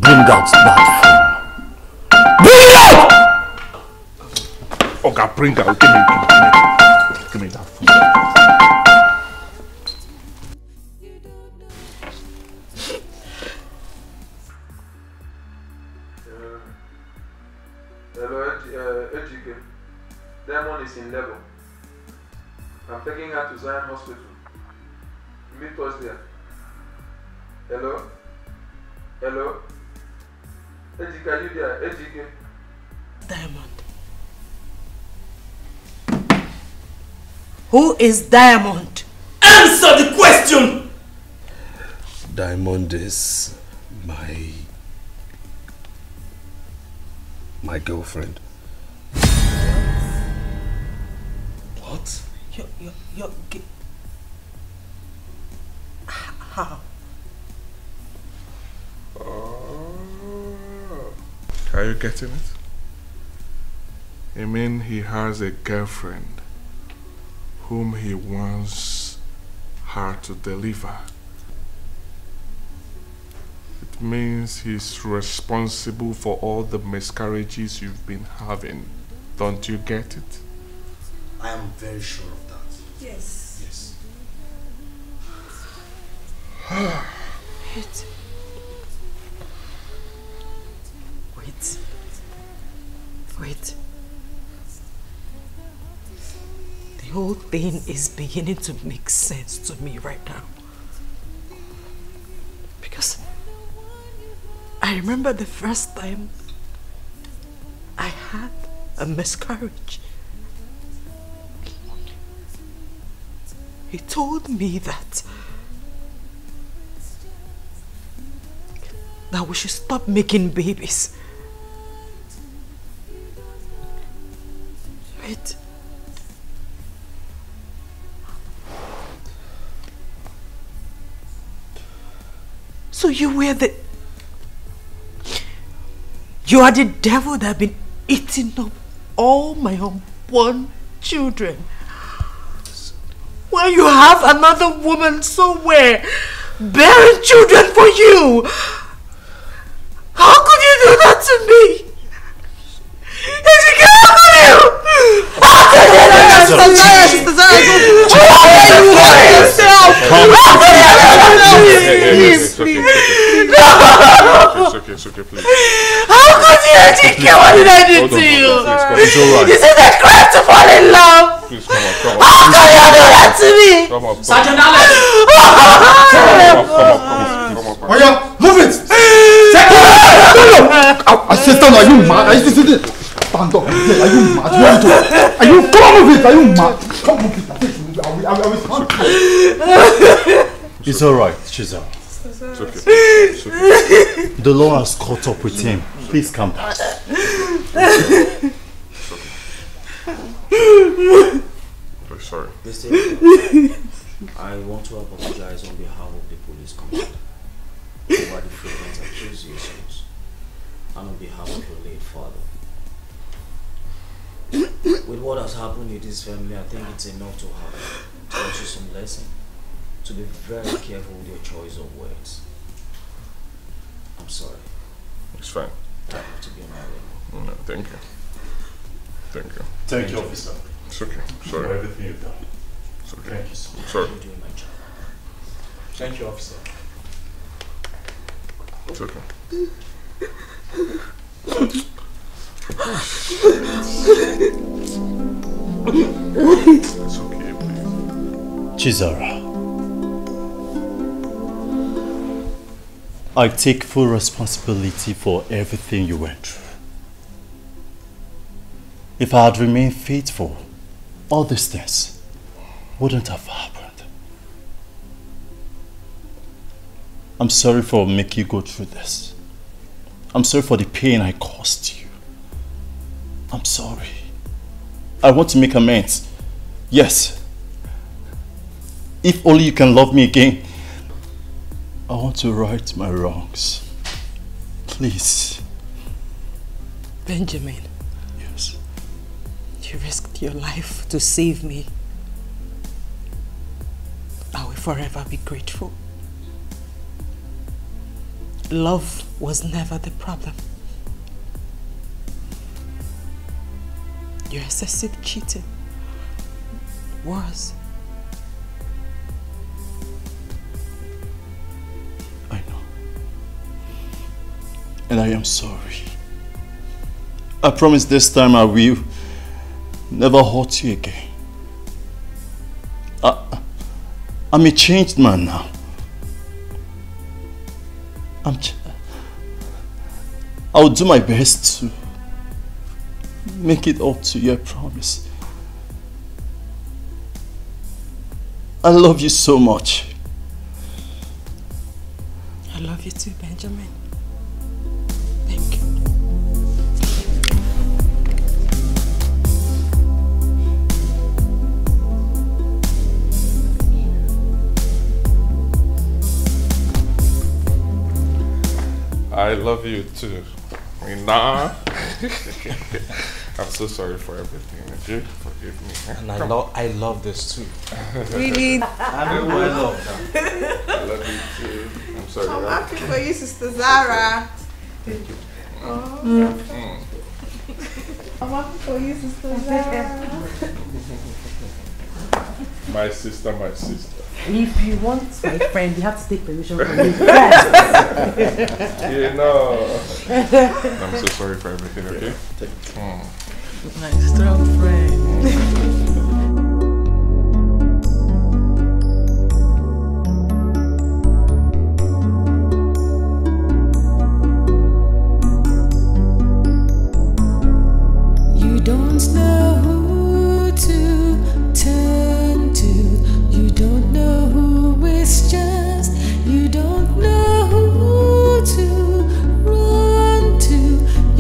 Bring out that phone. Bring it out! Okay, bring out. Give me that phone. Hello, Ejike. Diamond is in level. I'm taking her to Zion Hospital. Meet us there. Hello? Hello? Ejike, are you there? Ejike? Diamond. Who is Diamond? Answer the question! Diamond is my girlfriend. What? You're how? Are you getting it? I mean, he has a girlfriend whom he wants her to deliver. It means he's responsible for all the miscarriages you've been having. Don't you get it? I am very sure of that. Yes. Yes. Wait. The whole thing is beginning to make sense to me right now. Because I remember the first time I had a miscarriage. He told me that we should stop making babies. Wait. So you are the devil that have been eating up all my unborn children. While you have another woman somewhere bearing children for you. How could you do that to me? How could you It's okay, please. How could you, Ejike? What did I do to you? It's alright. Is it a crime to fall in love? Please, come on. How could you do that to me? Come on. Sergeant Alex! Come on. Oh yeah, move it! Are you mad? Are you stand up? Are you mad? Are you come on with it? Are you mad? Come on with it. I will stand. It's alright, Chizzy. It's okay. It's okay. The law has caught up with him. Please calm down. I'm sorry. Listen, I want to apologize on behalf of the police commander over the frequent accusations and on behalf of your late father. With what has happened in this family, I think it's enough to have taught you some lesson. To be very careful with your choice of words. I'm sorry. It's fine. I have to be on my way. No, thank you. Thank you. Thank you, officer. It's okay. Sorry. For everything you've done. It's okay. Thank you so much. Sorry. I'm doing my job. Thank you, officer. It's okay. It's okay, please. Chizzy, I take full responsibility for everything you went through. If I had remained faithful, all these things wouldn't have happened. I'm sorry for making you go through this. I'm sorry for the pain I caused you. I'm sorry. I want to make amends. Yes. If only you can love me again. I want to right my wrongs. Please. Benjamin. Yes. You risked your life to save me. I will forever be grateful. Love was never the problem. Your excessive cheating was. I know. And I am sorry. I promise this time I will never hurt you again. I'm a changed man now. I'll do my best to make it up to you, I promise. I love you so much. I love you too, Benjamin. Thank you. I love you too. Nah. I'm so sorry for everything. Would you forgive me? And I love this too. Really? I love that. I love you too. I'm sorry. I'm happy for you, Sister Zara. I'm happy for you, Sister Zara. My sister, my sister. If you want my friend, you have to take permission from me first. You know. I'm so sorry for everything, okay? My strong friend. You don't know who to turn to. You don't know who is just. You don't know who to run to.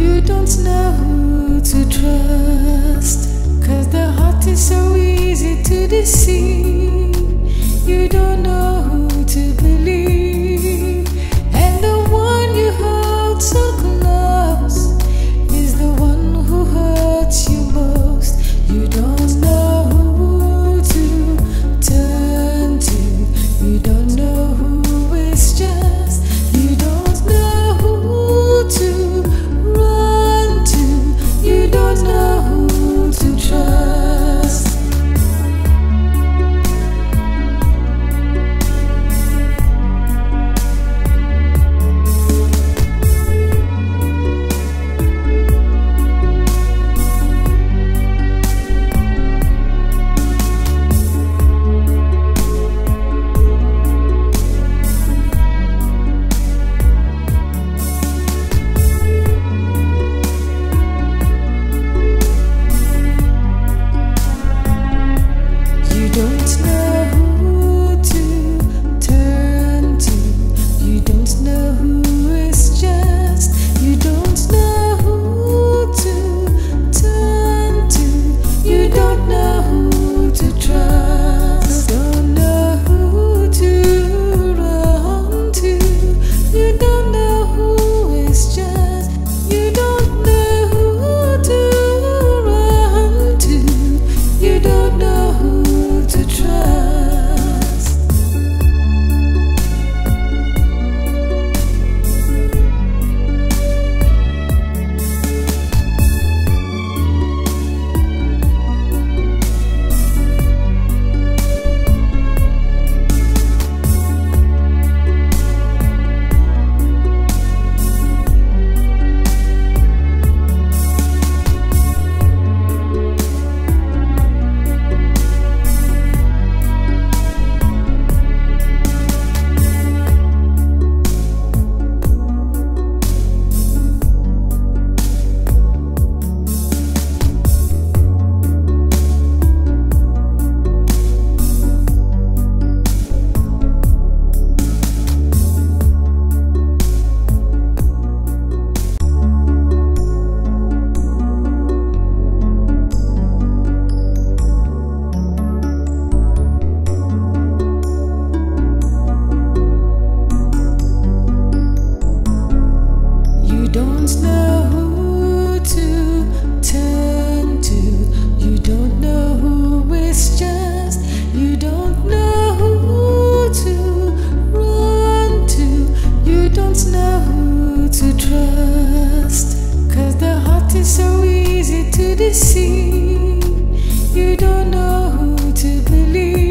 You don't know who to trust. 'Cause the heart is so easy to deceive. You don't know who to believe. And the one you hold so close is the one who hurts you most. You don't know who to turn to. You don't know who is just. You don't know who to run to. You don't know who to trust. to the sea. You don't know who to believe.